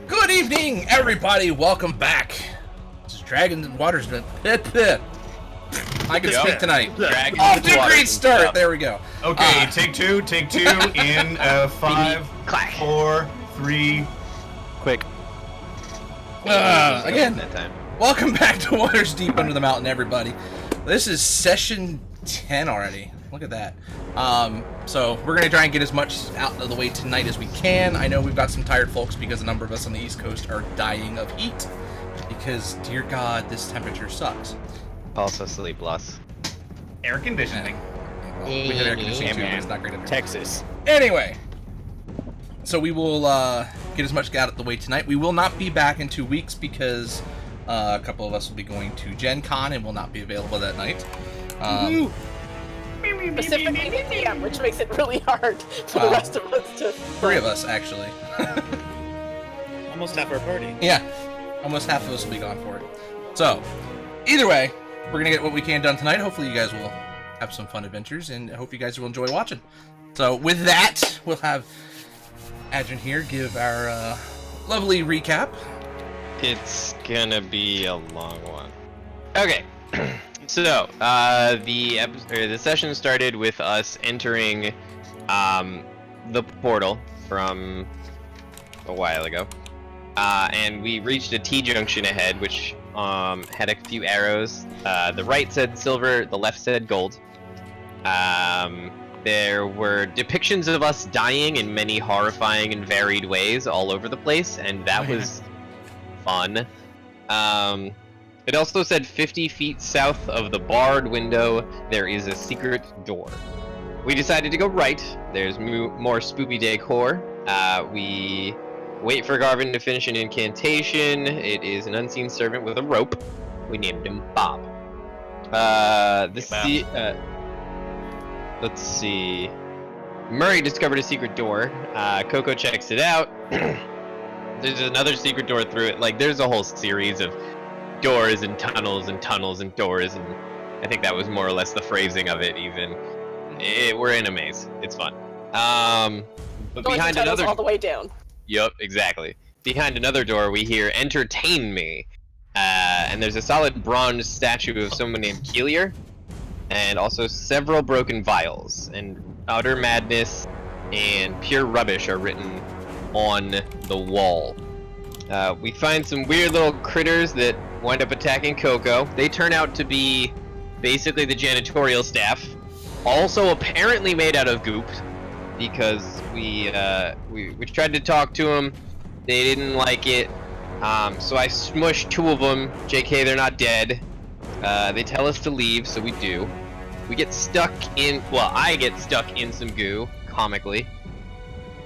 Good evening, everybody. Welcome back. This is Dragons and Waters. I can speak tonight. Off to a great start. There we go. Okay, take two in 5, 4, 3. Quick. Again, welcome back to Waters Deep Under the Mountain, everybody. This is session 10 already. Look at that. So we're going to try and get as much out of the way tonight as we can. I know we've got some tired folks because a number of us on the East Coast are dying of heat. Because, dear God, this temperature sucks. Also sleepless. Air conditioning. Well, we have air conditioning too, but it's not great up here. Texas. Anyway, so we will get as much out of the way tonight. We will not be back in 2 weeks because a couple of us will be going to Gen Con and will not be available that night. Specifically the DM, which makes it really hard for the rest of us to... 3 of us, actually. Almost half our party. Yeah, almost half of us will be gone for it. So, either way, we're going to get what we can done tonight. Hopefully you guys will have some fun adventures, and I hope you guys will enjoy watching. So, with that, we'll have Adrian here give our lovely recap. It's gonna be a long one. Okay. So, the session started with us entering the portal from a while ago, and we reached a T-junction ahead, which had a few arrows. The right said silver, the left said gold. There were depictions of us dying in many horrifying and varied ways all over the place, and that was fun. It also said 50 feet south of the barred window, there is a secret door. We decided to go right. There's more spoopy decor. We wait for Garvin to finish an incantation. It is an unseen servant with a rope. We named him Bob. Let's see. Murray discovered a secret door. Coco checks it out. There's another secret door through it. Like, there's a whole series of doors and tunnels and tunnels and doors, and I think that was more or less the phrasing of it. Even we're in a maze. It's fun. But Going behind another, all the way down. Yep, exactly. Behind another door, we hear "Entertain me," and there's a solid bronze statue of someone named Keelier, and also several broken vials. And utter madness and pure rubbish are written on the wall. We find some weird little critters that wind up attacking Coco. They turn out to be basically the janitorial staff, also apparently made out of goop, because we tried to talk to them. They didn't like it, so I smushed 2 of them. JK, they're not dead. They tell us to leave, so we do. We get stuck in, well, I get stuck in some goo, comically.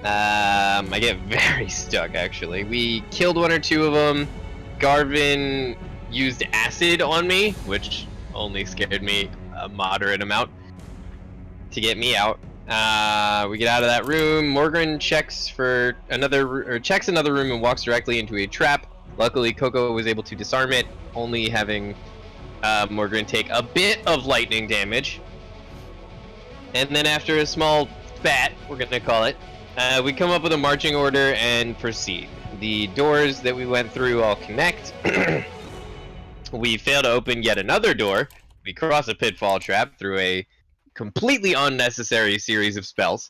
I get very stuck, actually. We killed 1 or 2 of them. Garvin used acid on me, which only scared me a moderate amount to get me out. We get out of that room. Morgan checks another room and walks directly into a trap. Luckily, Coco was able to disarm it, only having Morgan take a bit of lightning damage. And then after a small spat, we're gonna call it, we come up with a marching order and proceed. The doors that we went through all connect. We fail to open yet another door. We cross a pitfall trap through a completely unnecessary series of spells.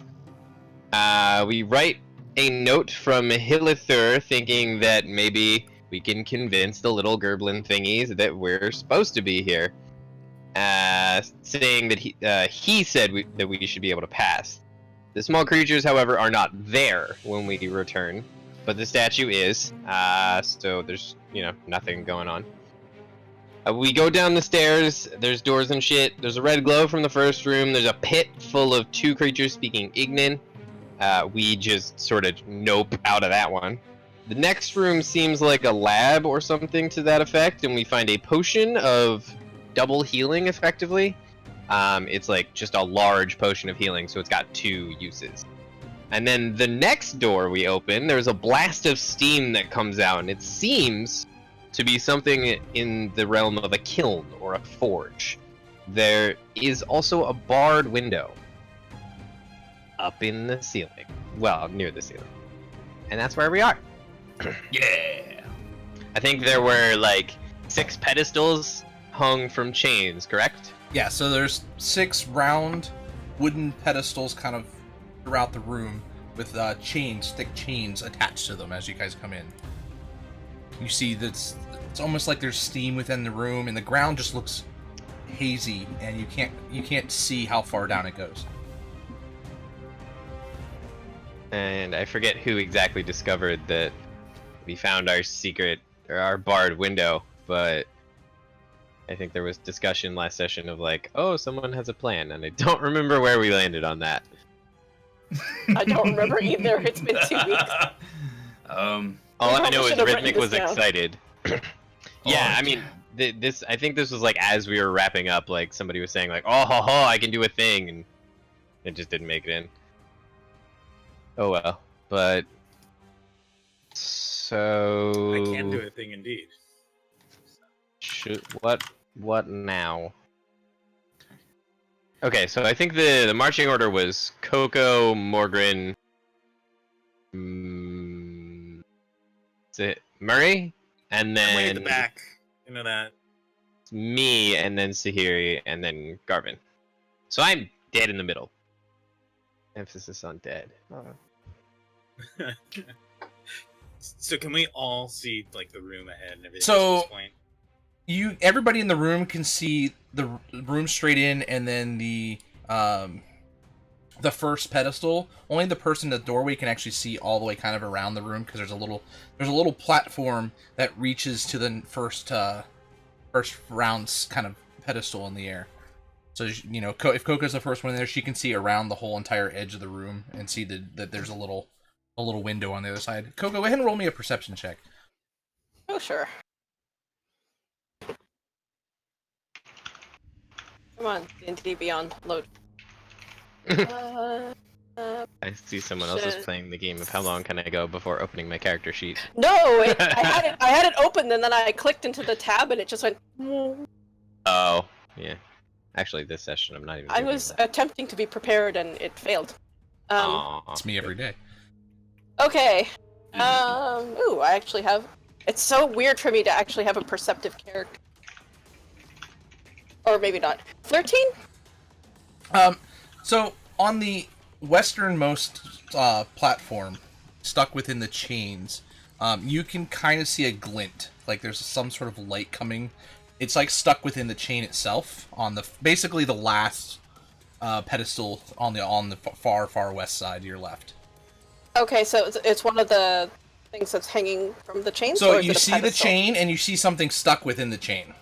We write a note from Hilithur thinking that maybe we can convince the little Gerblin thingies that we're supposed to be here. Saying that he said that we should be able to pass. The small creatures, however, are not there when we return, but the statue is, so there's, nothing going on. We go down the stairs, there's doors and shit, there's a red glow from the first room, there's a pit full of 2 creatures speaking Ignan. We just sort of nope out of that one. The next room seems like a lab or something to that effect, and we find a potion of double healing, effectively. It's like just a large potion of healing, so it's got 2 uses. And then the next door we open, there's a blast of steam that comes out, and it seems to be something in the realm of a kiln or a forge. There is also a barred window up in the ceiling. Well, near the ceiling. And that's where we are. Yeah. I think there were like 6 pedestals hung from chains, correct? Yeah, so there's 6 round wooden pedestals kind of throughout the room with chains, thick chains attached to them as you guys come in. You see that it's almost like there's steam within the room, and the ground just looks hazy, and you can't see how far down it goes. And I forget who exactly discovered that we found our secret, or our barred window, but I think there was discussion last session of like, oh, someone has a plan, and I don't remember where we landed on that. I don't remember either. It's been 2 weeks. All I know is should've written Rhythmic this was down. excited. Yeah, I mean, I think this was like as we were wrapping up, like somebody was saying like, oh, ho, ho, I can do a thing, and it just didn't make it in. Oh well, but so I can do a thing indeed. What now? Okay, so I think the marching order was Coco, Morgan, is it Murray, and I'm way in then the back. You know that. me, and then Sahiri, and then Garvin. So I'm dead in the middle. Emphasis on dead. So can we all see like the room ahead and everything So- at this point? Everybody in the room can see the room straight in, and then the first pedestal. Only the person in the doorway can actually see all the way kind of around the room, because there's a little platform that reaches to the first round's kind of pedestal in the air. So you know, if Coco's the first one in there, she can see around the whole entire edge of the room and see that there's a little window on the other side. Coco, go ahead and roll me a perception check. Oh, sure. Come on, D&D Beyond, load. I see someone else is Shit. playing the game of how long can I go before opening my character sheet. No, I had it open, and then I clicked into the tab, and it just went. Oh, yeah. Actually, this session I'm not even. I doing was that. attempting to be prepared, and it failed. Aw. It's me every day. Okay. Ooh, I actually have. It's so weird for me to actually have a perceptive character. Or maybe not. 13? So on the westernmost platform, stuck within the chains, you can kind of see a glint, like there's some sort of light coming. It's like stuck within the chain itself on basically the last pedestal on the far west side to your left. Okay, so it's one of the things that's hanging from the chain. So or is you it a see the pedestal? chain, and you see something stuck within the chain.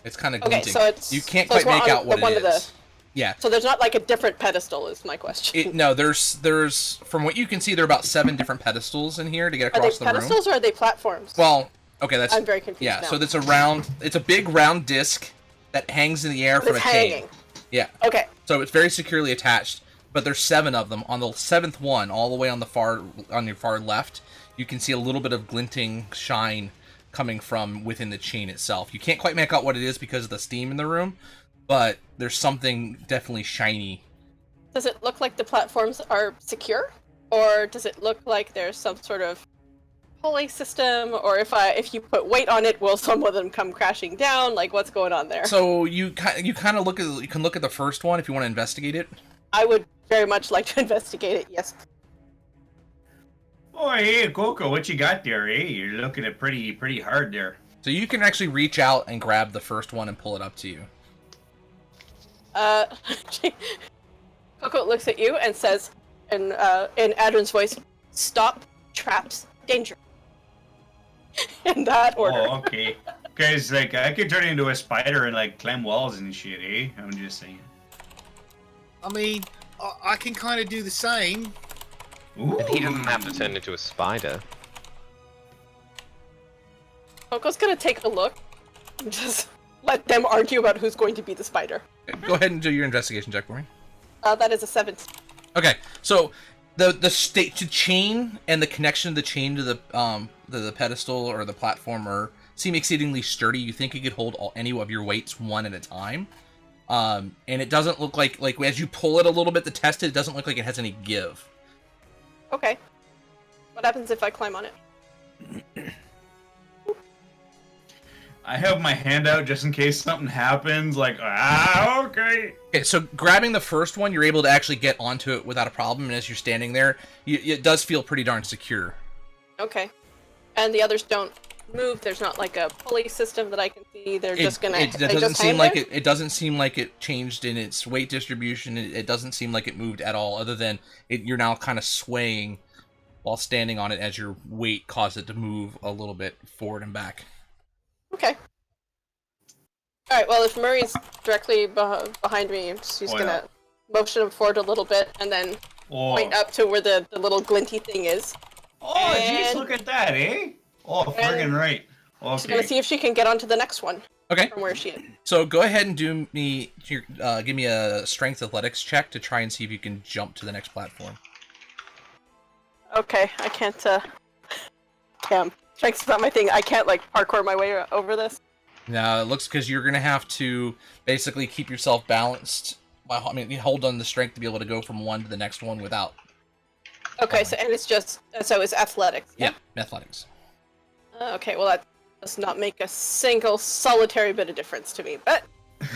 It's kind of Okay, glinting. so it's you can't so it's quite make one out what one it of the- is. Yeah. So there's not like a different pedestal, is my question. No, there's from what you can see, there are about 7 different pedestals in here to get Are they across the room. pedestals or are they platforms? Well, okay, that's. I'm very confused Yeah, now. so it's a big round disc that hangs in the air from It's a chain. hanging. Yeah. Okay. So it's very securely attached, but there's 7 of them. On the 7th one, all the way on your far left, you can see a little bit of glinting shine coming from within the chain itself. You can't quite make out what it is because of the steam in the room, but there's something definitely shiny. Does it look like the platforms are secure, or does it look like there's some sort of pulley system, or if you put weight on it, will some of them come crashing down? Like, what's going on there? So you kind of you can look at the first one if you want to investigate it. I would very much like to investigate it. Yes. Oh, hey, Coco, what you got there, eh? You're looking at pretty hard there. So you can actually reach out and grab the first one and pull it up to you. Coco looks at you and says, in Adrin's voice, "Stop traps, danger." In that order. Oh, okay. Guys, like, I could turn into a spider and, like, climb walls and shit, eh? I'm just saying. I mean, I can kind of do the same. Ooh. And he doesn't have to turn into a spider. Coco's gonna take a look and just let them argue about who's going to be the spider. Go ahead and do your investigation check for me. That is a 7. Okay, so the chain and the connection of the chain to the pedestal or the platform seem exceedingly sturdy. You think it could hold any of your weights one at a time, and it doesn't look like as you pull it a little bit to test it, it doesn't look like it has any give. Okay. What happens if I climb on it? I have my hand out just in case something happens. Like, okay. Okay, so grabbing the first one, you're able to actually get onto it without a problem, and as you're standing there, it does feel pretty darn secure. Okay. And the others don't move. There's not like a pulley system that I can see. They're just gonna. It doesn't seem like it. It doesn't seem like it changed in its weight distribution. It doesn't seem like it moved at all, other than you're now kind of swaying while standing on it as your weight caused it to move a little bit forward and back. Okay. Alright, well, if Murray's directly behind me, she's gonna motion him forward a little bit and then point up to where the little glinty thing is. Oh, jeez, look at that, eh? Oh, friggin' right. Okay. She's gonna see if she can get onto the next one. Okay. From where she is. So go ahead and give me a strength athletics check to try and see if you can jump to the next platform. Okay, I can't, Damn. Strength's not my thing. I can't, like, parkour my way over this. No, it looks because you're gonna have to basically keep yourself balanced. You hold on the strength to be able to go from one to the next one without. Okay, so and it's just it's athletics. Yeah, athletics. Okay, well that does not make a single solitary bit of difference to me, but let's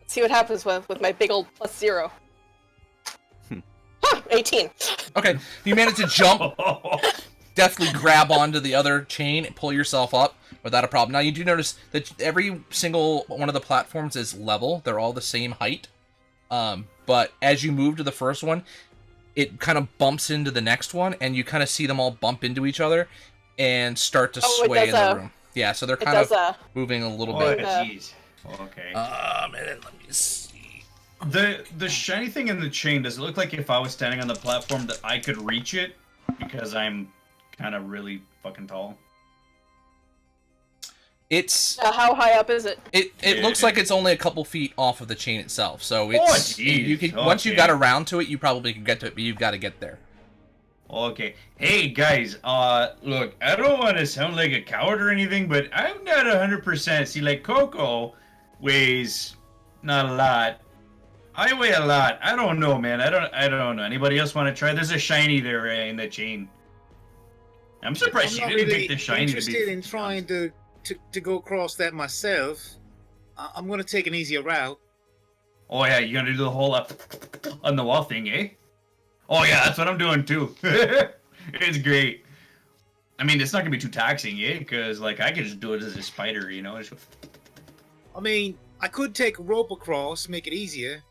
see what happens with my big old +0. 18. Okay, you managed to jump. Definitely grab onto the other chain and pull yourself up without a problem. Now you do notice that every single one of the platforms is level. They're all the same height. But as you move to the first one, it kind of bumps into the next one, and you kind of see them all bump into each other and start to sway in the room. Yeah, so they're kind of moving a little bit. Jeez. Okay. And then let me see. The shiny thing in the chain, does it look like if I was standing on the platform that I could reach it? Because I'm kind of really fucking tall. It's how high up is it? It looks like it's only a couple feet off of the chain itself. So it's you can once you got around to it, you probably can get to it, but you've got to get there. Okay. Hey guys, look, I don't want to sound like a coward or anything, but I'm not 100%. See, like Coco weighs not a lot. I weigh a lot. I don't know, man. I don't know. Anybody else want to try? There's a shiny there in the chain. I'm surprised she didn't pick the shiny. I'm interested in trying to go across that myself. I'm gonna take an easier route. Oh yeah, you're gonna do the whole up on the wall thing, eh? Oh yeah, that's what I'm doing too. It's great. I mean, it's not gonna be too taxing, eh? Because like I could just do it as a spider, you know. I mean, I could take a rope across, make it easier,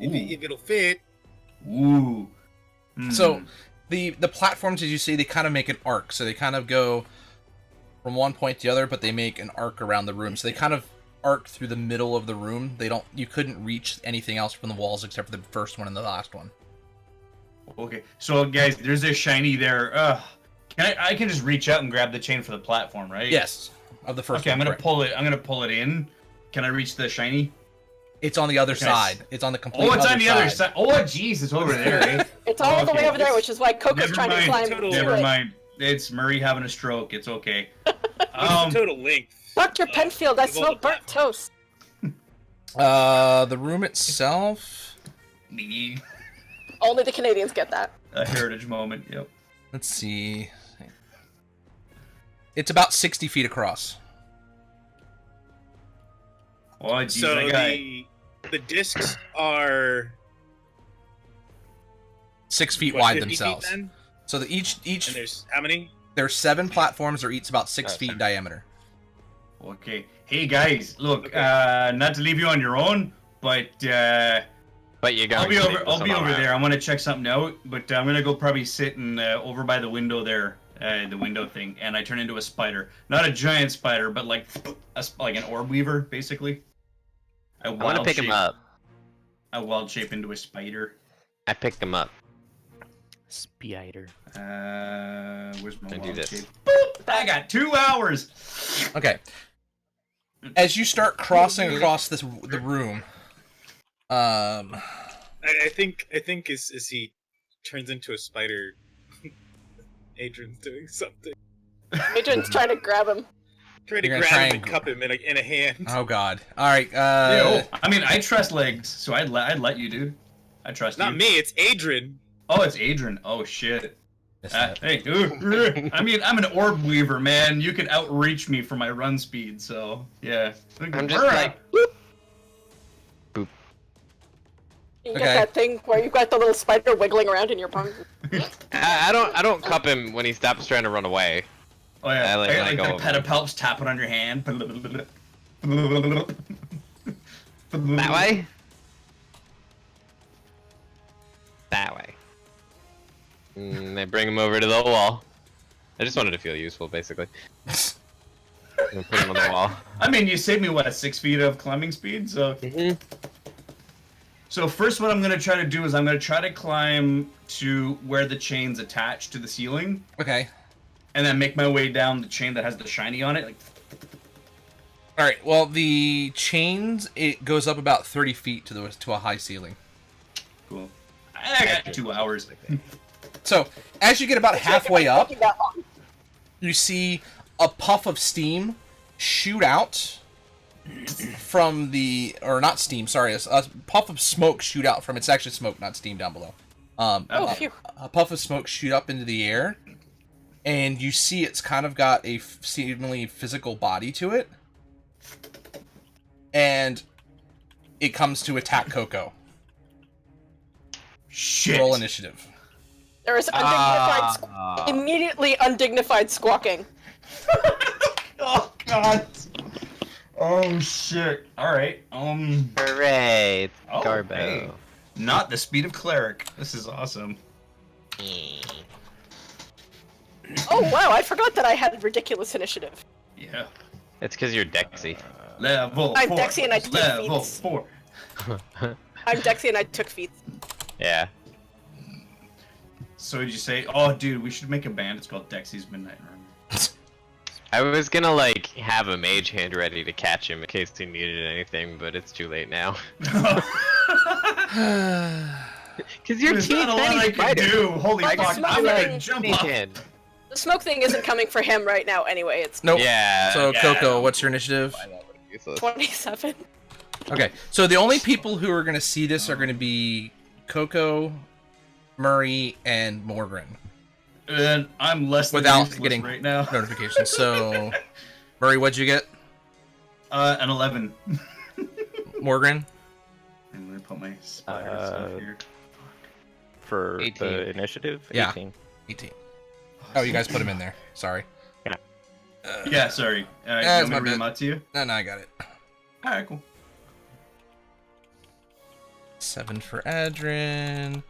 if it'll fit. Ooh. So the platforms, as you see, they kind of make an arc. So they kind of go from one point to the other, but they make an arc around the room. So they kind of arc through the middle of the room. You couldn't reach anything else from the walls except for the first one and the last one. Okay, so guys, there's a shiny there. I can just reach out and grab the chain for the platform, right? Yes, of the first. Okay, one, I'm gonna pull it in. Can I reach the shiny? It's on the other side. It's on the complete. Oh, it's on the other side. Oh, jeez, it's over there, eh? It's all the way over there, which is why Coco's trying to climb. Never mind. It's Murray having a stroke. It's okay. Total length. Dr. Penfield, I smell burnt toast. The room itself. Me. Only the Canadians get that. A heritage moment. Yep. Let's see. It's about 60 feet across. Oh, geez, so the discs are 6 feet wide 50 themselves. Feet, then? So each and there's how many? There's 7 platforms. They're each about 6 feet in diameter. Okay. Hey guys, look. Not to leave you on your own, but you got. I'll be over there. I want to check something out, but I'm gonna go probably sit over by the window there, the window thing, and I turn into a spider. Not a giant spider, but like an orb weaver, basically. I want to pick him up. A wild shape into a spider. I picked him up. Spider. Where's my wild shape? Boop! I got 2 hours. Okay. As you start crossing across the room, I think as he turns into a spider, Adrian's doing something. Adrian's trying to grab him. Trying to grab him and cup him in a hand. Oh god! All right. I mean, I trust legs, so I'd let you, dude. I trust you. Not me. It's Adrian. Oh, it's Adrian. Oh shit. Hey, I mean, I'm an orb weaver, man. You can outreach me for my run speed, so yeah. I'm just like, You get that thing where you've got the little spider wiggling around in your palm. I don't cup him when he stops trying to run away. Oh yeah, I like the pedipalps tapping on your hand. That way? That way. I bring him over to the wall. I just wanted to feel useful, basically. I'm put him on the wall. I mean, you saved me, what, 6 feet of climbing speed, so... So first what I'm going to try to do is I'm going to try to climb to where the chain's attached to the ceiling. Okay. And then make my way down the chain that has the shiny on it. Like... Alright, well, the chains, it goes up about 30 feet to a high ceiling. Cool. I got 2 hours. So, as you get about halfway up, you see a puff of steam shoot out from the... Or not steam, sorry. A puff of smoke shoot out from... It's actually smoke, not steam down below. A puff of smoke shoot up into the air, and you see it's kind of got a seemingly physical body to it. And it comes to attack Coco. Shit. Roll initiative. There is immediately undignified squawking. Oh god. Oh shit. Alright. Hooray! Oh, Garbo. hey. Not the speed of cleric. This is awesome. Oh wow, I forgot that I had ridiculous initiative. Yeah. It's because you're Dexy. Level 4. I'm Dexy and I took Level feats. 4. I'm Dexy and I took feats. Yeah. So did you say, oh dude, we should make a band, it's called Dexy's Midnight Run. I was gonna like have a mage hand ready to catch him in case he needed anything, but it's too late now. Cause you're There's not a lot I can do. Holy Like fuck, I'm smoking. gonna jump off. The smoke thing isn't coming for him right now anyway, it's Nope. Yeah. So, yeah. Coco, what's your initiative? 27. Okay, so the only people who are going to see this are going to be Coco, Murray, and Morgan. And I'm less than Without useless getting right now. notifications. So, Murray, what'd you get? An 11. Morgan? I'm gonna put my spider stuff here. For 18. the initiative? Yeah. 18. 18. Oh, you guys put him in there. Sorry. Yeah, sorry. That's you want me my to read bad. them out to you? No, I got it. Alright, cool. 7 for Adrin.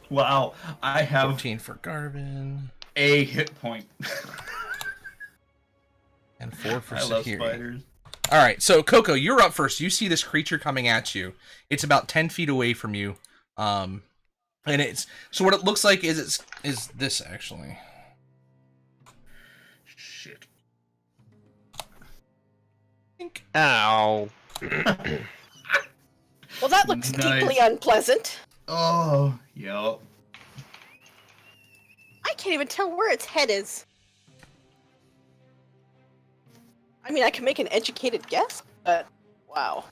Wow, I have 14 for Garvin. a hit point. And 4 for I love Sahiri. spiders. Alright, so Coco, you're up first. You see this creature coming at you. It's about 10 feet away from you. And it's... So what it looks like is this, actually. Shit. Ow. Well, that looks Nice. deeply unpleasant. Oh, yep. I can't even tell where its head is. I mean, I can make an educated guess, but wow.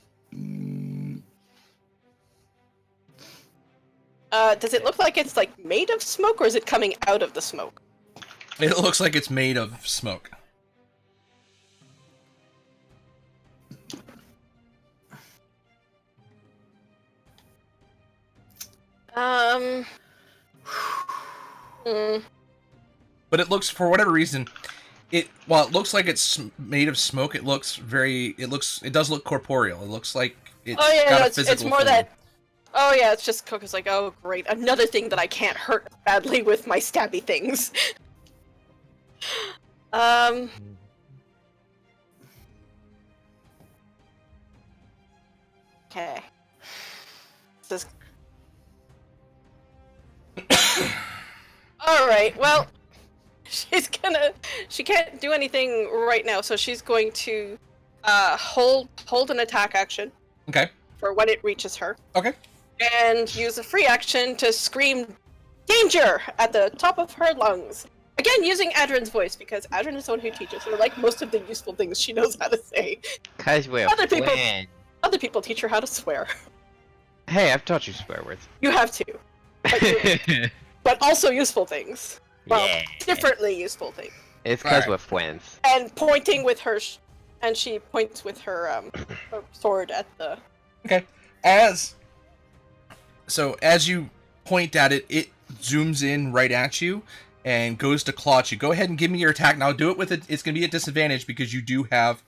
Does it look like it's like made of smoke, or is it coming out of the smoke? It looks like it's made of smoke. But it looks, for whatever reason, while it looks like it's made of smoke, it does look corporeal. It looks like it's Oh yeah, got no, a it's physical more form. that. Oh yeah, it's just Coco's like, oh great, another thing that I can't hurt badly with my stabby things. Okay. This is... Alright, well, she can't do anything right now, so she's going to hold an attack action Okay. for when it reaches her, Okay. and use a free action to scream danger at the top of her lungs. Again, using Adrin's voice, because Adrin is the one who teaches her, like most of the useful things she knows how to say. Cause we're Other people- friends. Other people teach her how to swear. Hey, I've taught you swear words. You have to. but also useful things. Well, Yeah. differently useful things. It's because Alright. we're friends. And pointing with her, and she points with her sword at the. Okay. As you point at it, it zooms in right at you and goes to claw at you. Go ahead and give me your attack. Now do it with it. It's going to be a disadvantage because you do have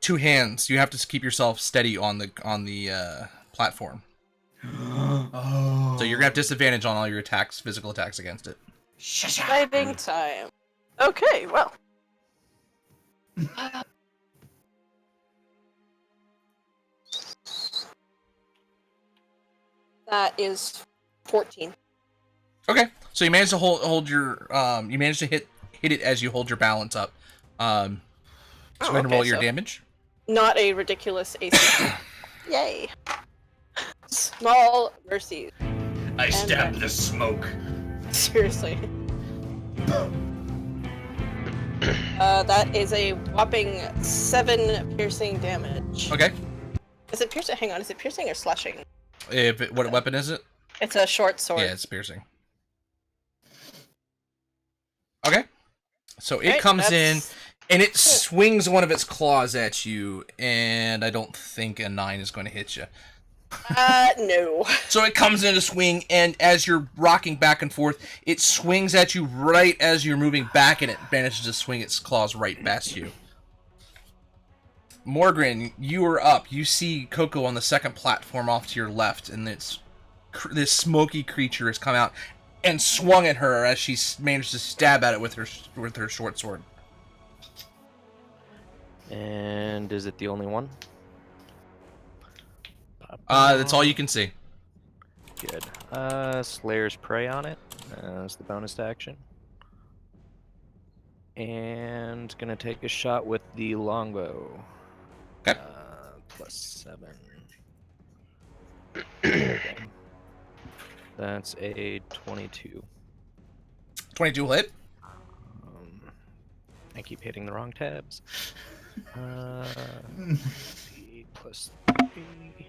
two hands. You have to keep yourself steady on the platform. Oh. So you're going to have disadvantage on all your attacks, physical attacks against it. Exciting time. Okay, well. That is 14. Okay. So you managed to hold your you managed to hit it as you hold your balance up. So go ahead and okay, roll your so- damage. Not a ridiculous AC. Yay. Small mercies. I stabbed the smoke. Seriously. That is a whopping 7 piercing damage. Okay. Is it piercing? Hang on, is it piercing or slashing? What weapon is it? It's a short sword. Yeah, it's piercing. Okay. So it Okay, comes that's- in and it swings one of its claws at you, and I don't think a 9 is going to hit you. No. So it comes in to swing, and as you're rocking back and forth, it swings at you right as you're moving back, and it manages to swing its claws right past you. Morgren, you are up. You see Coco on the second platform off to your left, and this smoky creature has come out and swung at her as she managed to stab at it with her short sword. And is it the only one? That's all you can see. Good. Slayer's Prey on it as the bonus action. And gonna take a shot with the longbow. Okay. +7. Okay. That's a 22. 22 will hit. I keep hitting the wrong tabs. +3.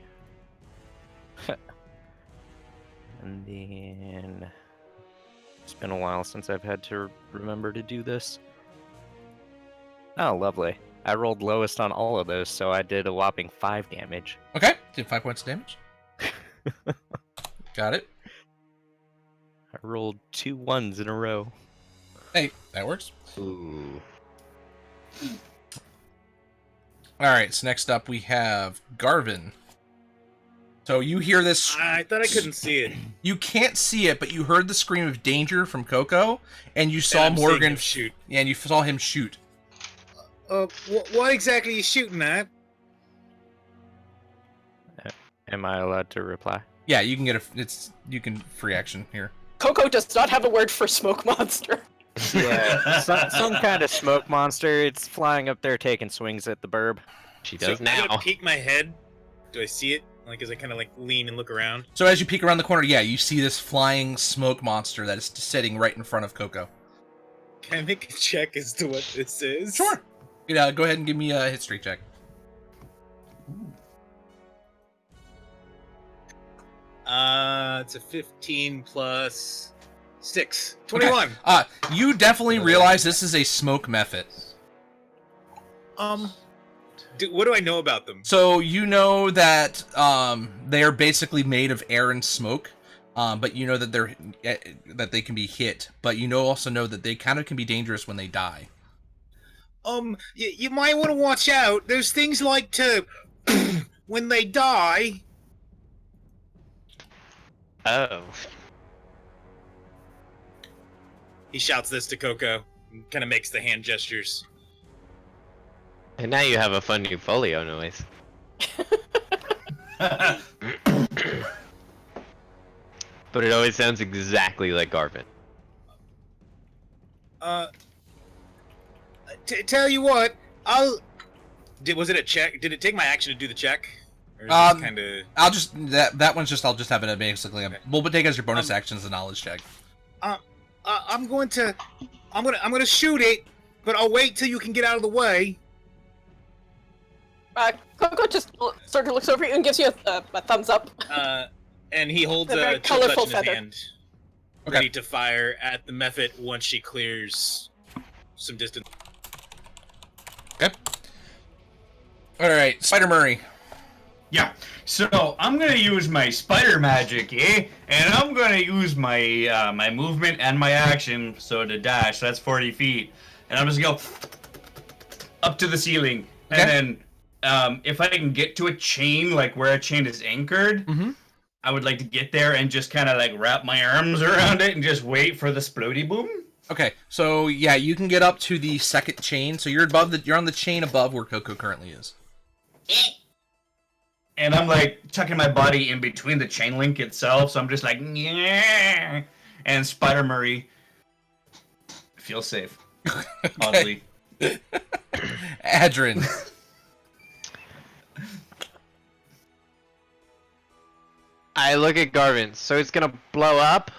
And then it's been a while since I've had to remember to do this. Oh, lovely. I rolled lowest on all of those, so I did a whopping 5 damage. Okay. Did 5 points of damage. Got it. I rolled 2 1s in a row. Hey, that works. Ooh. Alright, so next up we have Garvin. So you hear this. I thought I couldn't see it. You can't see it, but you heard the scream of danger from Coco, and you saw And I'm seeing Morgan him shoot. Yeah, and you saw him shoot. What exactly are you shooting at? Am I allowed to reply? Yeah, you can get you can free action here. Coco does not have a word for smoke monster. Yeah, some kind of smoke monster. It's flying up there taking swings at the burb. She So does I'm now. gonna peek my head. Do I see it? Like, as I kind of like lean and look around. So as you peek around the corner, yeah, you see this flying smoke monster that is sitting right in front of Coco. Can I make a check as to what this is? Sure. Yeah, go ahead and give me a history check. It's a 15 plus 6. 21. Okay. You definitely realize this is a smoke method. What do I know about them? So you know that they are basically made of air and smoke, but you know that they can be hit. But you also know that they kind of can be dangerous when they die. You might want to watch out. There's things like to when they die. Oh. He shouts this to Coco, and kind of makes the hand gestures. And now you have a fun new folio noise. But it always sounds exactly like Garvin. Tell you what, was it a check? Did it take my action to do the check? Or is it kind of... I'll just that one's just I'll just have it basically. We'll take as your bonus action as a knowledge check. I'm gonna shoot it, but I'll wait till you can get out of the way. Coco just sort of looks over you and gives you a thumbs up. And he holds A very a chill touch colorful in his feather. hand, Okay. ready to fire at the Mephit once she clears some distance. Okay. All right, Spider Murray. Yeah, so I'm gonna use my spider magic, and I'm gonna use my my movement and my action, so to dash, that's 40 feet, and I'm just gonna go up to the ceiling, Okay. and then if I can get to a chain, like where a chain is anchored, Mm-hmm. I would like to get there and just kind of like wrap my arms around it and just wait for the splody boom. Okay, so yeah, you can get up to the second chain. So you're on the chain above where Coco currently is. And I'm like tucking my body in between the chain link itself, so I'm just like, yeah. And Spider Murray feels safe. Oddly. Adrin. I look at Garvin, so it's gonna blow up?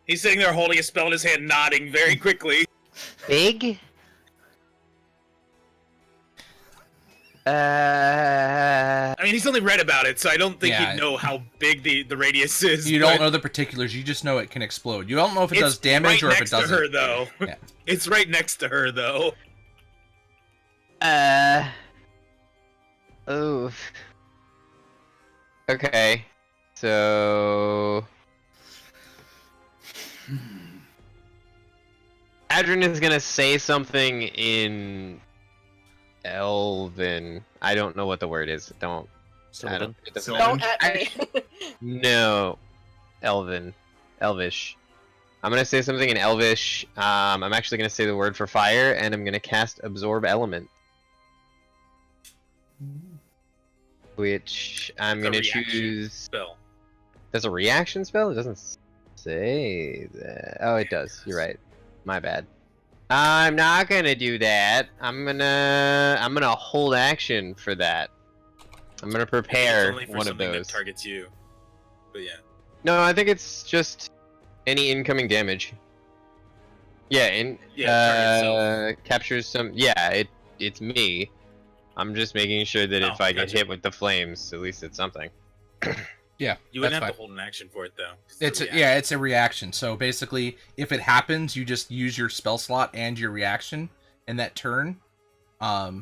He's sitting there holding a spell in his hand, nodding very quickly. Big? I mean, he's only read about it, so I don't think Yeah. he'd know how big the radius is. You don't but know the particulars. You just know it can explode. You don't know if it it's does damage right or if it next doesn't. to her, though. Yeah. It's right next to her, though. Oh. Okay. So... Adrian is gonna say something in... Elven. I don't know what the word is. I Sylvan. don't, it doesn't Sylvan. matter. Don't at me. No. Elven. Elvish. I'm gonna say something in Elvish. I'm actually gonna say the word for fire, and I'm gonna cast Absorb Element. Which I'm A gonna reaction choose... Spell. There's a reaction spell? It doesn't say that. Oh, it does. You're right. My bad. I'm not gonna do that. I'm gonna hold action for that. I'm gonna It's prepare only for one of something those. that targets you. But yeah. No, I think it's just any incoming damage. Yeah, Target captures some. Yeah, it's me. I'm just making sure that if Oh, I get gotcha. hit with the flames, at least it's something. Yeah, You wouldn't that's have to fine. hold an action for it, though. It's a reaction. So basically, if it happens, you just use your spell slot and your reaction in that turn. Yeah, It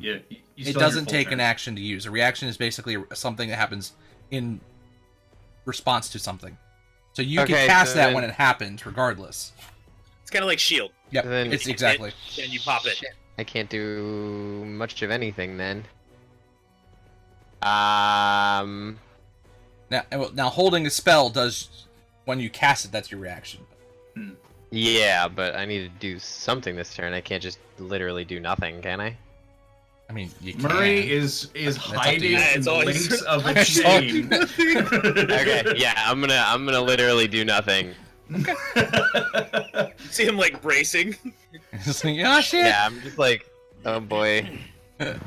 you still have your doesn't full take turn. an action to use. A reaction is basically something that happens in response to something. So you Okay, can cast so that then- when it happens, regardless. It's kind of like shield. Yep, Then- it's exactly. And you pop it. Shit, I can't do much of anything then. Now holding a spell does when you cast it. That's your reaction. Yeah, but I need to do something this turn. I can't just literally do nothing, can I? I mean, you can. Murray is up to you. hiding Yeah, in it's the always- links of a That's all- chain. Okay, yeah, I'm gonna literally do nothing. See him, like, bracing. It's like, oh shit! Yeah, I'm just like, oh boy, I'm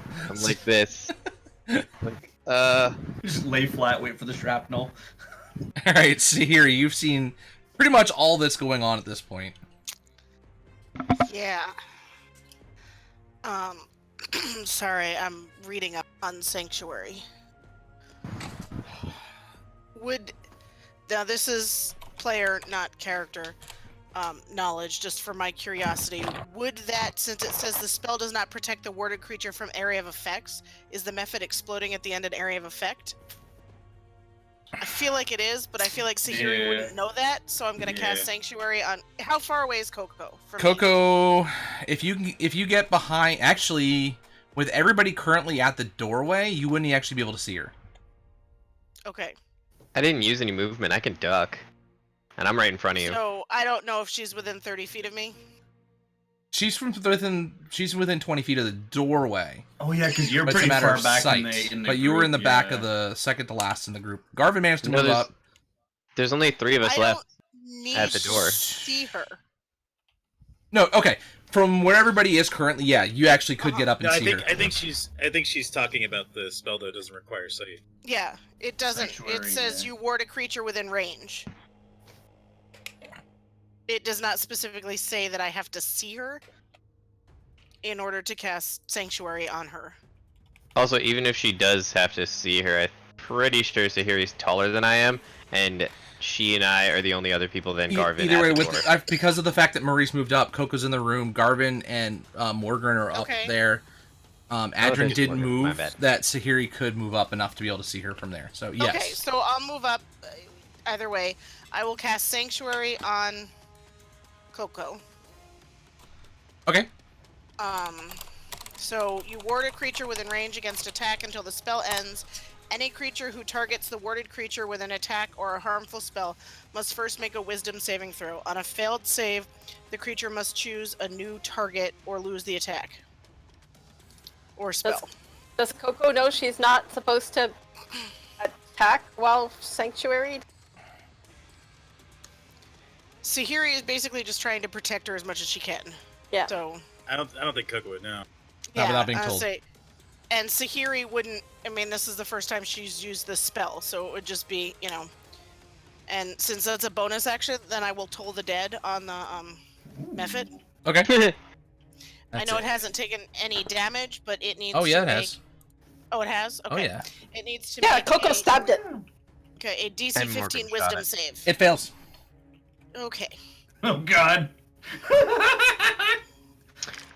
like this. Like, Just lay flat, wait for the shrapnel. All right, see here. You've seen pretty much all this going on at this point. Yeah. Sorry, I'm reading up on Sanctuary. Now this is player, not character, knowledge, just for my curiosity. Would that, since it says the spell does not protect the warded creature from area of effects, is the method exploding at the end an area of effect? I feel like it is, but I feel like Sahiri Yeah. wouldn't know that, so I'm gonna cast Yeah. Sanctuary on. How far away is Coco from me? Coco, if you get behind, actually, with everybody currently at the doorway, you wouldn't actually be able to see her. Okay. I didn't use any movement. I can duck, and I'm right in front of you. So I don't know if she's within 30 feet of me. She's within 20 feet of the doorway. Oh yeah, because you're But it's a pretty matter far of back sight. in the But you were in the group, back yeah. of the second to last in the group. Garvin managed to No, move there's- up. There's only 3 of us I left. don't need at the door. to see her. No, okay. From where everybody is currently, yeah, you actually could get up and No, see her. I think she's talking about the spell that doesn't require sight. Yeah, it doesn't. Sanctuary, It says yeah. you ward a creature within range. It does not specifically say that I have to see her in order to cast Sanctuary on her. Also, even if she does have to see her, I pretty sure Sahiri's taller than I am, and she and I are the only other people than Garvin. Either way, at the door. because of the fact that Maurice moved up, Coco's in the room, Garvin and Morgan are up there. Adrian there's didn't Morgan, my move. bad. That Sahiri could move up enough to be able to see her from there. So yes. Okay, so I'll move up. Either way, I will cast Sanctuary on Coco. Okay. So you ward a creature within range against attack until the spell ends. Any creature who targets the warded creature with an attack or a harmful spell must first make a Wisdom saving throw. On a failed save, the creature must choose a new target or lose the attack or spell. Does Coco know she's not supposed to attack while sanctuaried? Sahiri is basically just trying to protect her as much as she can. Yeah. So I don't think Coco would know. Not without being I would told. say, and Sahiri wouldn't. I mean, this is the first time she's used this spell, so it would just be, you know. And since that's a bonus action, then I will toll the dead on the method. Okay. I know it hasn't taken any damage, but it needs. Oh yeah, to it make... has. Oh, it has. Okay. Oh yeah. It needs to. Yeah, make Coco a... stabbed it. Okay, a DC And Morgan 15 shot Wisdom it. save. It fails. Okay. Oh God.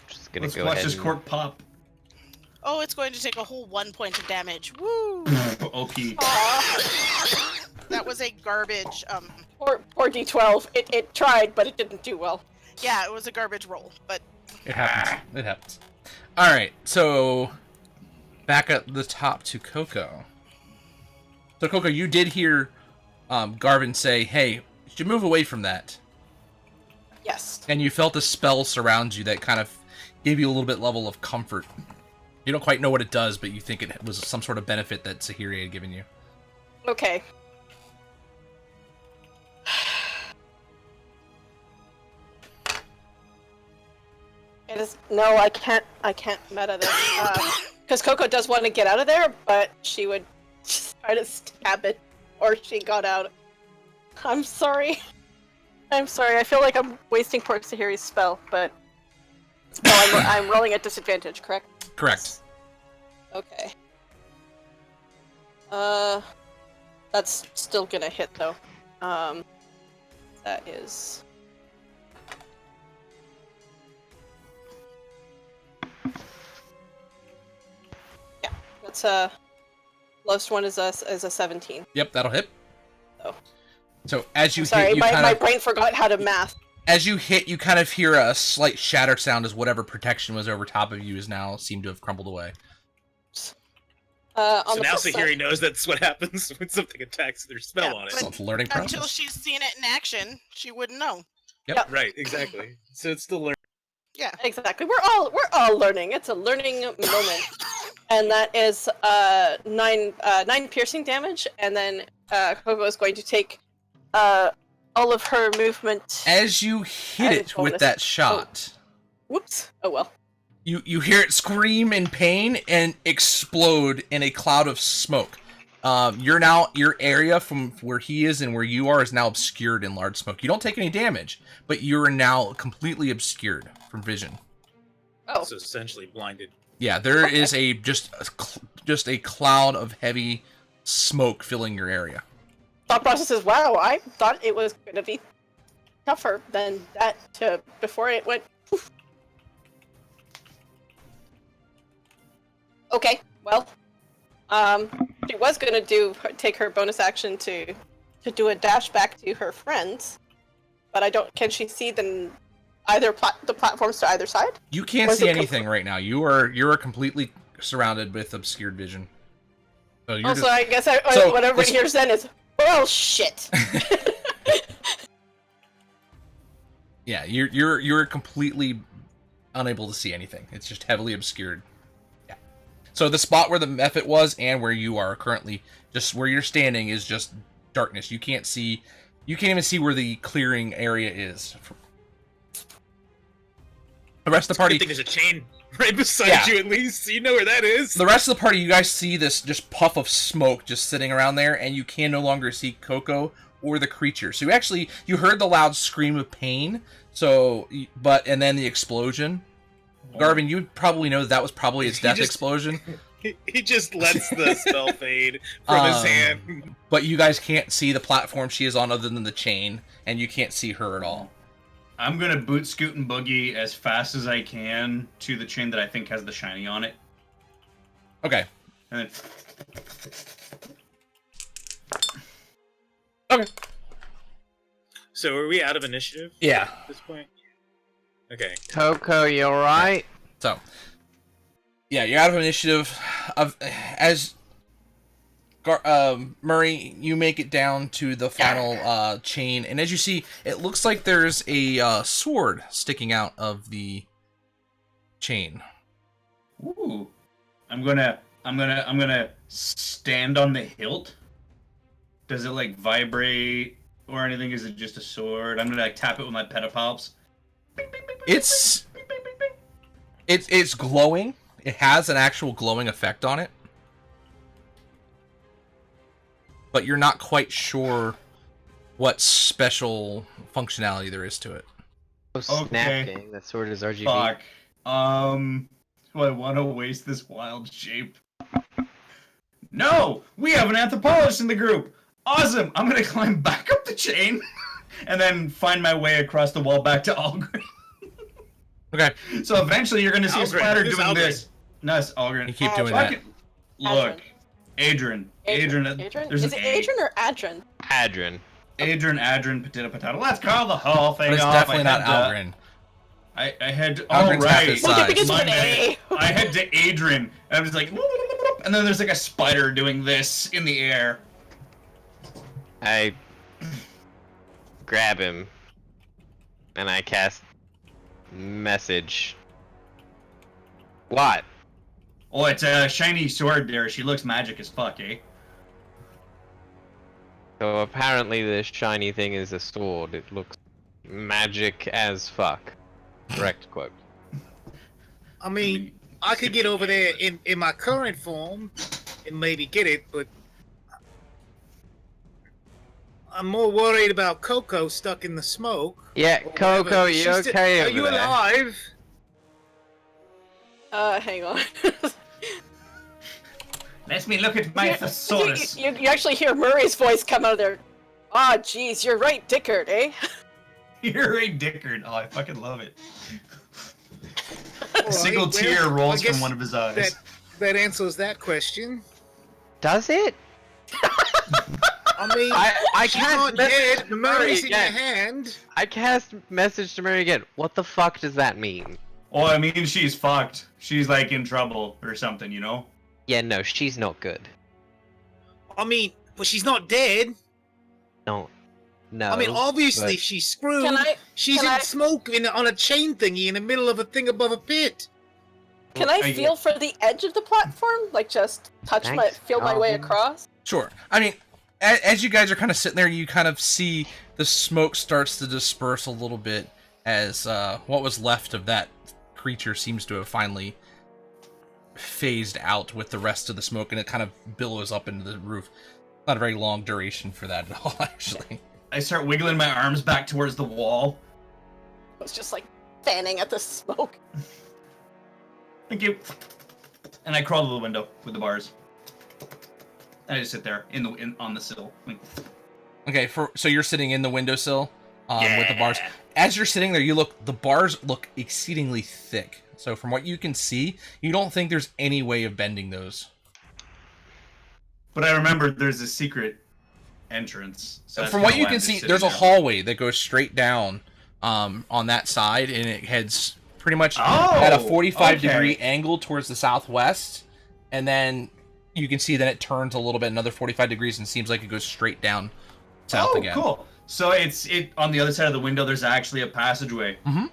Just gonna Let's go watch ahead this and... cork pop. Oh, it's going to take a whole 1 point of damage. Woo! Okay. Aw. That was a garbage. Poor D12. It tried, but it didn't do well. Yeah, it was a garbage roll, but It happens. It happens. All right. So back at the top to Coco. So Coco, you did hear Garvin say, "Hey, you should move away from that." Yes. And you felt a spell surround you that kind of gave you a little bit level of comfort. You don't quite know what it does, but you think it was some sort of benefit that Sahiri had given you. Okay. It is no, I can't meta this because Coco does want to get out of there, but she would just try to stab it, or she got out. I'm sorry. I'm sorry. I feel like I'm wasting poor Sahiri's spell, but no, I'm rolling at disadvantage. Correct? Correct. Okay. That's still gonna hit though. That is. Yeah, that's lowest one is a 17. Yep, that'll hit. Oh. So as you Sorry, hit, you my brain forgot how to math. as you hit, you kind of hear a slight shatter sound as whatever protection was over top of you is now seemed to have crumbled away. So On the now plus Sahiri side- knows that's what happens when something attacks their spell Yeah, on it. but- So it's a learning process. until she's seen it in action, she wouldn't know. Right, exactly. So it's still learning. Yeah. Exactly. We're all learning. It's a learning moment. And that is 9 piercing damage, and then Coco is going to take all of her movement. As you hit Added it with bonus. that shot, Whoops. Oh well. you hear it scream in pain and explode in a cloud of smoke. Your area from where he is and where you are is now obscured in large smoke. You don't take any damage, but you're now completely obscured from vision. Oh. So essentially blinded. Yeah, there is just a cloud of heavy smoke filling your area. Thought process is wow. I thought it was going to be tougher than that before it went. Poof. Okay. Well, she was going to take her bonus action to do a dash back to her friends, but I don't. Can she see them? The platforms to either side? You can't Was see it anything right now. You are completely surrounded with obscured vision. So you're Also, just- I guess So, what everybody let's- hears then is, well, shit. yeah, you're completely unable to see anything. It's just heavily obscured. Yeah. So the spot where the method was and where you are currently, just where you're standing, is just darkness. You can't see. You can't even see where the clearing area is. The rest of the I party. think there's a chain right beside Yeah. you at least, so you know where that is. The rest of the party, you guys see this just puff of smoke just sitting around there, and you can no longer see Coco or the creature. So you heard the loud scream of pain. So, and then the explosion. Garvin, you probably know that was probably its He death just- explosion. He just lets the spell fade from his hand. But you guys can't see the platform she is on other than the chain, and you can't see her at all. I'm gonna boot, scoot, and boogie as fast as I can to the chain that I think has the shiny on it. Okay. And then... Okay. So are we out of initiative Yeah. at this point? Okay. Coco, you alright? So, yeah, you're out of initiative. Murray, you make it down to the final chain, and as you see, it looks like there's a sword sticking out of the chain. Ooh. I'm gonna stand on the hilt. Does it like vibrate or anything? Is it just a sword? I'm gonna like tap it with my pedipalps. It's glowing. It has an actual glowing effect on it. But you're not quite sure what special functionality there is to it. Oh, snap, gang. That sword is RGB. Fuck. Do I want to waste this wild shape? No! We have an anthropologist in the group! Awesome! I'm gonna climb back up the chain and then find my way across the wall back to Algren. Okay. So eventually you're gonna see a spider Who's doing Algren? this. Nice, Algren. You keep doing that. Look. Adrian. Adrian? There's Is an it Adrian or Adrian? Adrian. Adrian, potato. Let's call the whole thing But it's off. definitely not Algren. I had to, Algren's half his alright. size. Well, it begins with an A. I head to Adrian, and I was like, and then there's like a spider doing this in the air. I grab him and I cast message. What? Oh, it's a shiny sword there. She looks magic as fuck, eh? So apparently this shiny thing is a sword. It looks magic as fuck. Correct quote. I mean, I could get over there in my current form and maybe get it, but I'm more worried about Coco stuck in the smoke. Yeah, or Coco, whatever. you She's okay Are over you there? alive? Hang on. Let me look at my thesaurus. You actually hear Murray's voice come out of there. Ah, jeez, you're right, Dickard, eh? You're a dickard. Oh, I fucking love it. All A single right, tear well, rolls I guess from one of his eyes. That answers that question. Does it? I mean, I she's can't not message dead. The murder's in your again. hand. I cast message to Mary again. What the fuck does that mean? Oh, I mean, she's fucked. She's like in trouble or something, you know? Yeah, no, she's not good. I mean, but she's not dead. No. No. I mean, obviously but- she's screwed. She's can in I- smoke on a chain thingy in the middle of a thing above a pit. Can I I- feel for the edge of the platform? Like, just feel my way across? Sure. I mean, as you guys are kind of sitting there, you kind of see the smoke starts to disperse a little bit as what was left of that creature seems to have finally phased out with the rest of the smoke, and it kind of billows up into the roof. Not a very long duration for that at all, actually. I start wiggling my arms back towards the wall. It's just like fanning at the smoke. Thank you. And I crawl to the window with the bars. And I just sit there on the sill. Like, Okay, so you're sitting in the windowsill with the bars. As you're sitting there, the bars look exceedingly thick. So from what you can see, you don't think there's any way of bending those. but I remember there's a secret entrance. So that's From what kinda you why can I'm just see, sitting there's a there. hallway that goes straight down on that side, and it heads pretty much Oh, at a 45-degree okay. angle towards the southwest, and then you can see that it turns a little bit, another 45 degrees, and seems like it goes straight down south again. Cool. So it's on the other side of the window. There's actually a passageway. Mhm.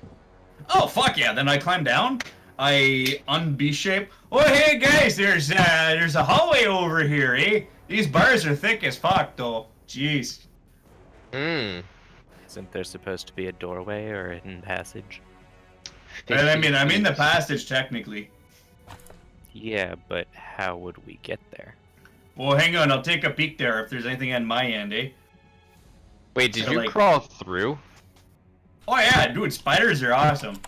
Oh fuck yeah! Then I climb down. I un-B-shape. Oh hey guys, there's a hallway over here, eh? These bars are thick as fuck, though. Jeez. Hmm. Isn't there supposed to be a doorway or a hidden passage? And I mean, I'm in the passage technically. Yeah, but how would we get there? Well, hang on. I'll take a peek there if there's anything on my end, eh? Wait, did So, you like- crawl through? Oh yeah, dude, spiders are awesome.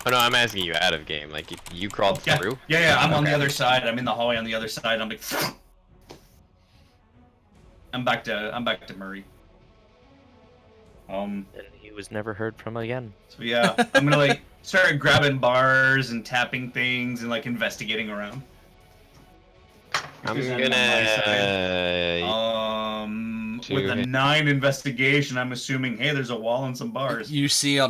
Oh no, I'm asking you out of game. Like you crawled Yeah, through. yeah. I'm on the Okay. other side. I'm in the hallway on the other side. I'm like, I'm back to Murray. And he was never heard from again. So yeah, I'm gonna like start grabbing bars and tapping things and like investigating around. I'm Because I'm on my side. gonna. With a 9 investigation, I'm assuming, hey, there's a wall and some bars. You see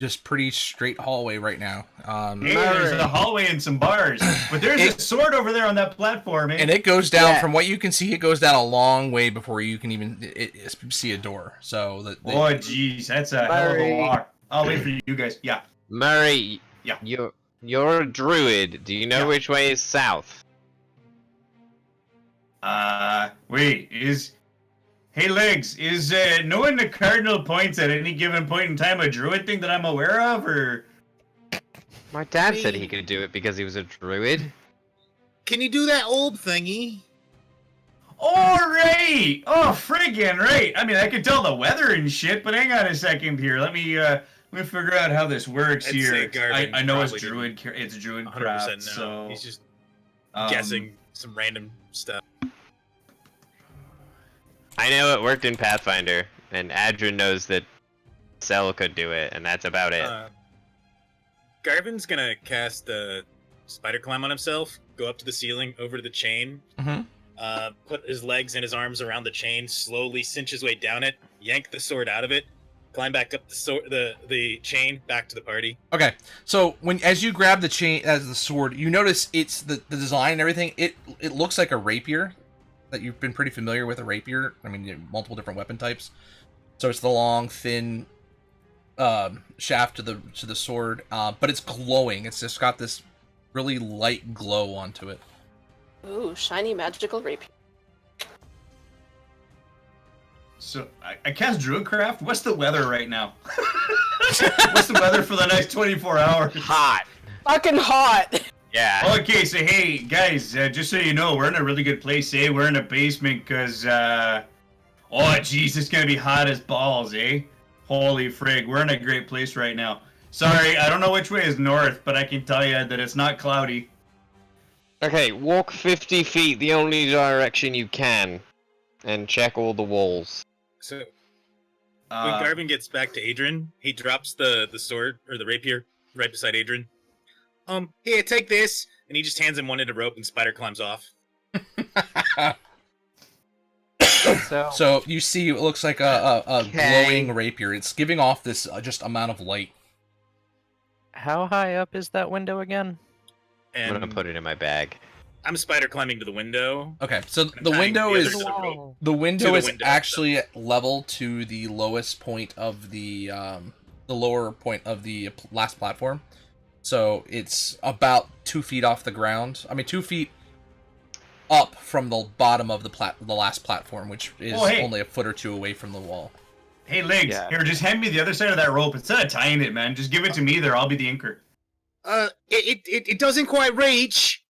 just pretty straight hallway right now. Hey, there's a hallway and some bars, but there's a sword over there on that platform, eh? And it goes down, from what you can see, it goes down a long way before you can even see a door. So oh, jeez, that's a hell of a walk. I'll wait for you guys. Yeah. Murray. Yeah. You're a druid. Do you know which way is south? Wait, Hey, Legs, is knowing the cardinal points at any given point in time a druid thing that I'm aware of, or...? My dad said he could do it because he was a druid. Can you do that orb thingy? Oh, right! Oh, friggin' right! I mean, I could tell the weather and shit, but hang on a second here. Let me figure out how this works I'd here. say Garvin I know it's probably druid 100% craft, no. so... He's just guessing some random stuff. I know it worked in Pathfinder, and Adrian knows that Cell could do it, and that's about it. Garvin's gonna cast a spider climb on himself, go up to the ceiling, over to the chain, put his legs and his arms around the chain, slowly cinch his way down it, yank the sword out of it, climb back up the chain, back to the party. Okay, so as you grab the chain as the sword, you notice it's the design and everything. It looks like a rapier. That you've been pretty familiar with a rapier. I mean, you have multiple different weapon types. So it's the long, thin shaft to the sword, but it's glowing. It's just got this really light glow onto it. Ooh, shiny magical rapier. So, I cast Druidcraft? What's the weather right now? What's the weather for the next 24 hours? Hot. Fucking hot! Yeah. Okay, so hey, guys, just so you know, we're in a really good place, eh? We're in a basement, because, oh, jeez, it's gonna be hot as balls, eh? Holy frig, we're in a great place right now. Sorry, I don't know which way is north, but I can tell you that it's not cloudy. Okay, walk 50 feet the only direction you can, and check all the walls. So when Garvin gets back to Adrian, he drops the sword or the rapier right beside Adrian. Here, take this, and he just hands him one end of rope, and Spider climbs off. So you see, it looks like a glowing rapier. It's giving off this just amount of light. How high up is that window again? And I'm gonna put it in my bag. I'm spider climbing to the window. Okay, so and the tying window other is to the rope. the window is window, actually level to the lowest point of the lower point of the last platform. So it's about 2 feet off the ground. I mean, 2 feet up from the bottom of the last platform, which is only a foot or two away from the wall. Hey, Legs, here, just hand me the other side of that rope. Instead of tying it, man, just give it to me there. I'll be the inker. It doesn't quite reach.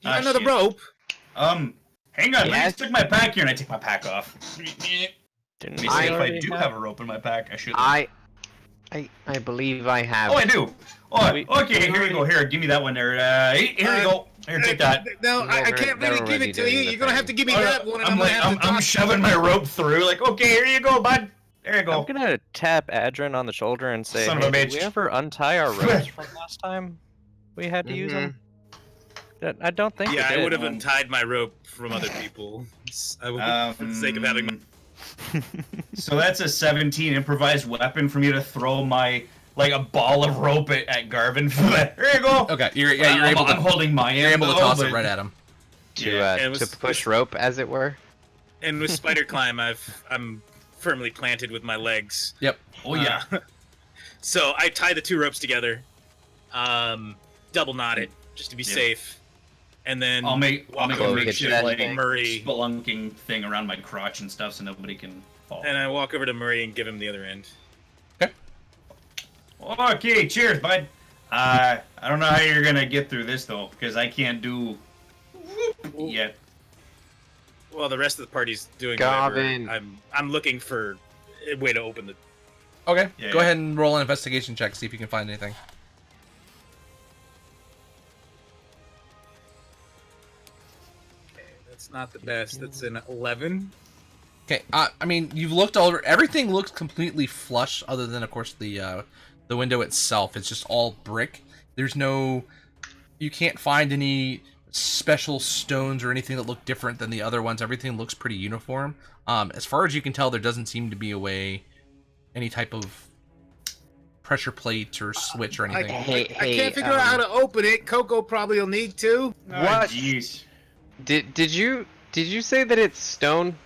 You got another shit. rope. Hang on, let me stick my pack here, and I take my pack off. Didn't Let me we see if I already do have a rope in my pack. I should. I believe I have. Oh, I do. Oh, okay. Here you go. Here, give me that one there. Here you go. Here, take that. No, I can't really give it to you. You're gonna have to give me that one. And I'm shoving my rope through. Like, okay, here you go, bud. There you go. I'm gonna tap Adrian on the shoulder and say, Son of a hey, bitch. did we ever untie our ropes from last time we had to use them? I don't think Yeah, we did. I would have untied my rope from other people. I would, for the sake of having my... So that's a 17 improvised weapon for me to throw my a ball of rope at Garvin. Here you go. Okay, you're able to. I'm holding my You're end, able to though, toss but- it right at him. To push rope, as it were. And with spider climb, I'm firmly planted with my legs. Yep. Oh yeah. So I tie the two ropes together, double knot it just to be safe, and then I'll make a makeshift like Murray, spelunking thing around my crotch and stuff so nobody can fall. and I walk over to Murray and give him the other end. Okay, cheers, bud. I don't know how you're gonna get through this though, because I can't do yet. Well, the rest of the party's doing Garvin. whatever. I'm looking for a way to open the... Okay, Yeah, go yeah. ahead and roll an investigation check. See if you can find anything. not the best. That's an 11. Okay, I mean, you've looked over. Everything looks completely flush, other than, of course, the window itself. It's just all brick. There's no... You can't find any special stones or anything that look different than the other ones. Everything looks pretty uniform. As far as you can tell, there doesn't seem to be any type of pressure plate or switch or anything. I can't figure out how to open it. Coco probably will need to. What? Jeez. Did you say that it's stone?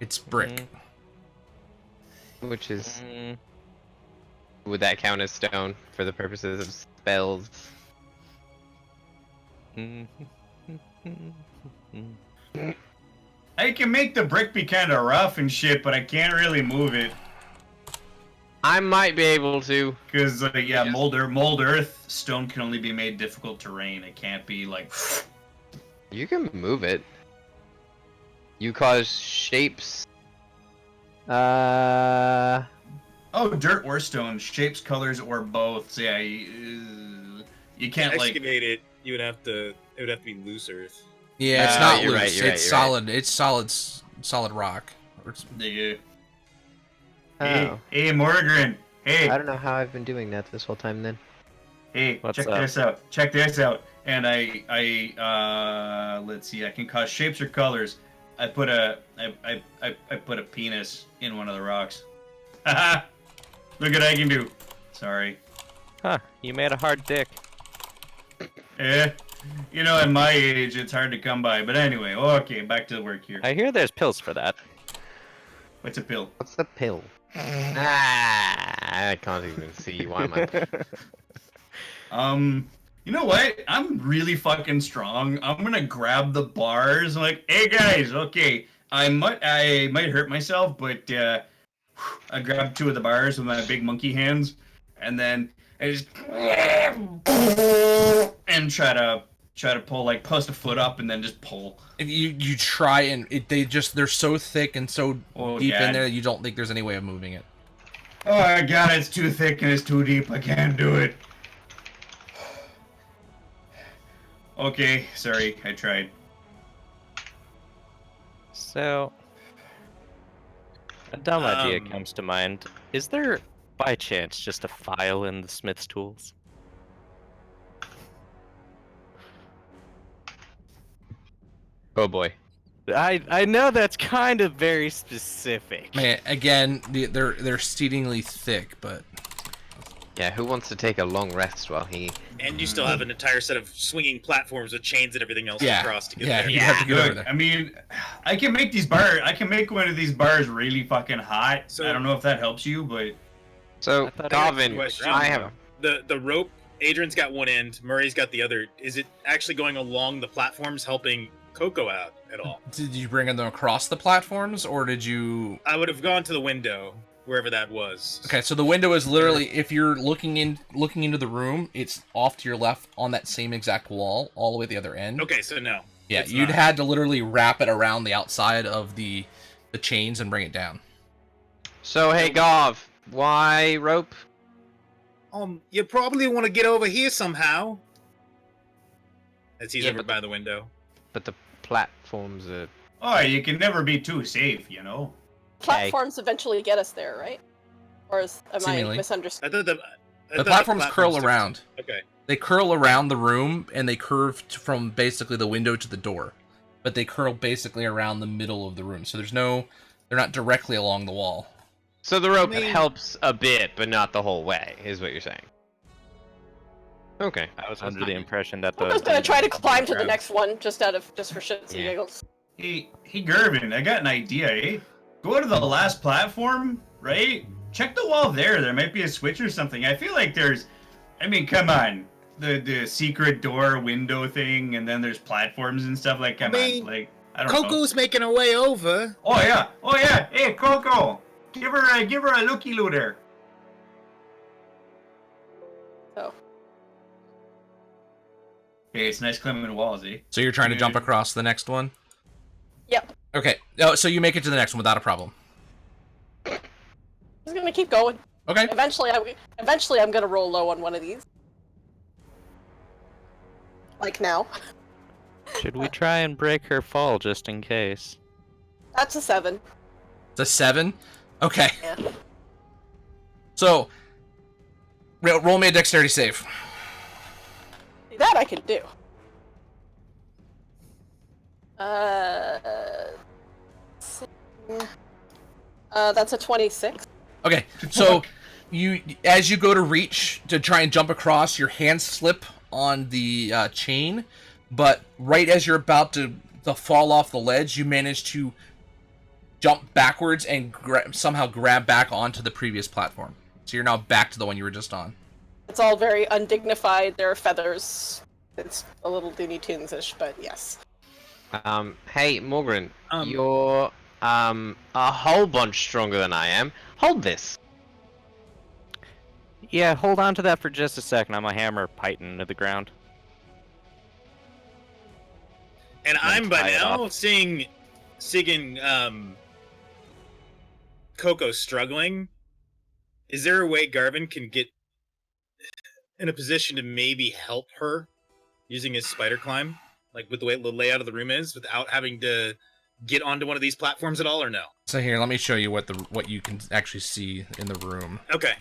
It's brick. Which is... Would that count as stone for the purposes of spells? I can make the brick be kind of rough and shit, but I can't really move it. I might be able to. Because, mold earth, stone can only be made difficult terrain. It can't be, like... You can move it. You cause shapes. Oh, dirt or stone. Shapes, colors, or both. So, yeah, you can't, excavate it. It would have to be loose earth. Yeah, it's not you're loose. right, you're It's right, solid. It's solid rock. Yeah. Oh. Hey, Morgan. Hey. I don't know how I've been doing that this whole time then. Hey, What's check up? this out. Check this out. And let's see. I can cause shapes or colors. I put a penis in one of the rocks. Haha. Look what I can do. Sorry. Huh, you made a hard dick. You know, at my age, it's hard to come by. But anyway, okay, back to work here. I hear there's pills for that. What's a pill? What's the pill? I can't even see. Why am I... You know what? I'm really fucking strong. I'm gonna grab the bars. Like, hey guys, okay. I might hurt myself, but I grab 2 of the bars with my big monkey hands, and then I just and try to pull, like, post a foot up and then just pull. And you try and they're so thick and so deep in there, you don't think there's any way of moving it. Oh my god, it's too thick and it's too deep. I can't do it. Okay, sorry, I tried. So, a dumb idea comes to mind. Is there, by chance, just a file in the Smith's tools? Oh boy. I know that's kind of very specific. Man, again, they're exceedingly thick, but Yeah, who wants to take a long rest while he... And you still have an entire set of swinging platforms with chains and everything else across to get there. you have to get over Look, there. I mean, I can make these bars. I can make one of these bars really fucking hot. So- I don't know if that helps you, but So, I thought I Garvin, Question. I have... The rope, Adrian's got one end, Murray's got the other. Is it actually going along the platforms helping Coco out at all? Did you bring them across the platforms, or did you... I would have gone to the window, wherever that was. Okay, so the window is literally, if you're looking into the room, it's off to your left on that same exact wall, all the way to the other end. Okay, so no. Yeah, it's you'd not. had to literally wrap it around the outside of the chains and bring it down. So, hey, Garv, why rope? You probably want to get over here somehow. As he's Yeah, over but by the window. But the platforms are... oh, you can never be too safe, you know. Platforms eventually get us there, right? Or am Seemingly. I I misunderstanding? thought The platforms curl took- around. Okay. They curl around the room, and they curve from basically the window to the door. But they curl basically around the middle of the room, so they're not directly along the wall. So the rope I mean- helps a bit, but not the whole way, is what you're saying. Okay. I was under the impression that I'm the... just gonna try to climb to the next one, just for shits and Yeah. giggles. Hey, Garvin, I got an idea, eh? Go to the last platform, right? Check the wall there. There might be a switch or something. I feel like there's... I mean, come on. The secret door window thing, and then there's platforms and stuff. Like, come mean, on. Like, I don't know. Coco's making her way over. Oh, yeah. Oh, yeah. Hey, Coco. Give her a looky-loo there. So, Hey, it's nice climbing the walls, eh? So you're trying to jump Yeah. across the next one? yep. Okay. Oh, so you make it to the next one without a problem. Just gonna keep going. Okay. Eventually, I'm gonna roll low on one of these. Like now. Should we try and break her fall just in case? That's a 7. It's a 7? Okay. Yeah. So, roll me a dexterity save. That I can do. That's a 26. Okay, so as you go to reach to try and jump across, your hands slip on the chain, but right as you're about to fall off the ledge, you manage to jump backwards and somehow grab back onto the previous platform. So you're now back to the one you were just on. It's all very undignified. There are feathers. It's a little Looney Tunes-ish, but yes. Hey, Morgan, you're a whole bunch stronger than I am. Hold this. Yeah, hold on to that for just a second. I'm a hammer Python into the ground. And I'm by tie it now off. seeing Coco struggling. Is there a way Garvin can get in a position to maybe help her using his spider climb? Like with the way the layout of the room is, without having to get onto one of these platforms at all, or no? So here, let me show you what you can actually see in the room, Okay.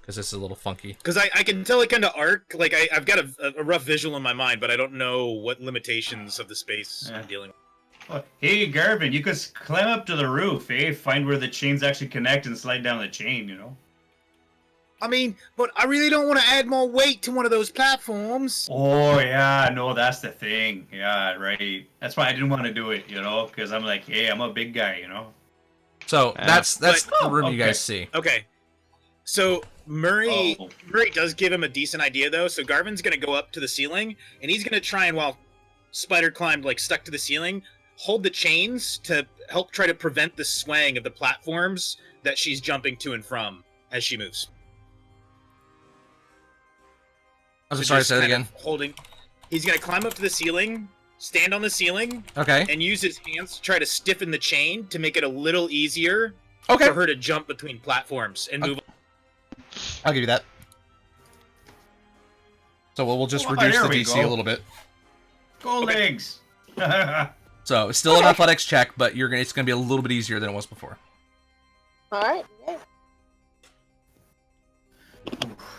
because this is a little funky. Because I can tell it kind of arc. Like, I've got a rough visual in my mind, but I don't know what limitations of the space I'm dealing with. Oh, hey, Garvin, you could climb up to the roof, eh? Find where the chains actually connect and slide down the chain, you know? I mean, but I really don't want to add more weight to one of those platforms. Oh, yeah, no, that's the thing. Yeah, right. That's why I didn't want to do it, you know? Because I'm like, hey, I'm a big guy, you know? So that's But- the room you okay. guys see. Okay. So Murray Oh. does give him a decent idea though. So Garvin's gonna go up to the ceiling and he's gonna try and, while Spider climbed like stuck to the ceiling, hold the chains to help try to prevent the swaying of the platforms that she's jumping to and from as she moves. I'm So sorry, just say that kind of again. Holding. He's gonna climb up to the ceiling, stand on the ceiling, Okay. and use his hands to try to stiffen the chain to make it a little easier Okay. for her to jump between platforms and move. I'll give you that. So we'll just Oh, reduce there the we DC go. a little bit. Go legs! So it's still an athletics check, but it's gonna be a little bit easier than it was before. Alright, yeah.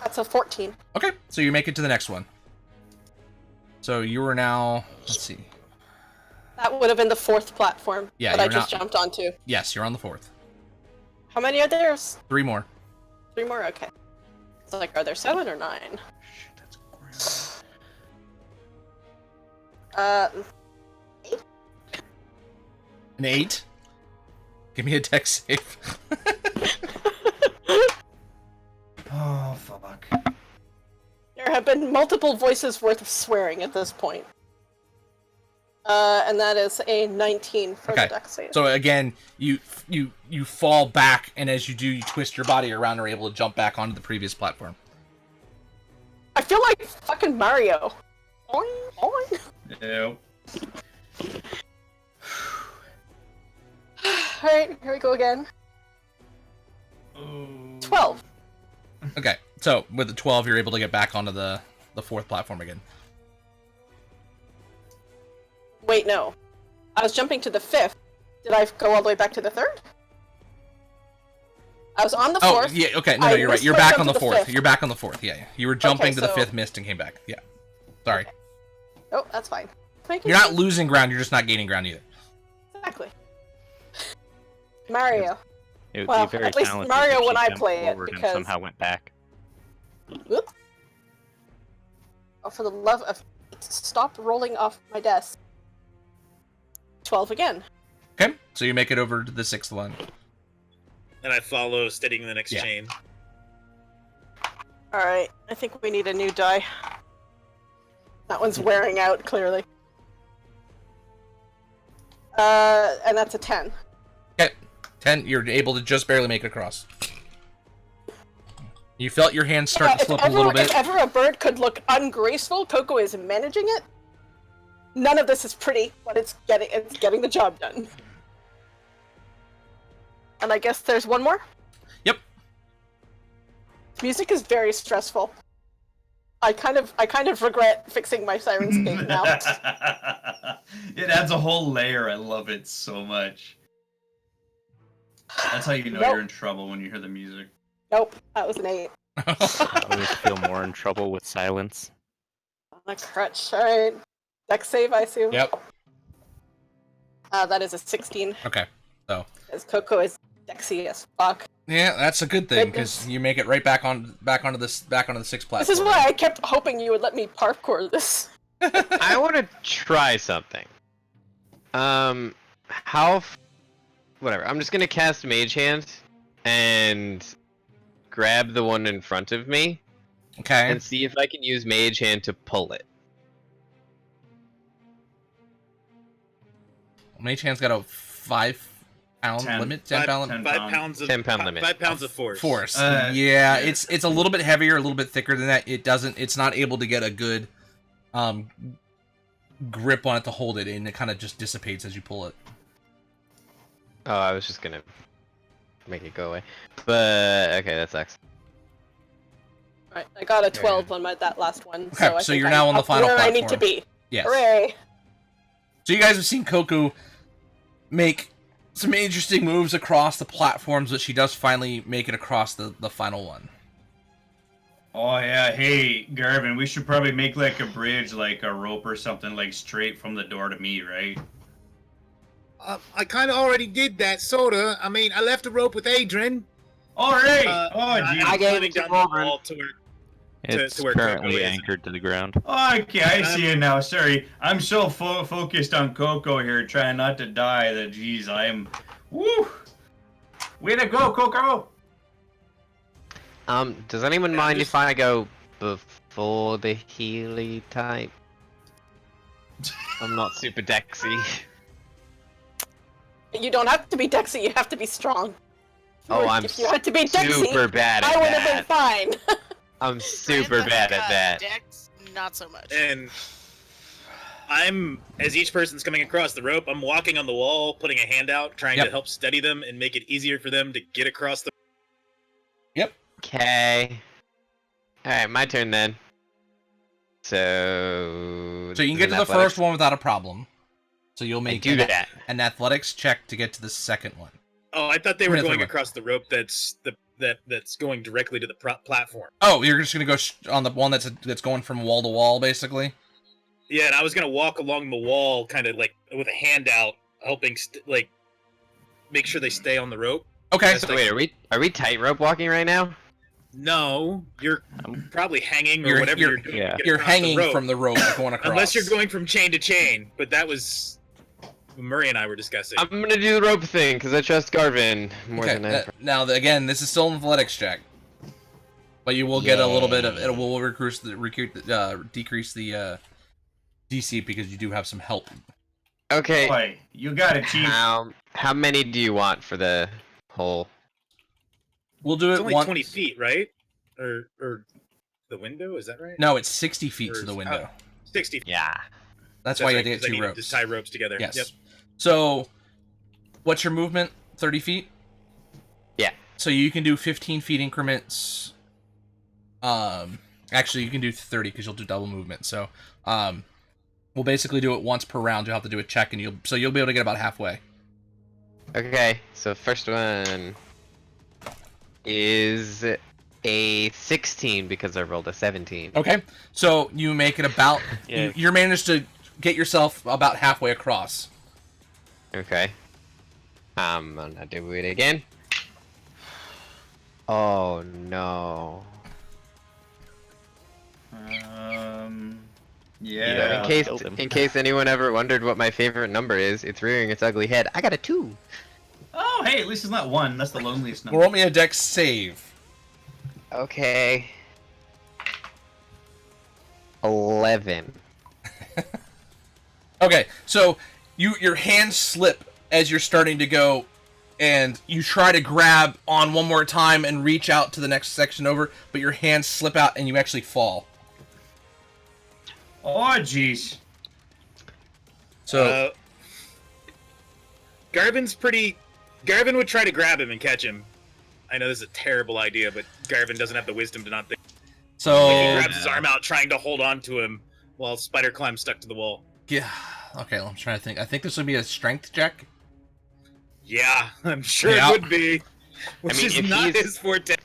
That's a 14. Okay, so you make it to the next one. So you are now, let's see. That would have been the 4th platform Yeah, that I you're just not- jumped onto. Yes, you're on the 4th. How many are there? 3 more. 3 more? Okay. It's like, are there 7 or 9? Shit, that's gross. An 8. Give me a dex save. Oh, fuck. There have been multiple voices worth of swearing at this point. And that is a 19 for Okay. the dex save. So again, you fall back, and as you do, you twist your body around and are able to jump back onto the previous platform. I feel like fucking Mario. Oing, oing. Yep. Alright, here we go again. Oh. 12. Okay, so with the 12, you're able to get back onto the 4th platform again. Wait, no. I was jumping to the 5th. Did I go all the way back to the 3rd? I was on the 4th. Oh, yeah, okay, no, I you're right. missed You're my back jump on the to the 4th. 5th. You're back on the 4th, yeah. You were jumping to the so- 5th, missed, and came back. Yeah. Sorry. Oh, that's fine. Making You're not sense. losing ground, you're just not gaining ground either. Exactly. Mario. It would Well, be very at least talented Mario if she when I jumped play it, forward and because- somehow went back. Whoop. Oh, for the love of... Stop rolling off my desk. 12 again. Okay, so you make it over to the 6th one. And I follow, steadying the next Yeah. chain. Alright, I think we need a new die. That one's wearing out, clearly. And that's a 10. Okay, 10, you're able to just barely make it across. You felt your hands start Yeah, to slip a little bit. If ever a bird could look ungraceful, Coco is managing it. None of this is pretty, but it's getting the job done. And I guess there's one more? Yep. Music is very stressful. I kind of regret fixing my Sirenscape now. It adds a whole layer. I love it so much. That's how you know Nope. you're in trouble when you hear the music. Nope, that was an 8. I always feel more in trouble with silence. On a crutch. All right. Dex save, I assume. Yep. That is a 16. Okay. So. Because Coco is Dexy as fuck. Yeah, that's a good thing because you make it right back onto the 6 platform. This is why I kept hoping you would let me parkour this. I want to try something. Whatever. I'm just gonna cast Mage Hand and grab the one in front of me Okay. and see if I can use Mage Hand to pull it. Mage Hand's got a 5-pound 10. limit. 10 pound. 10 5 pounds of 10 pound limit. 5 pounds of force. Force. Yeah. Yeah, it's a little bit heavier, a little bit thicker than that. It's not able to get a good grip on it to hold it, and it kind of just dissipates as you pull it. Oh, I was just gonna make it go away. But okay, that sucks. Alright, I got a 12 on that last one. Okay, so I so think you're I'm now on the up final where I need to platform. be. Yes. Hooray! So you guys have seen Coco make some interesting moves across the platforms, but she does finally make it across the final one. Oh yeah, hey Garvin, we should probably make like a bridge, like a rope or something, like straight from the door to me, right? I kind of already did that, sorta. I mean, I left a rope with Adrian. All right. Oh I'm geez. climbing down the wall to where. It's to where Coco currently is. anchored to the ground. Okay, I see it now. Sorry, I'm so focused on Coco here, trying not to die. That geez, I am. Woo! Way to go, Coco! Does anyone mind if I go before the Healy type? I'm not super dexy. You don't have to be Dexy, you have to be strong. Oh, I'm if you had to be Dexy, super bad at I would have been that. fine. I'm super bad at that. Dex, not so much. And as each person's coming across the rope, I'm walking on the wall, putting a hand out, trying to help steady them and make it easier for them to get across the. Yep. Okay. Alright, my turn then. So So you can get to the athletics. first one without a problem. So you'll make do that. an athletics check to get to the second one. Oh, I thought they were Really? going across the rope that's going directly to the platform. Oh, you're just gonna go on the one that's going from wall to wall, basically. Yeah, and I was gonna walk along the wall, kind of like with a hand out, helping make sure they stay on the rope. Okay. So wait, are we tightrope walking right now? No, you're probably hanging or You're- whatever you're- you're doing. yeah. to get You're across the hanging rope. from the rope going across. Unless you're going from chain to chain, but that was what Murray and I were discussing. I'm gonna do the rope thing because I trust Garvin more than I. Now, again, this is still an athletics check, but you will get a little bit of it. Will decrease the DC because you do have some help. Okay. Boy, you got it, Chief. How many do you want for the whole? We'll do It's it only once. 20 feet, right? Or the window? Is that right? No, it's 60 feet Or to the is- window. 60 feet. Yeah. That's why you right, have to 'cause I get 2 needed ropes. to tie ropes together. Yes. Yep. So, what's your movement? 30 feet? Yeah. So you can do 15 feet increments. Actually, you can do 30 because you'll do double movement. So, we'll basically do it once per round. You'll have to do a check, and you'll be able to get about halfway. Okay. So first one is a 16 because I rolled a 17. Okay. So you make it about. Yeah. You managed to get yourself about halfway across. Okay. I'm gonna do it again. Oh no. Yeah. In case anyone ever wondered what my favorite number is, it's rearing its ugly head. I got a 2. Oh, hey, at least it's not 1. That's the loneliest number. Roll me a dex save. Okay. 11. Okay, so your hands slip as you're starting to go, and you try to grab on one more time and reach out to the next section over, but your hands slip out and you actually fall. Oh, jeez. So Garvin would try to grab him and catch him. I know this is a terrible idea, but Garvin doesn't have the wisdom to not think. So He grabs his arm out, trying to hold on to him while Spider Climb stuck to the wall. yeah. Okay, I'm trying to think. I think this would be a strength check. Yeah, I'm sure Yeah. it would be. Which mean, is if not he's- his forte.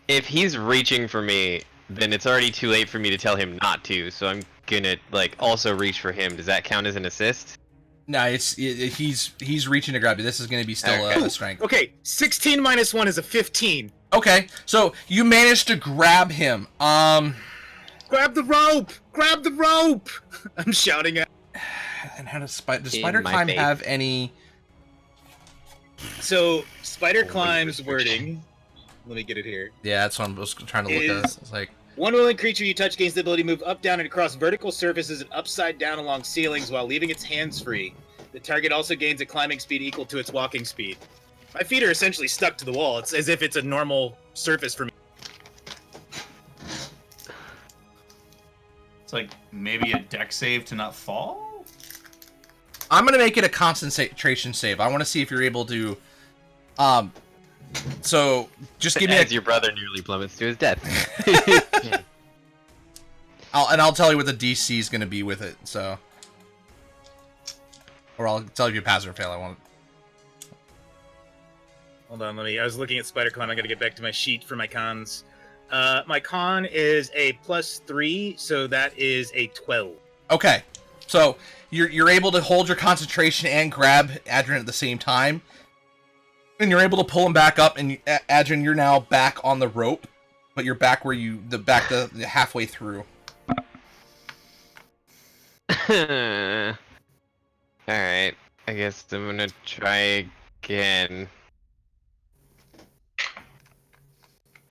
If he's reaching for me, then it's already too late for me to tell him not to. So I'm gonna like also reach for him. Does that count as an assist? No, he's reaching to grab you. This is going to be still Okay. a strength. Okay, 16 minus 1 is a 15. Okay, so you managed to grab him. Grab the rope! Grab the rope! I'm shouting at. And how does Spider In my Climb face. have any? So, Spider Holy Climb's restriction. wording. Let me get it here. Yeah, that's what I was trying to look at. It's like, One willing creature you touch gains the ability to move up, down, and across vertical surfaces and upside down along ceilings while leaving its hands free. The target also gains a climbing speed equal to its walking speed. My feet are essentially stuck to the wall. It's as if it's a normal surface for me. It's like maybe a deck save to not fall? I'm gonna make it a concentration save. I want to see if you're able to. So just give me As your brother nearly plummets to his death. I'll tell you what the DC is gonna be with it. So, or I'll tell you if you pass or fail. I want. Hold on, I was looking at Spider Climb. I gotta get back to my sheet for my cons. My con is a +3, so that is a 12. Okay, so you're able to hold your concentration and grab Adrian at the same time, and you're able to pull him back up. And Adrian, you're now back on the rope, but you're back where the halfway through. Alright. I guess I'm gonna try again.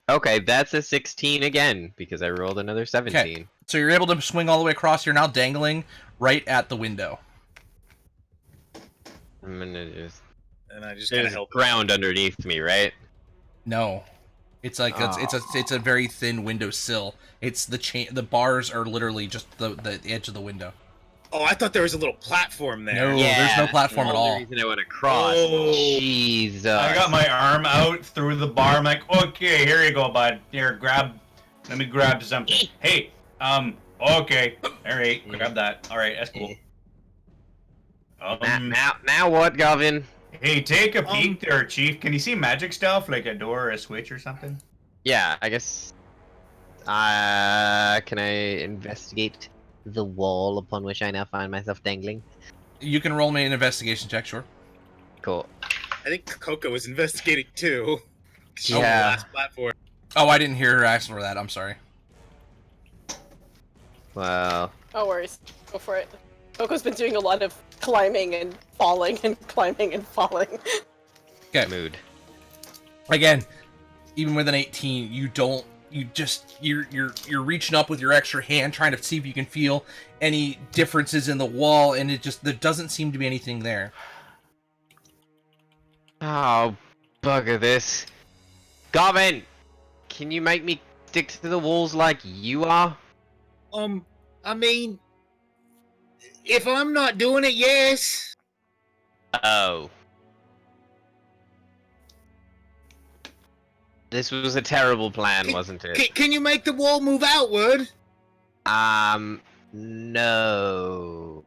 Okay, that's a 16 again, because I rolled another 17. So you're able to swing all the way across. You're now dangling right at the window. I'm gonna just... And I just gotta There's help. ground underneath me, right? No, it's like it's a very thin window sill. It's the chain. The bars are literally just the edge of the window. Oh, I thought there was a little platform there. No. there's no platform that's at the all. only reason I went across. Oh. Jesus. I got my arm out through the bar. I'm like, okay, here you go, bud. Here, let me grab something. Hey, okay. Alright, grab that. Alright, that's cool. Now what, Garvin? Hey, take a peek there, Chief. Can you see magic stuff, like a door or a switch or something? Yeah, I guess... can I investigate the wall upon which I now find myself dangling? You can roll me an investigation check, sure. Cool. I think Coco was investigating too. She's on the Yeah. last platform. Oh, I didn't hear her ask for that. I'm sorry. Well... No worries. Go for it. Coco's been doing a lot of climbing and falling and climbing and falling. Okay. Mood. Again, even with an 18, you're reaching up with your extra hand trying to see if you can feel any differences in the wall, and there doesn't seem to be anything there. Oh, bugger this. Garvin! Can you make me stick to the walls like you are? I mean, if I'm not doing it, yes. Oh. This was a terrible plan, wasn't it? Can you make the wall move outward? No.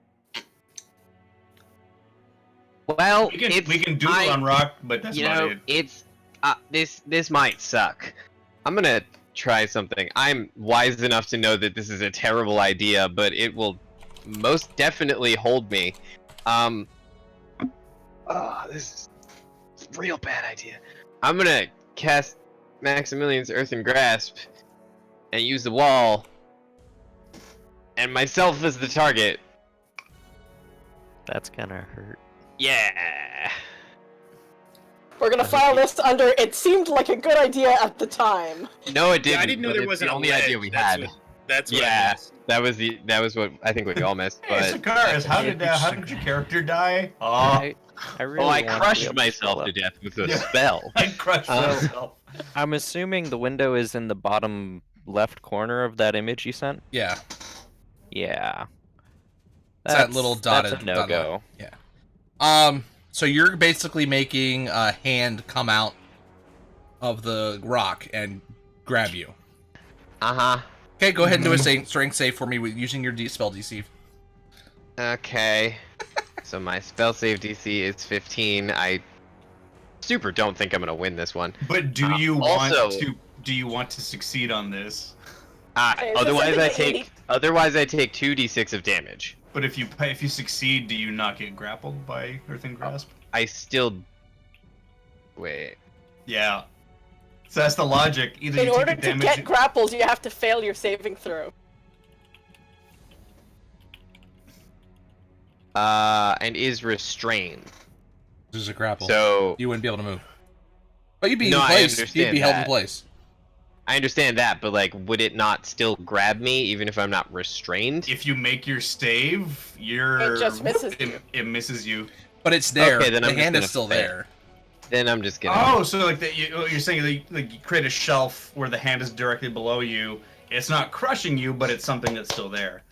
Well, We can doodle on rock, but that's about it. it's this might suck. I'm gonna try something. I'm wise enough to know that this is a terrible idea, but it will most definitely hold me. This is a real bad idea. I'm gonna cast Maximilian's Earthen Grasp and use the wall and myself as the target. That's gonna hurt. Yeah. We're gonna file this under it seemed like a good idea at the time. No, it didn't. Yeah, I didn't know but there it's wasn't the a only ledge. idea we That's had. That's what I Yeah, missed. that was what I think we all missed. Hey, But Sakaris, how did your character die? Oh, I really I want to be crushed able to myself fill to up. death with a Yeah. spell. I crushed myself. I'm assuming the window is in the bottom left corner of that image you sent. Yeah. Yeah. It's that little dotted- That's a no-go. So you're basically making a hand come out of the rock and grab you. Uh-huh. Okay, go ahead and do a strength save for me with using your spell DC. Okay. So my spell save DC is 15. I super don't think I'm gonna win this one. But do you want to succeed on this? Otherwise I take 2d6 of damage. But if you succeed, do you not get grappled by Earthen Grasp? I still wait. Yeah. So that's the logic. Either In you order take the to damage. get grappled, you have to fail your saving throw. And is restrained. This is a grapple. So you wouldn't be able to move. But you'd be No, in I place. You'd understand be held in that. place. I understand that, but like, would it not still grab me even if I'm not restrained? If you make your stave, you're It just misses you. It misses you. But it's there. Okay, then the I'm just hand is gonna still fail. there. Then I'm just gonna. Oh, so like you're saying like you create a shelf where the hand is directly below you. It's not crushing you, but it's something that's still there.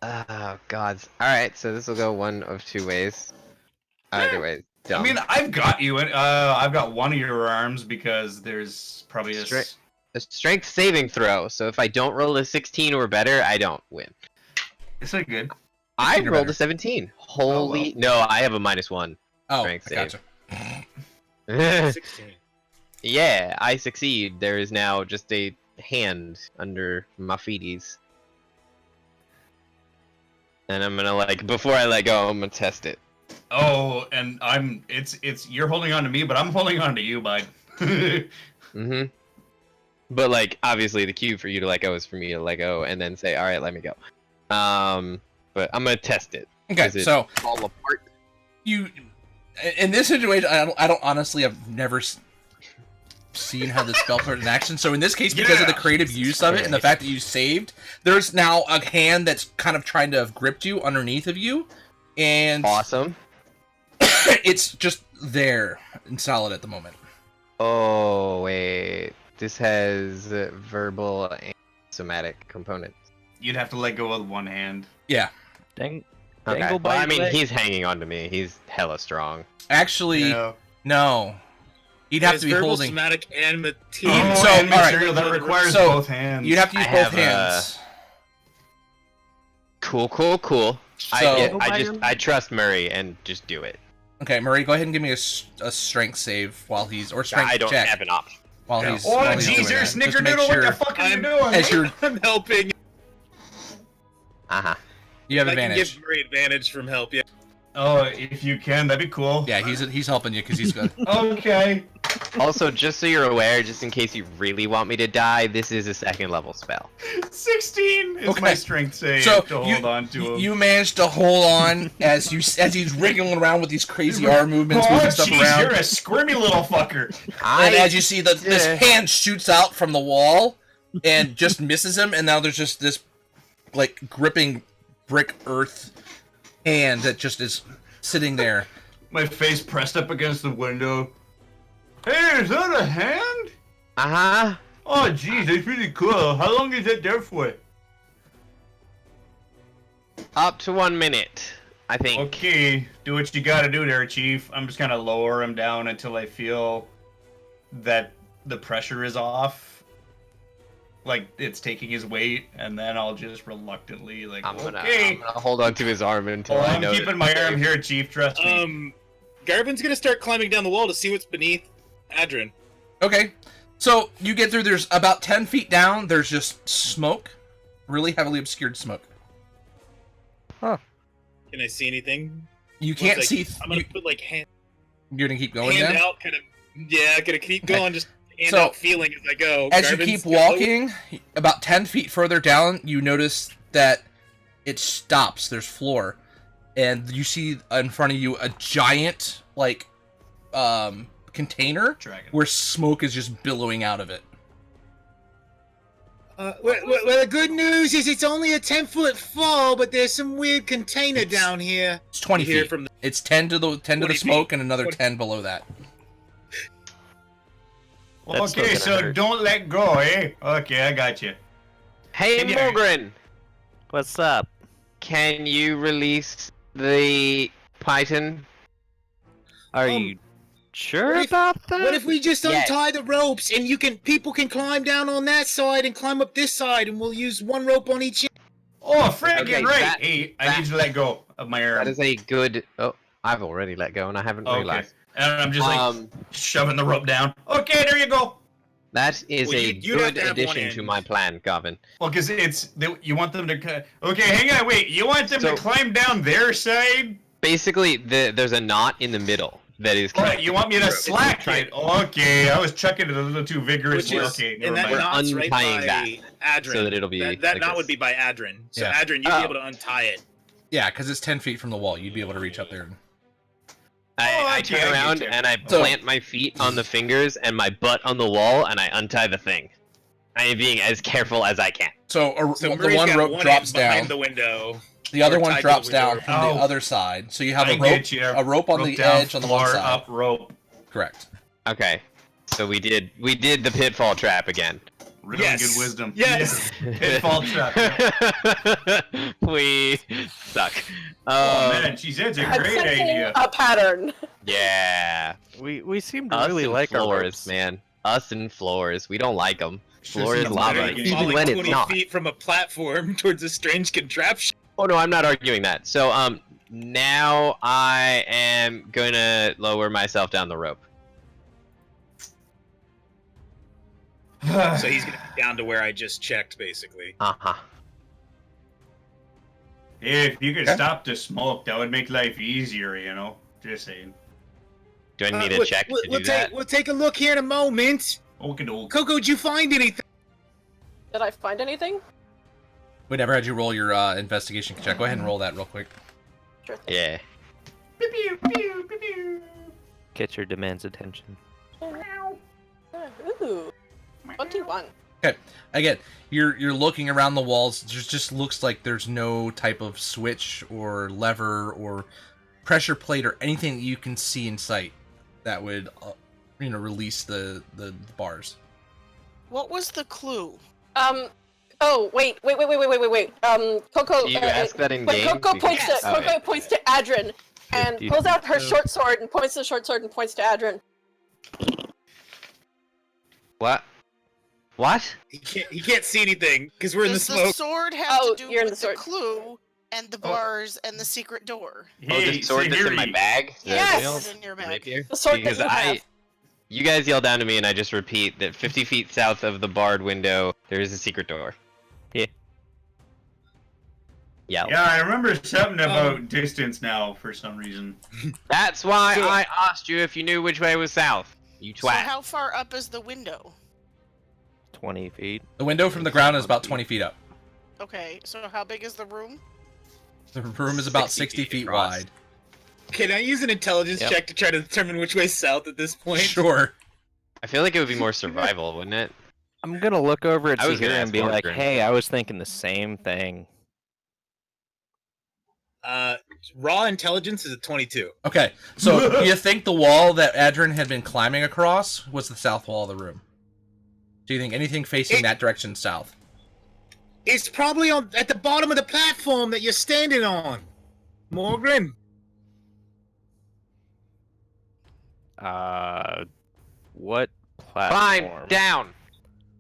Oh God! All right, so this will go one of two ways. Either way, dumb. I mean, I've got you. I've got one of your arms because there's probably a strength saving throw. So if I don't roll a 16 or better, I don't win. It's not good. I 16 or rolled better. a 17. Holy no! I have a -1. Oh, Strength I gotcha. 16. Yeah, I succeed. There is now just a hand under my feeties. And I'm gonna before I let go, I'm gonna test it. Oh, and you're holding on to me, but I'm holding on to you, bud. Mm-hmm. But obviously the cue for you to let go is for me to let go and then say, all right, let me go. But I'm gonna test it. Okay, Does it so fall apart? you in this situation, I don't honestly, I've never seen how this spell put in action. So in this case, because of the creative use of it and the fact that you saved, there's now a hand that's kind of trying to have gripped you underneath of you, and Awesome. it's just there and solid at the moment. Oh wait, this has verbal and somatic components. You'd have to let go with one hand. Yeah, Dang. Okay. Dangle Well, by I mean, leg. he's hanging on to me. He's hella strong. actually, no. He'd have to be verbal, holding. somatic, and Oh, material. So, and all right. material that requires So, both hands. You'd have to use I both have, hands. Cool. So- I trust Murray and just do it. Okay, Murray, go ahead and give me a strength save while he's strength I don't check have an option. while Yeah. he's. Oh, while he's doing jeez, that. you're Just to make snickerdoodle. sure What the fuck are you doing? as you're I'm helping. you have I can advantage. give Murray advantage from help. Yeah. Oh, if you can, that'd be cool. Yeah, he's helping you because he's good. Okay. Also, just so you're aware, just in case you really want me to die, this is a 2nd level spell. 16 is Okay. my strength save So to hold on to him. you managed to hold on as he's wriggling around with these crazy arm movements, Oh, moving stuff jeez, around. you're a squirmy little fucker. And as you see, this Yeah. hand shoots out from the wall and just misses him, and now there's just this gripping brick earth hand that just is sitting there. My face pressed up against the window. Hey, is that a hand? Uh-huh. Oh, jeez, that's really cool. How long is that there for? Up to 1 minute, I think. Okay, do what you gotta do there, Chief. I'm just gonna lower him down until I feel that the pressure is off. Like, it's taking his weight, and then I'll just reluctantly, I'm gonna okay. hold on to his arm until Oh, I I'm know. keeping my arm here, Chief, trust me. Garvin's gonna start climbing down the wall to see what's beneath Adrian. Okay, so you get through. There's about 10 feet down. There's just smoke, really heavily obscured smoke. Can I see anything? You can't Like, see. I'm gonna put hand You're gonna keep going hand down. out, kind of. Yeah, gonna keep Okay. going, just hand So, out feeling as I go. As you Garvin's keep gonna lower- walking, about 10 feet further down, you notice that it stops. There's floor. And you see in front of you a giant, container Dragon. where smoke is just billowing out of it. Well, the good news is it's only a 10-foot fall, but there's some weird container down here. It's 20 You hear feet. from the- It's 10 to the 10 to the 20 smoke feet. and another 20 10 below that. That's still Okay, gonna so hurt. don't let go, eh? Okay, I got you. Hey, Can you- Mogren, What's up? can you release the Python? Are Um, you sure about that? What if we just Yes. untie the ropes and people can climb down on that side and climb up this side, and we'll use one rope on each end? Oh, friggin' Okay, right. that- Hey, I need to let go of my arm. That is a good. Oh, I've already let go and I haven't Okay. realized. And I'm just like shoving the rope down. Okay, there you go. That is Well, a you'd have good to have one addition to end. my plan, Garvin. Well, because you want them to. Okay, hang on, wait. You want them So- to climb down their side? Basically, there's a knot in the middle that is. Right, you want me to It's slack try- it? Okay, I was chucking it a little too vigorously. Which is, Okay, never and that mind. knot's right by untying that Adrin. so that it'll be that like knot this. would be by Adrin. So Yeah. Adrin, you'd Oh. be able to untie it. Yeah, because it's 10 feet from the wall. You'd be able to reach up there. I okay, turn I around get you. and I So- plant my feet on the fingers and my butt on the wall and I untie the thing. I am being as careful as I can. So, So the Murray's one got rope one drops end behind down. the window. The other or one tied to the drops window. down from the Oh. other side. So you have I a rope, get you. a rope on the down, edge on the one floor, side. up rope. Correct. Okay. So we did the pitfall trap again. Really Yes. good wisdom. Yes. Pitfall trap. Yeah. We suck. Oh man, she said it's a I'm great sensing idea. a pattern. Yeah. We seem to Us really and like our floors, ropes. man. Us and floors. We don't like them. Floor is Just lava, very good. even Falling when 20 it's not. feet from a platform towards a strange contraption. Oh no, I'm not arguing that. So now I am gonna lower myself down the rope. So he's gonna be down to where I just checked, basically. Uh-huh. If you could Okay. stop the smoke, that would make life easier, you know? Just saying. Do I need a check to do that? We'll take a look here in a moment. Okay, doke. Coco, did you find anything? Did I find anything? We never had you roll your investigation check. Go ahead and roll that real quick. Sure thing. Yeah. Get your demands attention. Ooh, 21. Okay. Again, you're looking around the walls. There just looks like there's no type of switch or lever or pressure plate or anything that you can see in sight that would, release the bars. What was the clue? Oh, wait. Coco. Do you ask that in When game? Coco points to Oh, yeah. Adrin and Do you pulls out her think so? short sword and points to the short sword and points to Adrin. What? What? He can't see anything because we're in the Does the smoke. sword have Oh, to do you're in with the the sword. clue and the bars and the secret door? Oh, the sword that's in my bag? Yes! The Sword in your bag. rapier? The sword Because that you have. you guys yell down to me and I just repeat that 50 feet south of the barred window, there is a secret door. Yeah. Yell. Yeah, I remember something about distance now for some reason. That's why So- I asked you if you knew which way was south. You So twat. how far up is the window? 20 feet. The window from the ground is about 20 feet up. Okay, so how big is the room? The room is about 60 60 feet feet across. wide. Can I use an intelligence Yep. check to try to determine which way's south at this point? Sure. I feel like it would be more survival, wouldn't it? I'm gonna look over at I was gonna Sahira ask and be like, Morgren. hey, I was thinking the same thing. Raw intelligence is a 22. Okay, so you think the wall that Adrin had been climbing across was the south wall of the room? Do you think anything facing that direction south? It's probably at the bottom of the platform that you're standing on. Morgan. What platform? Climb down!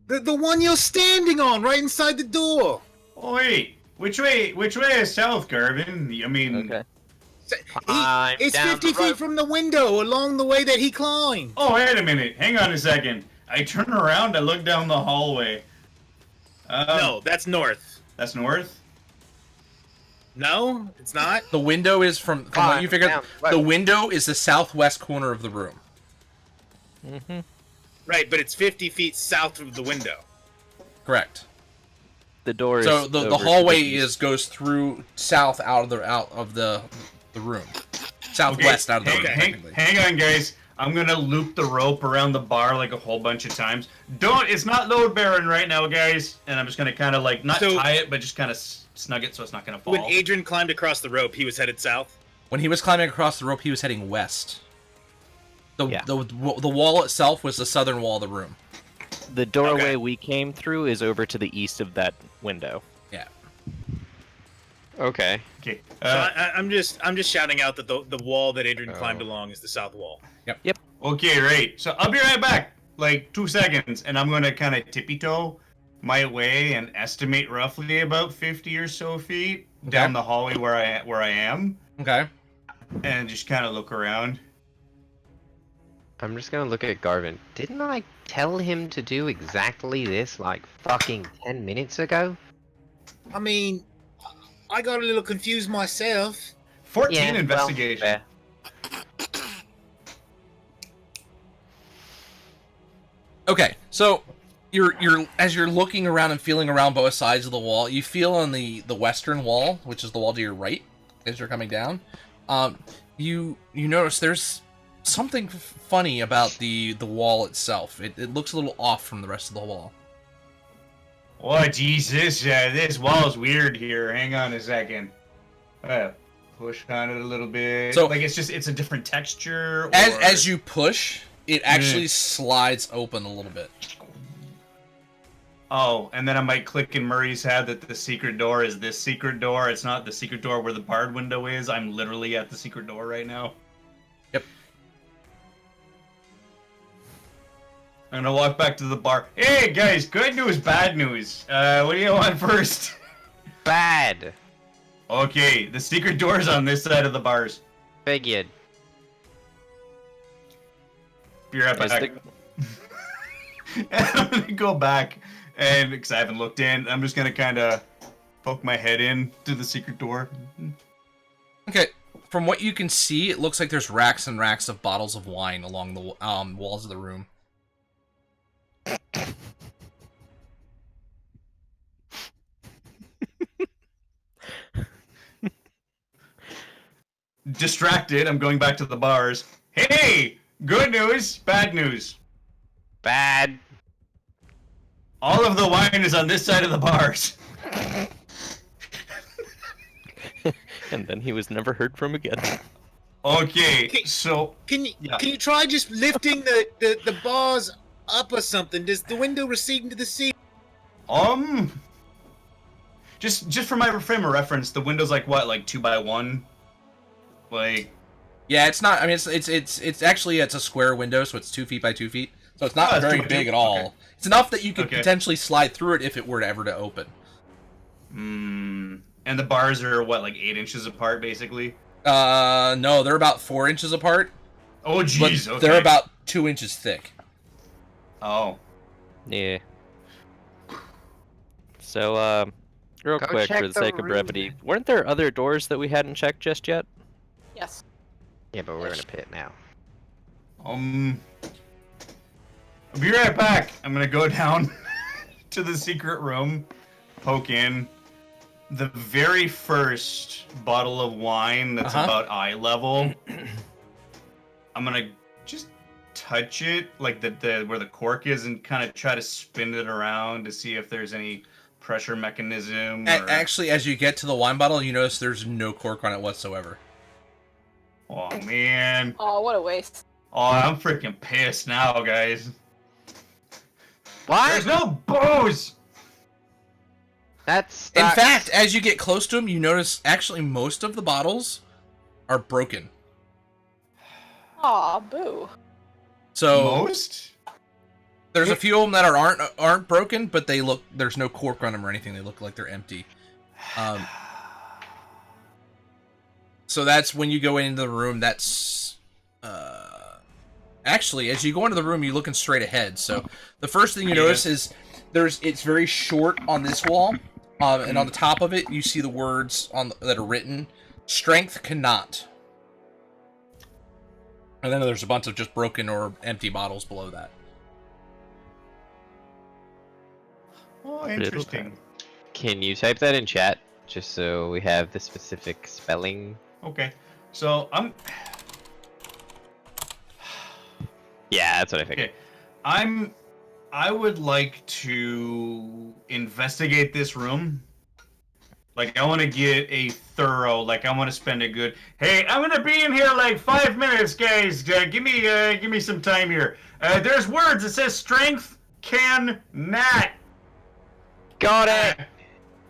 The one you're standing on, right inside the door. Oh wait, which way is south, Garvin? I mean, Okay. Climb It's down 50 the rope. feet from the window along the way that he climbed. oh wait a minute, hang on a second. I turn around, I look down the hallway. No, that's north. That's north? No, it's not. The window is from what Climb you figured. down. The window is the southwest corner of the room. Mm-hmm. Right, but it's 50 feet south of the window. Correct. The door is. So the over to hallway east. goes through south out of the room, southwest out of the room. technically. Hang on, guys. I'm gonna loop the rope around the bar like a whole bunch of times. It's not load bearing right now, guys. And I'm just gonna kind of like not So- tie it, but just kind of snug it so it's not gonna fall. When Adrian climbed across the rope, he was headed south. When he was climbing across the rope, he was heading west. The Yeah. the wall itself was the southern wall of the room. The doorway Okay. we came through is over to the east of that window. Yeah. Okay. Okay. So I'm just shouting out that the wall that Adrian Oh. climbed along is the south wall. Okay, right. So I'll be right back. Like 2 seconds, and I'm gonna kind of tippy-toe my way and estimate roughly about 50 or so feet down the hallway where I am. Okay. And just kind of look around. I'm just gonna look at Garvin. Didn't I tell him to do exactly this like fucking 10 minutes ago? I mean, I got a little confused myself. 14 investigation. Okay, so you're as you're looking around and feeling around both sides of the wall, you feel on the western wall, which is the wall to your right, as you're coming down. You notice there's something funny about the wall itself. It looks a little off from the rest of the wall. Oh, Jesus, this wall's weird here. Hang on a second. Push on it a little bit. So, like, it's a different texture? Or... As you push, it actually slides open a little bit. Oh, and then I might click in Murray's head that the secret door is this secret door. It's not the secret door where the barred window is. I'm literally at the secret door right now. Yep. I'm gonna walk back to the bar. Hey, guys, good news, bad news. What do you want first? Bad. Okay, the secret door's on this side of the bars. Figured. Be right back. I'm gonna go back, and because I haven't looked in, I'm just gonna kind of poke my head in to the secret door. Okay, from what you can see, it looks like there's racks and racks of bottles of wine along the walls of the room. Distracted, I'm going back to the bars. Hey! Good news, bad news. Bad. All of the wine is on this side of the bars. And then he was never heard from again. Okay, so... Can you try just lifting the bars up or something? Does the window recede into the sea? Just for my frame of reference, the window's like what, like 2x1? Like... Yeah, it's not. I mean, it's actually a square window, so it's 2 feet by 2 feet. So it's not very big at all. Okay. It's enough that you could potentially slide through it if it were ever to open. And the bars are what, like 8 inches apart, basically? No, they're about 4 inches apart. Oh, jeez. Okay. They're about 2 inches thick. Oh. Yeah. So, real quick, for the sake of brevity, weren't there other doors that we hadn't checked just yet? Yes. Yeah, but we're in a pit now. I'll be right back. I'm gonna go down to the secret room, poke in. The very first bottle of wine that's about eye level. I'm gonna just touch it, like the where the cork is, and kind of try to spin it around to see if there's any pressure mechanism. Actually, as you get to the wine bottle, you notice there's no cork on it whatsoever. Oh, man. Oh, what a waste. Oh, I'm freaking pissed now, guys. What? There's no booze! That's... In fact, as you get close to them, you notice actually most of the bottles are broken. Aw, boo. So most? There's a few of them that aren't broken, but there's no cork on them or anything. They look like they're empty. So that's when you go into the room. That's actually, as you go into the room, you're looking straight ahead. So the first thing you notice is it's very short on this wall, and on the top of it, you see the words that are written: "Strength cannot." And then there's a bunch of just broken or empty bottles below that. Oh, interesting. Can you type that in chat, just so we have the specific spelling? Okay, so Yeah, that's what I figured. Okay, I would like to investigate this room. Like, I want to get a thorough, like, I want to spend a good... Hey, I'm going to be in here, like, 5 minutes, guys. Give me some time here. There's words. It says strength can not. Got it!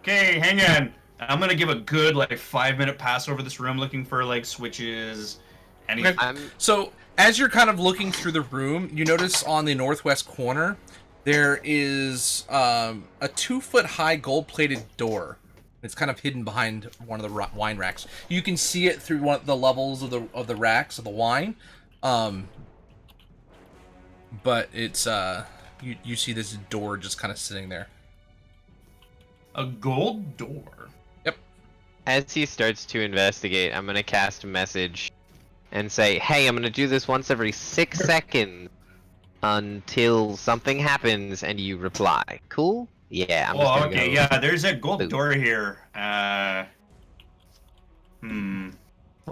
Okay, hang on. I'm going to give a good, like, 5-minute pass over this room looking for, like, switches, anything. Okay. So, as you're kind of looking through the room, you notice on the northwest corner there is a 2-foot high gold-plated door. It's kind of hidden behind one of the wine racks. You can see it through one of the levels of the racks of the wine, but it's you see this door just kind of sitting there. A gold door. Yep. As he starts to investigate, I'm gonna cast a message and say, "Hey, I'm gonna do this once every 6 seconds until something happens and you reply." Cool? Yeah. I'm just Oh, gonna okay. go. Yeah, there's a gold Boom. door here. Well,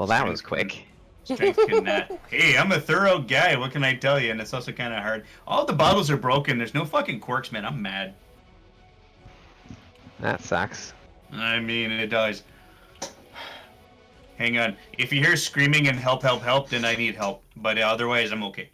that was quick. Strength that. Hey, I'm a thorough guy. What can I tell you? And it's also kind of hard. All the bottles are broken. There's no fucking corks, man. I'm mad. That sucks. I mean, it does. Hang on. If you hear screaming and help, help, help, then I need help. But otherwise, I'm okay.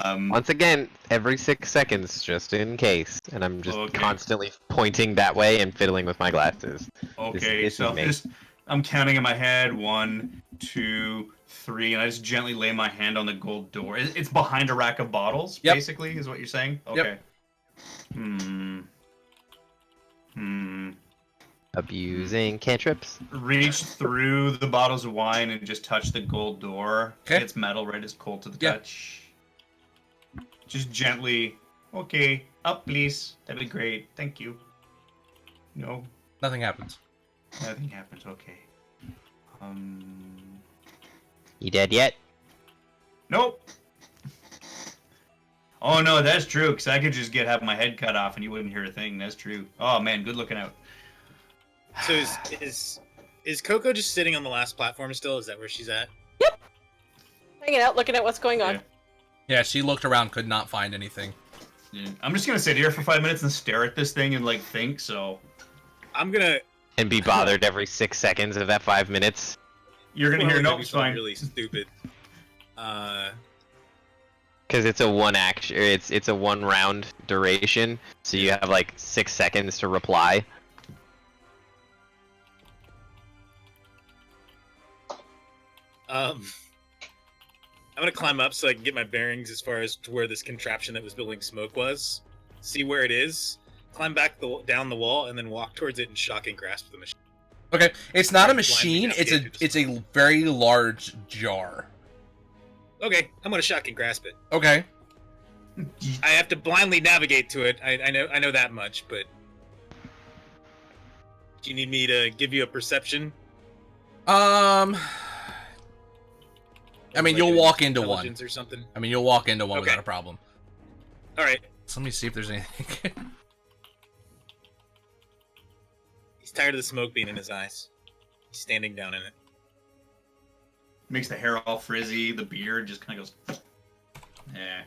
Once again, every 6 seconds, just in case. And I'm just Okay. constantly pointing that way and fiddling with my glasses. Okay, This so is me. I'm counting in my head 1, 2, 3, and I just gently lay my hand on the gold door. It's behind a rack of bottles, Yep. basically, is what you're saying? Yep. Okay. Abusing cantrips. Reach through the bottles of wine and just touch the gold door. Okay. It's metal, right? It's cold to the Yeah. touch. Just gently. Okay, up, please. That'd be great. Thank you. No, Nothing happens. nothing happens. Okay. You dead yet? Nope. Oh no, that's true. Cause I could just have my head cut off and you wouldn't hear a thing. That's true. Oh man, good looking out. So is Coco just sitting on the last platform still? Is that where she's at? Hanging out, looking at what's going on. Yeah. Yeah, she looked around, could not find anything. Yeah. I'm just gonna sit here for 5 minutes and stare at this thing and like think. So I'm gonna. And be bothered every 6 seconds of that 5 minutes? you're gonna well, hear that'd no, be it's fine. Really stupid. Because it's a one action, it's a 1 round duration, so you have like 6 seconds to reply. I'm gonna climb up so I can get my bearings as far as to where this contraption that was building smoke was. See where it is. Climb back down the wall and then walk towards it and shock and grasp the machine. Okay, it's not a Blindly machine. navigate It's a very large jar. Okay, I'm gonna shock and grasp it. Okay. I have to blindly navigate to it. I know that much, but do you need me to give you a perception? I mean, Like you'll an walk into one. intelligence or something. I mean, you'll walk into one Okay. without a problem. All right. So let me see if there's anything. He's tired of the smoke being in his eyes. He's standing down in it. Makes the hair all frizzy. The beard just kind of goes. Yeah.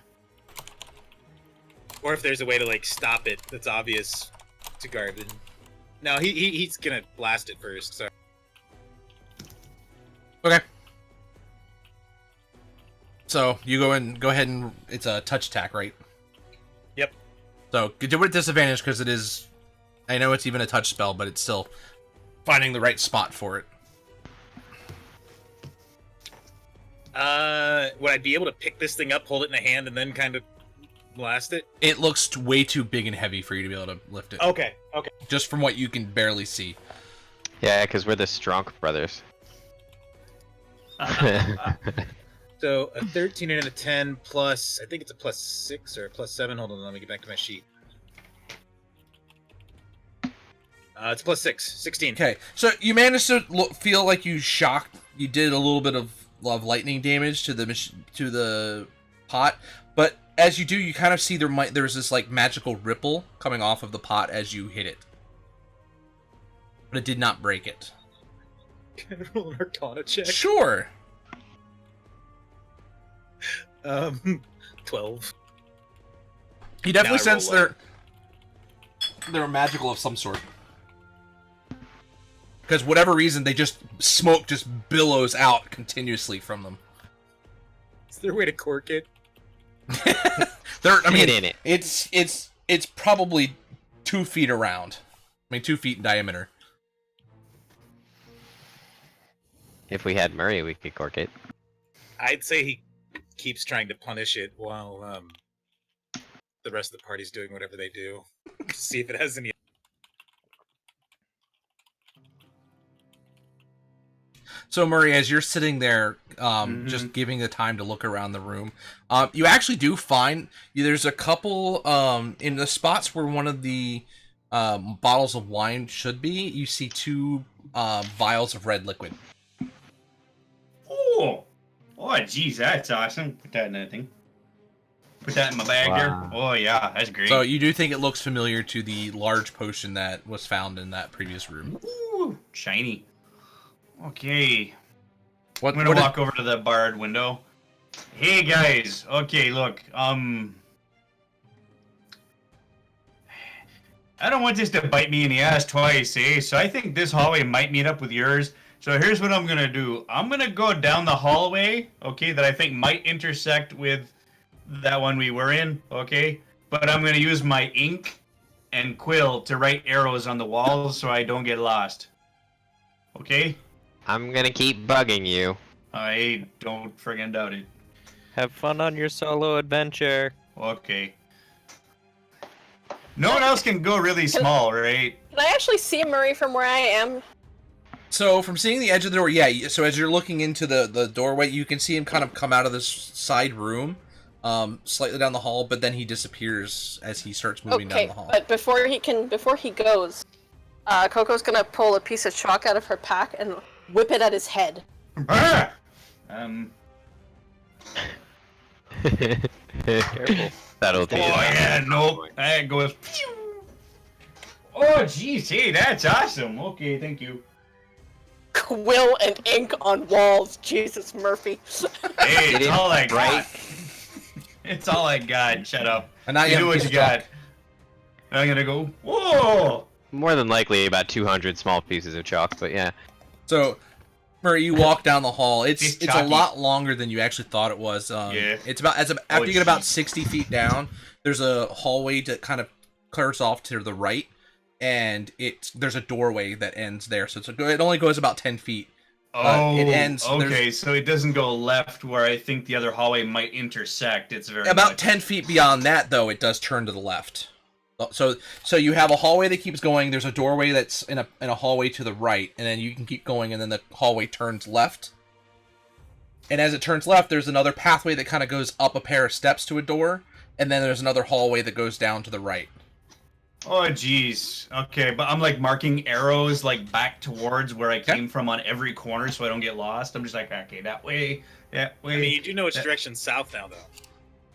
Or if there's a way to like stop it that's obvious to Garvin. No, he's gonna blast it first. So Okay. So you go ahead and it's a touch attack, right? Yep. So you do it at disadvantage because it is. I know it's even a touch spell, but it's still finding the right spot for it. would I be able to pick this thing up, hold it in a hand, and then kind of blast it? It looks way too big and heavy for you to be able to lift it. Okay. Just from what you can barely see. Yeah, because we're the Strong brothers. So a 13 and a 10 plus, I think it's a plus 6 or a plus 7. Hold on, let me get back to my sheet. It's plus 6, 16. Okay, so you managed to feel like you did a little bit of lightning damage to the pot, but as you do, you kind of see there's this like magical ripple coming off of the pot as you hit it, but it did not break it. Can I roll an Arcana check? Sure. 12. You definitely Now I roll sense well. they're magical of some sort. Because whatever reason, smoke just billows out continuously from them. Is there a way to cork it? Get in it. It's probably 2 feet around. I mean, 2 feet in diameter. If we had Murray, we could cork it. I'd say he keeps trying to punish it while the rest of the party's doing whatever they do. See if it has any. So Murray, as you're sitting there, just giving the time to look around the room, you actually do find there's a couple in the spots where one of the bottles of wine should be. You see 2 vials of red liquid. Oh, geez, that's awesome. Put that in that thing. Put that in my bag there. Oh yeah, that's great. So you do think it looks familiar to the large potion that was found in that previous room. Ooh, shiny. Okay. What, I'm gonna walk over to the barred window. Hey guys. Okay, look. I don't want this to bite me in the ass twice, eh? So I think this hallway might meet up with yours. So here's what I'm gonna do. I'm gonna go down the hallway, okay, that I think might intersect with that one we were in, okay? But I'm gonna use my ink and quill to write arrows on the walls so I don't get lost. Okay? I'm gonna keep bugging you. I don't friggin' doubt it. Have fun on your solo adventure. Okay. No one else can go really small, right? Can I actually see Murray from where I am? So from seeing the edge of the door, yeah. So as you're looking into the doorway, you can see him kind of come out of this side room, slightly down the hall, but then he disappears as he starts moving down the hall. But before he goes, Coco's gonna pull a piece of chalk out of her pack and whip it at his head. Careful. That'll do. Oh yeah, nope. That goes. Oh geez, hey, that's awesome. Okay, thank you. Quill and ink on walls. Jesus, Murphy. Hey, it's all I got. It's all I got. Shut up. And now You do what you got. I'm gonna go. Whoa! More than likely about 200 small pieces of chalk, but yeah. So, Murray, you walk down the hall. It's a chalky. lot longer than you actually thought it was. Yeah. It's about after you get about 60 feet down, there's a hallway that kind of curves off to the right, and there's a doorway that ends there. So it only goes about 10 feet. Oh, it ends. Okay, so it doesn't go left where I think the other hallway might intersect. It's very About much... 10 feet beyond that, though, it does turn to the left. So you have a hallway that keeps going. There's a doorway that's in a hallway to the right, and then you can keep going, and then the hallway turns left. And as it turns left, there's another pathway that kind of goes up a pair of steps to a door, and then there's another hallway that goes down to the right. Oh, jeez. Okay, but I'm like marking arrows like back towards where I came from on every corner so I don't get lost. I'm just like, okay, that way, that way. I mean, you do know which direction south now, though.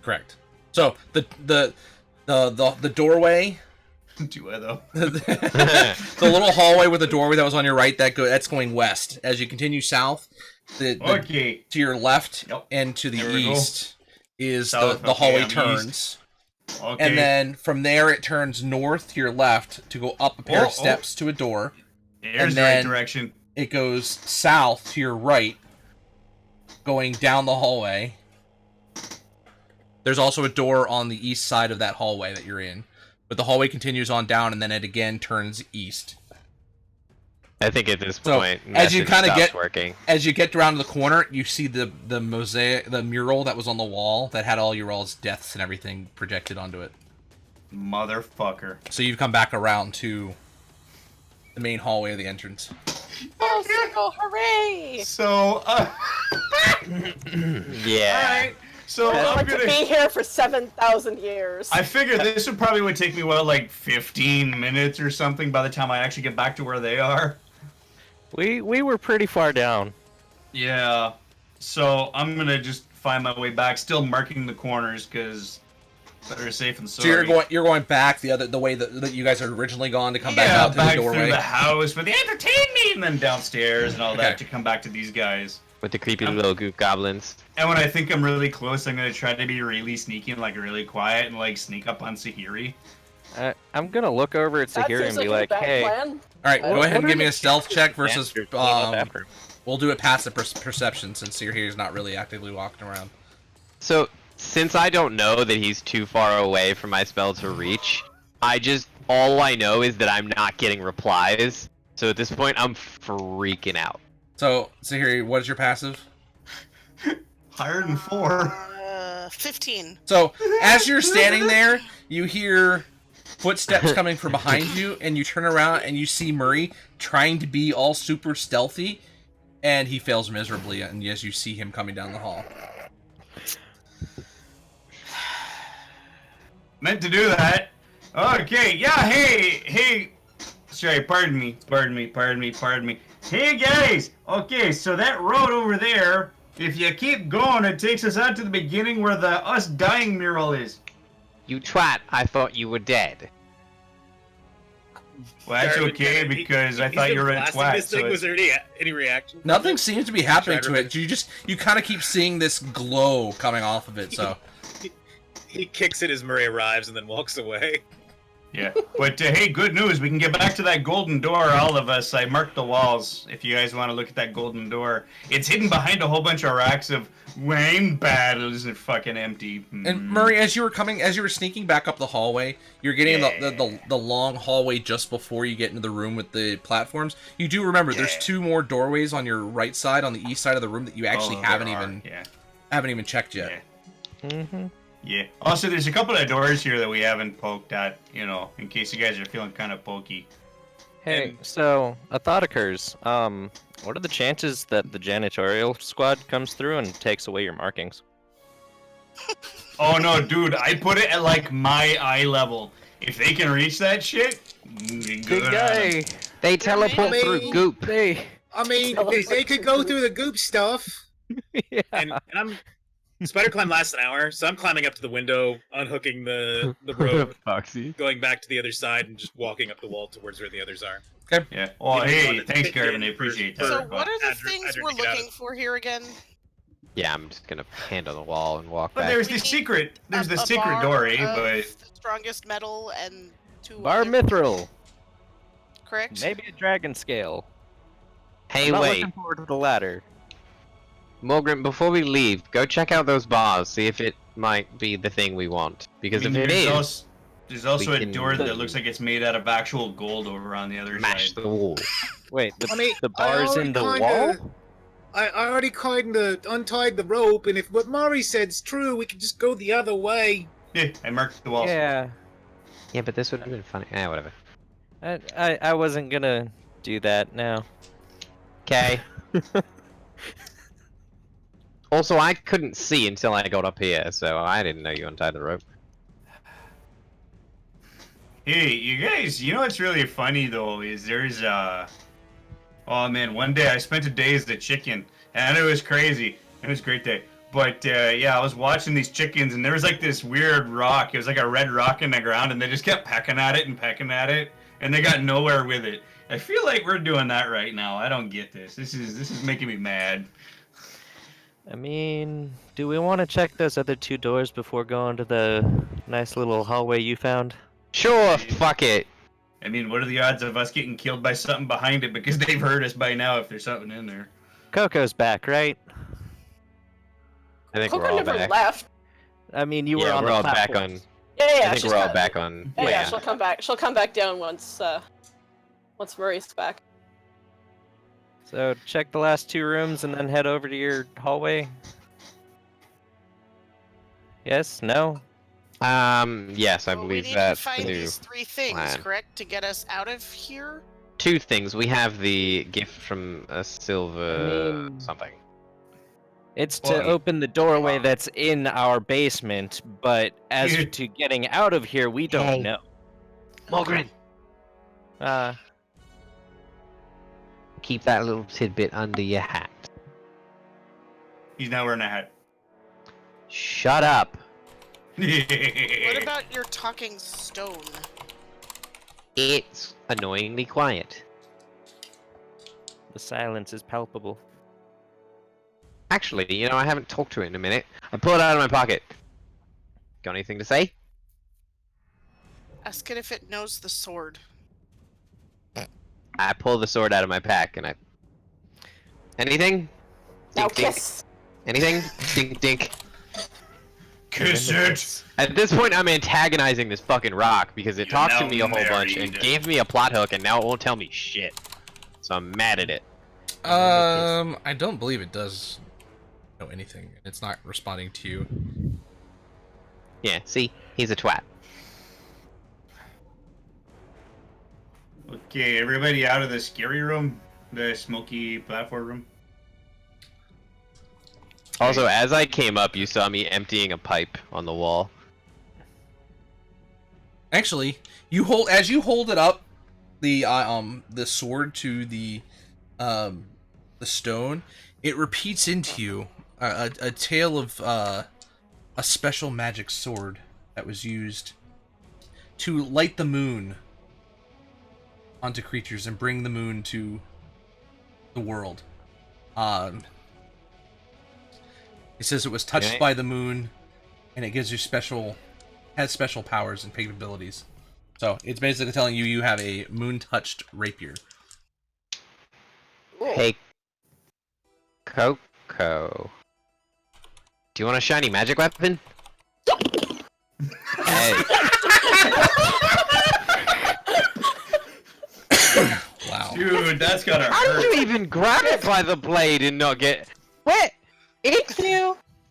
Correct. So the doorway, Do I though? the little hallway with the doorway that was on your right, that's going west. As you continue south, Okay. to your left Yep. and to the There we go. east is South, the okay, hallway I'm turns. east. Okay. And then from there it turns north to your left to go up a pair of steps to a door. There's and the right then- direction. It goes south to your right, going down the hallway. There's also a door on the east side of that hallway that you're in. But the hallway continues on down, and then it again turns east. I think at this So, point, as you message kinda stops get- working. As you get around the corner, you see the mosaic, the mural that was on the wall that had all your all's deaths and everything projected onto it. Motherfucker. So you've come back around to the main hallway of the entrance. Oh, Circle, hooray! So, Yeah. alright. So I'd I'm like to gonna... be here for 7,000 years. I figure this would take me, what, like 15 minutes or something by the time I actually get back to where they are? We were pretty far down. Yeah. So I'm gonna just find my way back, still marking the corners, because better safe than So sorry. you're going back the way that you guys had originally gone to come back Yeah, out to back the through doorway. the house, but they entertained me, and then downstairs and all that Okay. to come back to these guys. With the creepy little goop goblins. And when I think I'm really close, I'm gonna try to be really sneaky and like really quiet and like sneak up on Sahiri. I'm gonna look over at That Sahiri seems and be like a like, bad hey, plan. All right, go What ahead and are give me the a stealth check versus Master clean up after him. we'll do it passive perception since Sahiri's not really actively walking around. So, since I don't know that he's too far away from my spell to reach, all I know is that I'm not getting replies. So at this point, I'm freaking out. So Sahiri, what is your passive? Higher than 4. 15. So as you're standing there, you hear footsteps coming from behind you, and you turn around and you see Murray trying to be all super stealthy, and he fails miserably. And as you see him coming down the hall. Meant to do that. Okay, yeah, hey. Sorry, pardon me. Hey, guys! Okay, so that road over there, if you keep going, it takes us out to the beginning where the us dying mural is. You twat, I thought you were dead. Well, that's Garvin, okay, because I thought you were a blasting twat, this thing. so Was there any reaction? Nothing seems to be happening to Garvin. it. You kind of keep seeing this glow coming off of it. So He kicks it as Murray arrives and then walks away. Yeah, but hey, good news. We can get back to that golden door, all of us. I marked the walls, if you guys want to look at that golden door. It's hidden behind a whole bunch of racks of wine bottles and fucking empty. And Murray, as you were sneaking back up the hallway, you're getting the long hallway just before you get into the room with the platforms. You do remember there's 2 more doorways on your right side, on the east side of the room, that you actually haven't even checked yet. Yeah. Mm-hmm. Yeah. Also, there's a couple of doors here that we haven't poked at, you know, in case you guys are feeling kind of pokey. Hey, so a thought occurs. What are the chances that the janitorial squad comes through and takes away your markings? Oh no, dude, I put it at like my eye level. If they can reach that shit, good guy. They teleport I through mean- goop. Hey. I mean, they could go through the goop stuff. Yeah. And I'm spider climb lasts an hour, so I'm climbing up to the window, unhooking the rope, Foxy. going back to the other side, and just walking up the wall towards where the others are. Yeah. Oh, You hey, want to thanks, fit Garvin. in I appreciate that. for- So but- what are the Adrian- things Adrian we're to get out looking for here again? Yeah, I'm just gonna hand on the wall and walk But back. there's We the need secret. There's the a secret bar door, eh? of But the strongest metal and 2 Bar other- mithril. correct? Maybe a dragon scale. Hey, I'm not wait, looking forward to the ladder. Morgan. Before we leave, go check out those bars. See if it might be the thing we want. Because I mean, if it is, there's also we a can- door that looks like it's made out of actual gold over on the other smash side. the wall. Wait, the, I mean, the I bar's already in the kinda- wall? I already kind of untied the rope, and if what Murray said's true, we could just go the other way. Yeah, I marked the walls. Yeah. Yeah, but this would have been funny. Whatever. I wasn't gonna do that now. Okay. Also, I couldn't see until I got up here, so I didn't know you untied the rope. Hey, you guys, you know what's really funny though is there's oh man, one day I spent a day as the chicken, and it was crazy. It was a great day. But yeah, I was watching these chickens, and there was like this weird rock. It was like a red rock in the ground, and they just kept pecking at it, and they got nowhere with it. I feel like we're doing that right now. I don't get this. This is making me mad. I mean, do we want to check those other 2 doors before going to the nice little hallway you found? Sure, fuck it. I mean, what are the odds of us getting killed by something behind it because they've heard us by now if there's something in there? Coco's back, right? I think we're Coco all never back. left. I mean, you were Yeah, on we're the all back platforms. on. Yeah, I think she's we're all got- back on. Yeah, she'll come back. She'll come back down once Murray's back. So check the last 2 rooms and then head over to your hallway. Yes? No? Yes, I Well, we believe need that's to find the new. these 3 things, plan. correct, to get us out of here? 2 things. We have the gift from a silver mean- something. It's to Well, open the doorway that's in our basement, but as Yeah. to getting out of here, we don't Hey. know. Morgan, keep that little tidbit under your hat. He's not wearing a hat. Shut up. What about your talking stone? It's annoyingly quiet. the silence is palpable. Actually, you know, I haven't talked to it in a minute. I pull it out of my pocket. Got anything to say? Ask it if it knows the sword. I pull the sword out of my pack and I. Anything? Now Dink, dink. kiss. Anything? Dink dink. Kiss it! At this point, I'm antagonizing this fucking rock because it You're talked to now me a whole bunch and married. gave me a plot hook, and now it won't tell me shit. So I'm mad at it. I don't believe it does know anything. It's not responding to you. Yeah, see? He's a twat. Okay, everybody out of the scary room, the smoky platform room. Also, as I came up, you saw me emptying a pipe on the wall. Actually, you hold it up, the sword to the stone, it repeats into you a tale of a special magic sword that was used to light the moon onto creatures and bring the moon to the world. It says it was touched by the moon, and it gives you has special powers and capabilities. So it's basically telling you have a moon-touched rapier. Ooh. Hey, Coco. Do you want a shiny magic weapon? Hey. Wow. Dude, that's gotta How hurt. did you even grab it by the blade and not get... What? It's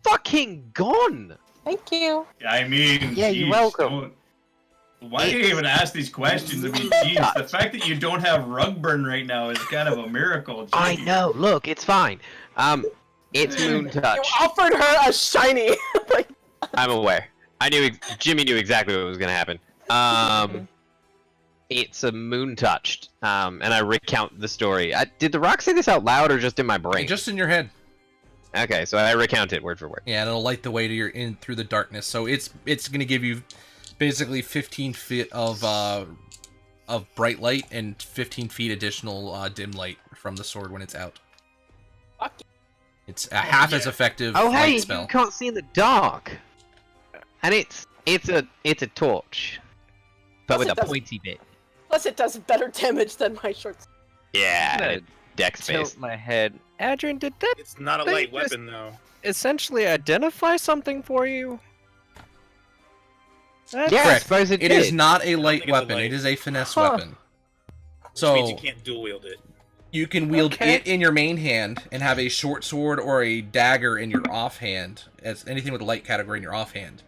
fucking gone! Thank you. I mean, Yeah, you're geez, welcome. why do you even ask these questions? I mean, geez, the fact that you don't have rug burn right now is kind of a miracle. I Jeez. know, look, it's fine. It's moon touch. You offered her a shiny. Like, I'm aware. Jimmy knew exactly what was gonna happen. It's a moon touched. And I recount the story. Did the rock say this out loud or just in my brain? Just in your head. Okay, so I recount it word for word. Yeah, and it'll light the way to in through the darkness. So it's gonna give you basically 15 feet of bright light and 15 feet additional dim light from the sword when it's out. fuck you. It's a half as effective Oh hey, light spell. you can't see in the dark. And it's a torch, but Plus with it a does- pointy bit. Plus, it does better damage than my short sword. Yeah, Yeah. and it dex Tilt based. my head. Adrian, did that It's not a They light just- weapon, though. essentially identify something for you? That's- Yeah, I Correct. suppose it It did. is not a light think it's a weapon. light. It is a finesse Huh. weapon. Which So means you can't dual wield it. you can wield Okay. it in your main hand and have a short sword or a dagger in your offhand, as anything with a light category in your offhand.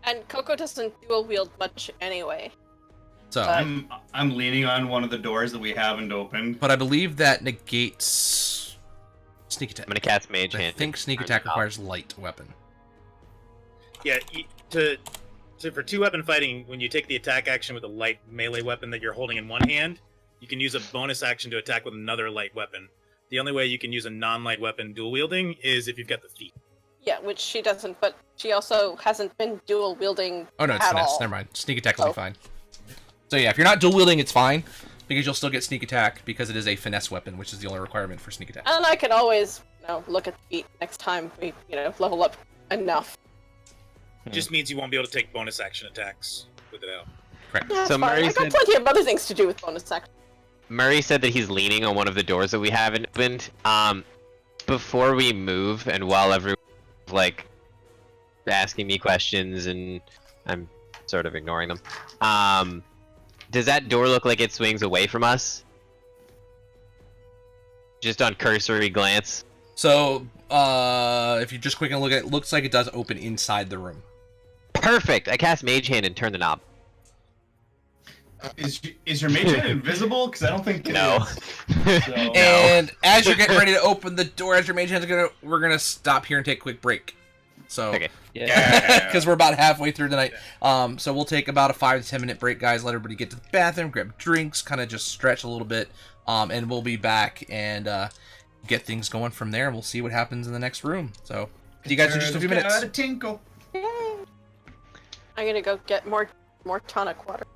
And Coco doesn't dual wield much anyway. So, I'm leaning on one of the doors that we haven't opened. but I believe that negates sneak attack. I'm gonna cast Mage I Hand. think sneak attack requires light weapon. Yeah, for two-weapon fighting, when you take the attack action with a light melee weapon that you're holding in one hand, you can use a bonus action to attack with another light weapon. The only way you can use a non-light weapon dual wielding is if you've got the feet. Yeah, which she doesn't, but she also hasn't been dual wielding Oh no, it's at finesse. all. Never mind. Sneak attack will be Oh. fine. So yeah, if you're not dual wielding, it's fine because you'll still get sneak attack because it is a finesse weapon, which is the only requirement for sneak attack. And I can always, look at the feet next time we, level up enough. It just means you won't be able to take bonus action attacks with it out. Correct. That's So fine. Murray I got said- plenty of other things to do with bonus action. Murray said that he's leaning on one of the doors that we haven't opened. Before we move, and while everyone's like asking me questions, and I'm sort of ignoring them. Does that door look like it swings away from us? Just on cursory glance. So if you just quickly look at it, looks like it does open inside the room. Perfect. I cast Mage Hand and turn the knob. Is your mage hand invisible? Because I don't think it No. is. So, And as you're getting ready to open the door, as your mage hand's we're gonna stop here and take a quick break. So, Okay. Yeah. because we're about halfway through tonight. So we'll take about a 5 to 10 minute break, guys. Let everybody get to the bathroom, grab drinks, kind of just stretch a little bit, and we'll be back and get things going from there. And we'll see what happens in the next room. So, see you guys in just a few minutes. Gotta tinkle. Yay! I'm gonna go get more tonic water.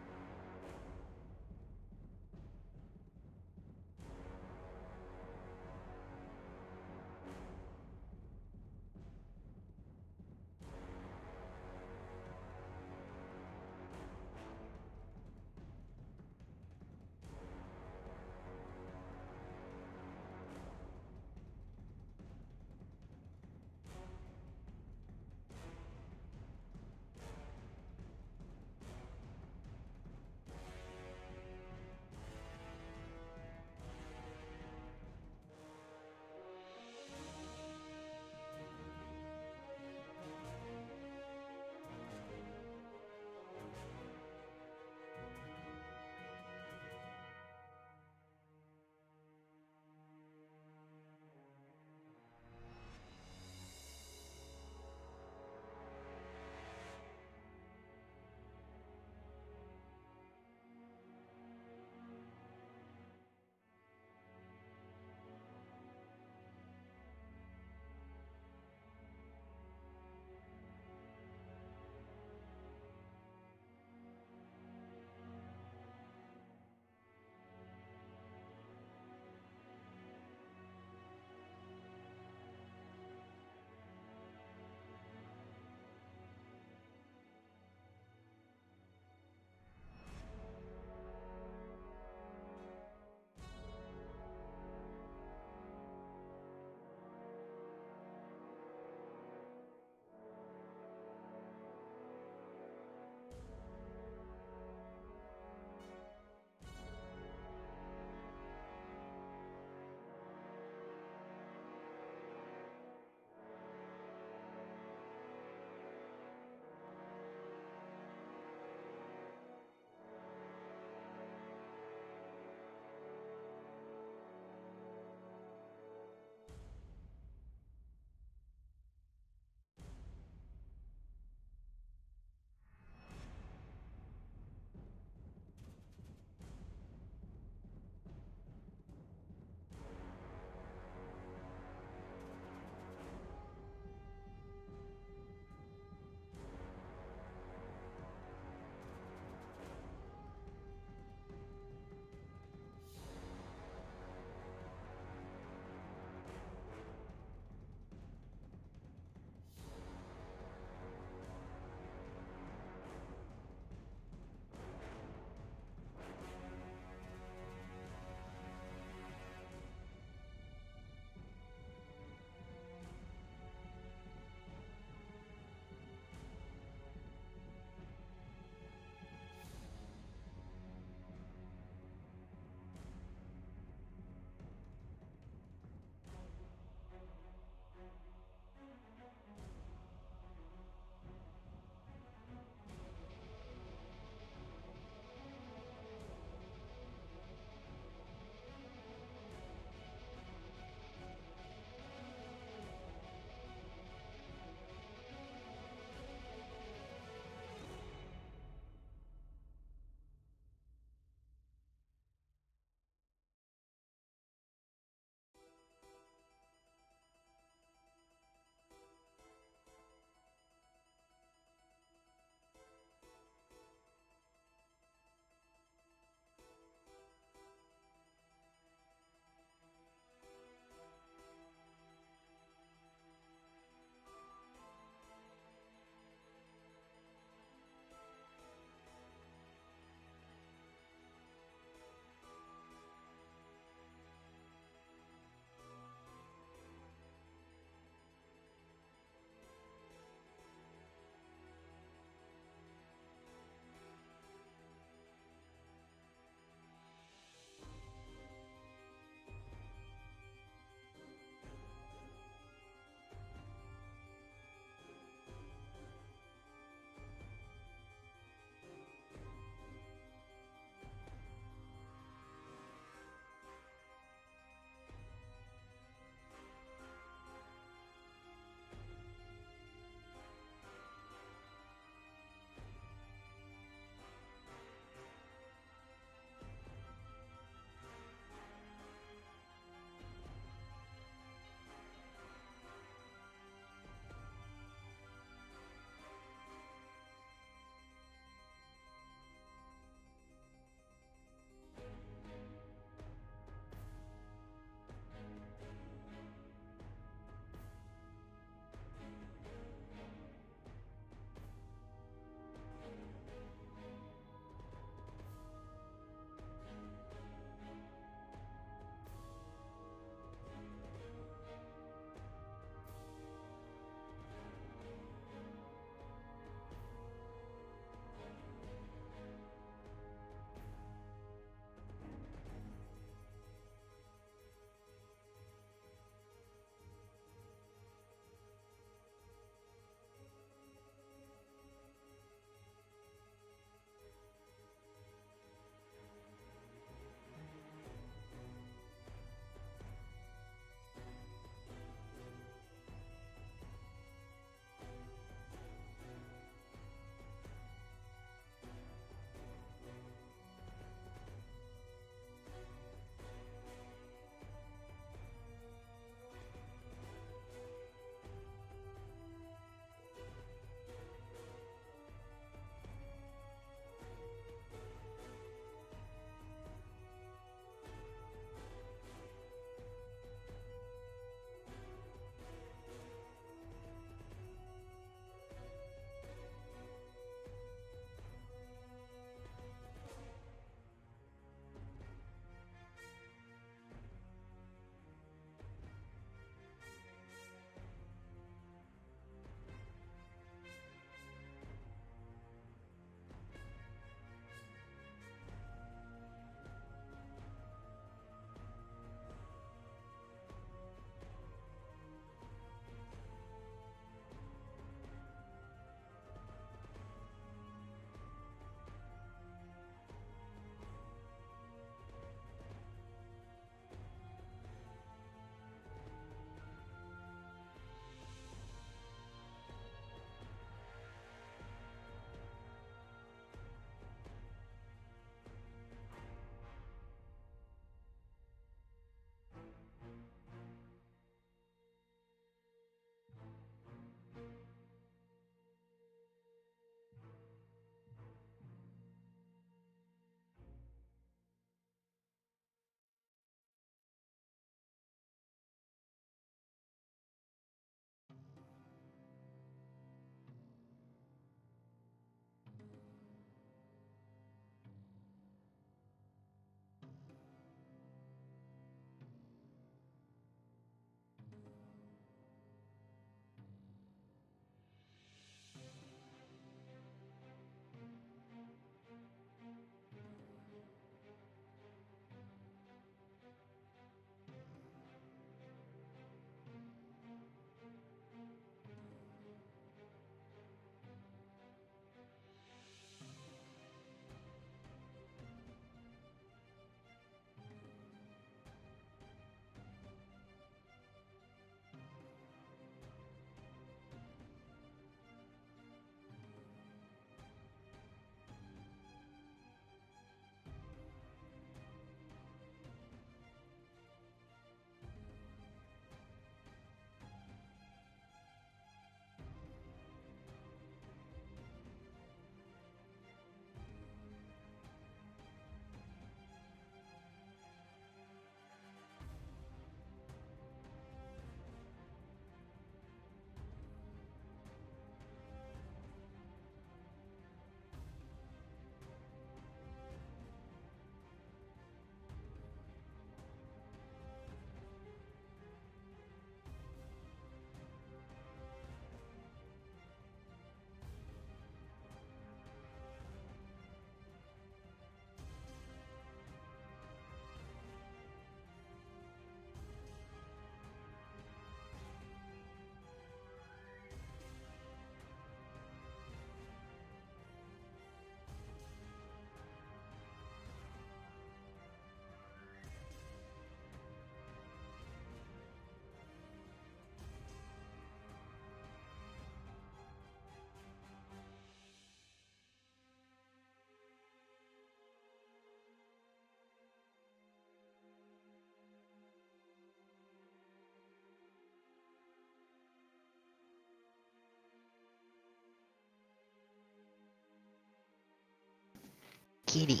Kitty.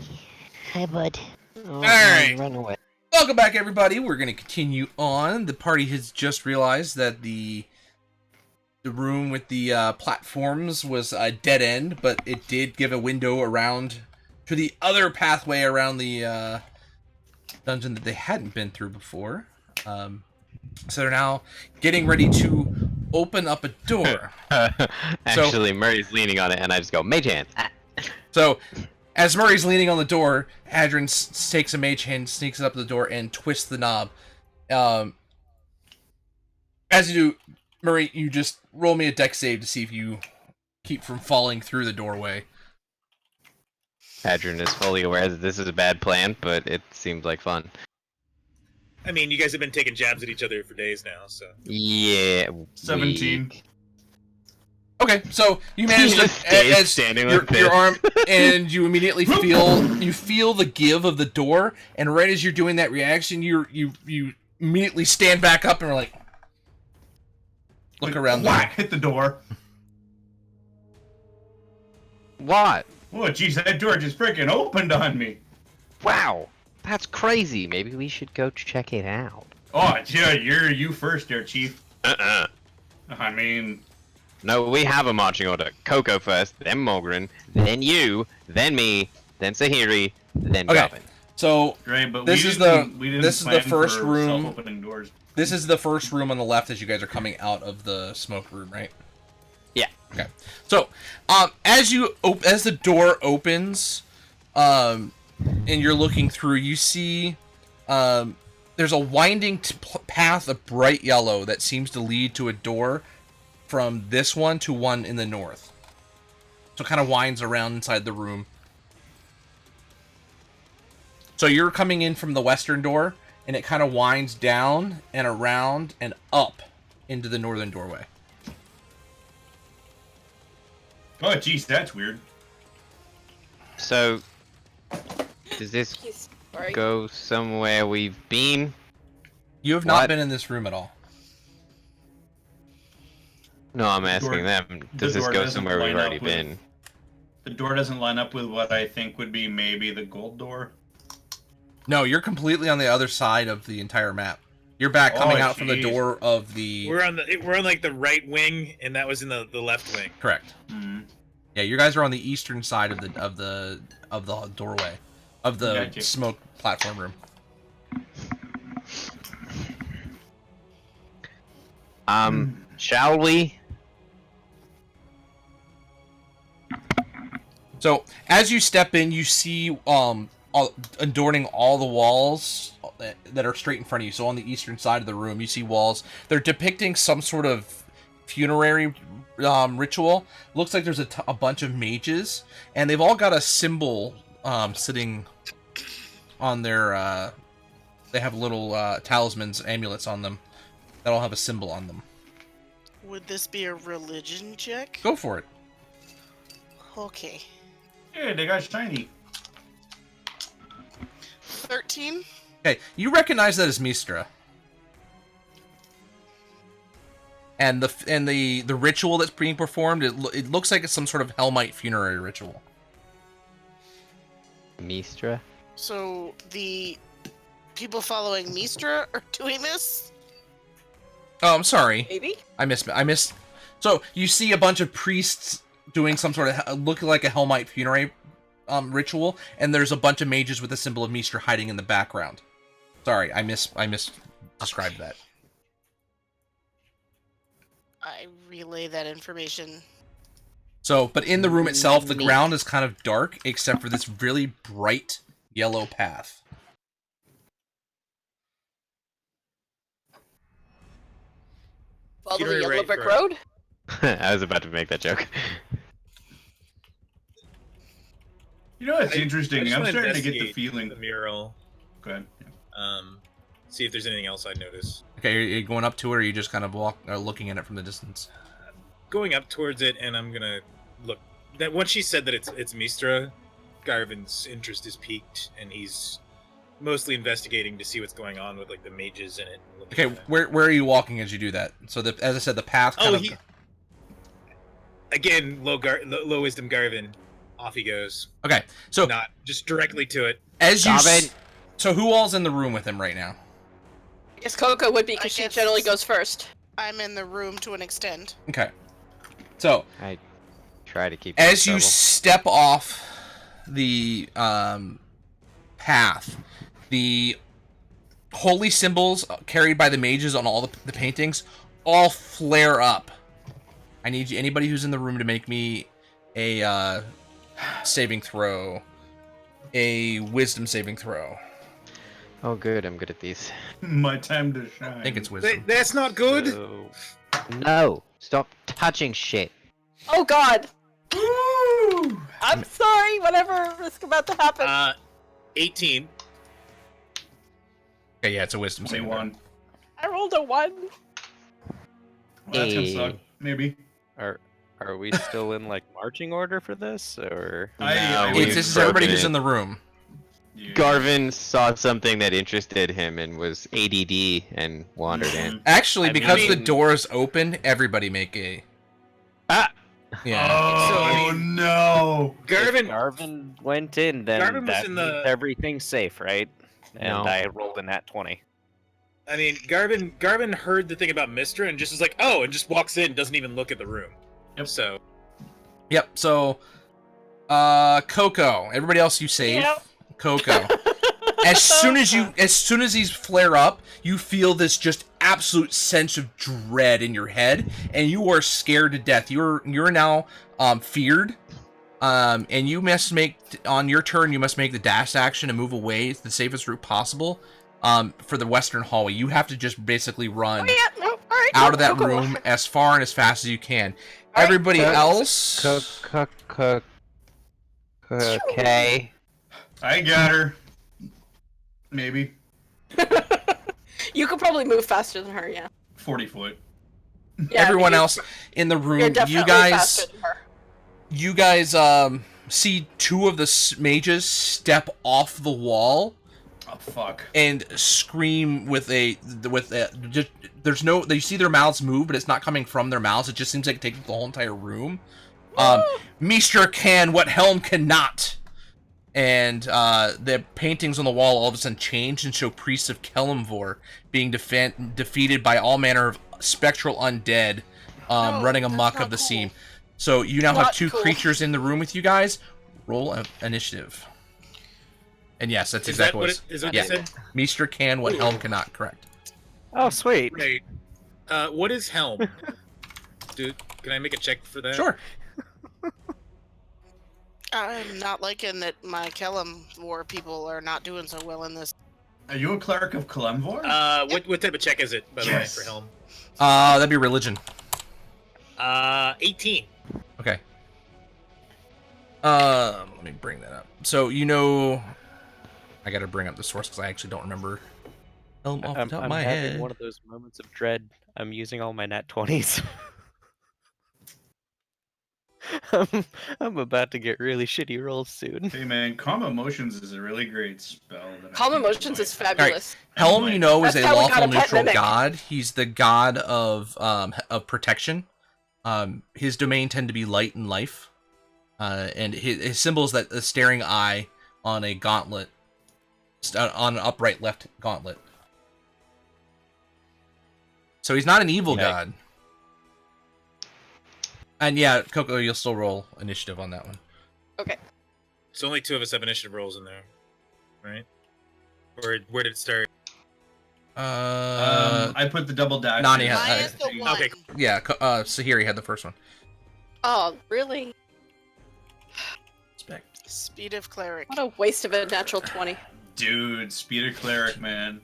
Hi, bud. Oh, All right. run away. Welcome back, everybody. We're going to continue on. The party has just realized that the room with the platforms was a dead end, but it did give a window around to the other pathway around the dungeon that they hadn't been through before. So they're now getting ready to open up a door. Actually, Murray's leaning on it, and I just go, mage hand. Ah. So, as Murray's leaning on the door, Adrian takes a mage hand, sneaks up the door, and twists the knob. As you do, Murray, you just roll me a dex save to see if you keep from falling through the doorway. Adrian is fully aware that this is a bad plan, but it seems like fun. I mean, you guys have been taking jabs at each other for days now, so. Yeah. 17. Okay, so you manage He just to stays standing like your this. arm, and you immediately feel the give of the door, and right as you're doing that reaction, you immediately stand back up and are like, look around. Whack! Hit the door. What? Oh, jeez, that door just freaking opened on me. Wow. That's crazy. Maybe we should go check it out. Oh, yeah, you first there, Chief. Uh-uh. I mean, No, we have a marching order. Coco first, then Mogren, then you, then me, then Sahiri, then Okay. Garvin. So right, but This we is didn't, the- we didn't this is the plan first for room. self-opening doors. this is the first room on the left as you guys are coming out of the smoke room, right? Yeah. Okay. So, as the door opens, and you're looking through, you see, there's a winding path of bright yellow that seems to lead to a door from this one to one in the north. So it kind of winds around inside the room. So you're coming in from the western door, and it kind of winds down and around and up into the northern doorway. Oh, jeez, that's weird. So, does this He's sorry. go somewhere we've been? You have not What? been in this room at all. No, I'm The asking door- them. the Does this door go doesn't somewhere we've line already up with- been? The door doesn't line up with what I think would be maybe the gold door. No, you're completely on the other side of the entire map. You're back coming Oh, out from the jeez. door of the... We're on like the right wing, and that was in the left wing. Correct. Hmm. Yeah, you guys are on the eastern side of the doorway of the Gotcha. smoke platform room. Shall we? So as you step in, you see adorning all the walls that are straight in front of you. So on the eastern side of the room, you see walls. They're depicting some sort of funerary ritual. Looks like there's a bunch of mages, and they've all got a symbol sitting on their. They have little talismans, amulets on them that all have a symbol on them. Would this be a religion check? Go for it. Okay. Hey, they got shiny. 13? Okay, you recognize that as Mistra. And the ritual that's being performed, it looks like it's some sort of Hellmite funerary ritual. Mistra? So the people following Mistra are doing this? Oh, I'm sorry. Maybe? I missed. So you see a bunch of priests doing some sort of looking like a Hellmite funerary ritual, and there's a bunch of mages with the symbol of Mistra hiding in the background. Sorry, I described that. I relay that information. So, but in the room itself, the ground is kind of dark, except for this really bright yellow path. Follow You're the yellow right, brick bro. road? I was about to make that joke. You know, it's I interesting. just I'm wanna starting to get the investigate feeling. the mural. Go ahead. See if there's anything else I notice. Okay, are you going up to it, or are you just kind of looking at it from the distance? Going up towards it, and I'm gonna look. That once she said that it's Mistra, Garvin's interest is piqued, and he's mostly investigating to see what's going on with like the mages in it. and looking Okay, at it. where are you walking as you do that? So, as I said, the path kind Oh, of... again, low wisdom Garvin. off he goes. Okay, so Not just directly to it. as you. Garvin. So who all's in the room with him right now? I guess Coco would be because she guess- generally goes first. I'm in the room to an extent. Okay. So I try to keep. as you trouble. step off the path, the holy symbols carried by the mages on all the paintings all flare up. I need you, anybody who's in the room to make me a saving throw, a wisdom saving throw. Oh, good. I'm good at these. My time to shine. I think it's wisdom. That's not good. So, No, stop touching shit. Oh God! Woo! I'm sorry. Whatever is about to happen. 18. Okay, yeah, it's a wisdom saving throw. 21. I rolled a 1. Well, that's gonna Hey. suck. Maybe. are we still in like marching order for this, or? I It's, this is everybody who's in the room. Yeah. Garvin saw something that interested him and was ADD and wandered in. Actually, I because the mean- door's open, everybody make a. Ah! Yeah. Oh no! Garvin, If Garvin went in, then Garvin was that in means the- everything's safe, right? And No. I rolled in that 20. I mean, Garvin heard the thing about Mistra and just was like, oh, and just walks in, doesn't even look at the room. Yep. So, Yep. So, Coco. Everybody else, you save. Yep. Coco. As soon as these flare up, you feel this just absolute sense of dread in your head, and you are scared to death. You're now feared, and you must make on your turn. You must make the dash action and move away the safest route possible. For the western hallway, you have to just basically run Oh, yeah. No. All right. out no, of that Coco. room as far and as fast as you can. All right. Everybody else, Okay. I got her. Maybe You could probably move faster than her. Yeah. 40 foot. Yeah, everyone you're- else in the room, You're definitely faster than her. you guys see two of the mages step off the wall Oh fuck. and scream with just, there's no, you see their mouths move, but it's not coming from their mouths. It just seems like it takes the whole entire room. Meester can what Helm cannot. And the paintings on the wall all of a sudden change and show priests of Kelemvor being defeated by all manner of spectral undead No, running that's amok not of the cool. scene. So you now have Not two cool. creatures in the room with you guys. Roll initiative. And yes, that's is that exactly what what is what yeah. you said? Meester can what Helm cannot. Correct. Oh, sweet. Right. What is Helm? Dude, can I make a check for that? Sure. I'm not liking that my Kellum War people are not doing so well in this. Are you a cleric of Kelemvor? What type of check is it, by the way, Yes. for Helm? That'd be religion. 18. Okay. Let me bring that up. So you know, I got to bring up the source because I actually don't remember Helm off the top of I'm my having head. one of those moments of dread. I'm using all my nat 20s. I'm about to get really shitty rolls soon. Hey man, Calm Emotions is a really great spell. That I Calm think Emotions might- is fabulous. Helm, you know, is That's a how we got lawful a pet neutral mimic. god. He's the god of protection. His domain tend to be light and life, and his symbol is that the staring eye on a gauntlet, on an upright left gauntlet. So he's not an evil Okay. god. And yeah, Coco, you'll still roll initiative on that one. Okay. So only two of us have initiative rolls in there, right? Or where did it start? I put the double dash. Nani in. has- Mine is the one. Okay. Yeah, Sahiri had the first one. Oh, really? Speed of Cleric. What a waste of a natural 20. Dude, Speeder Cleric, man.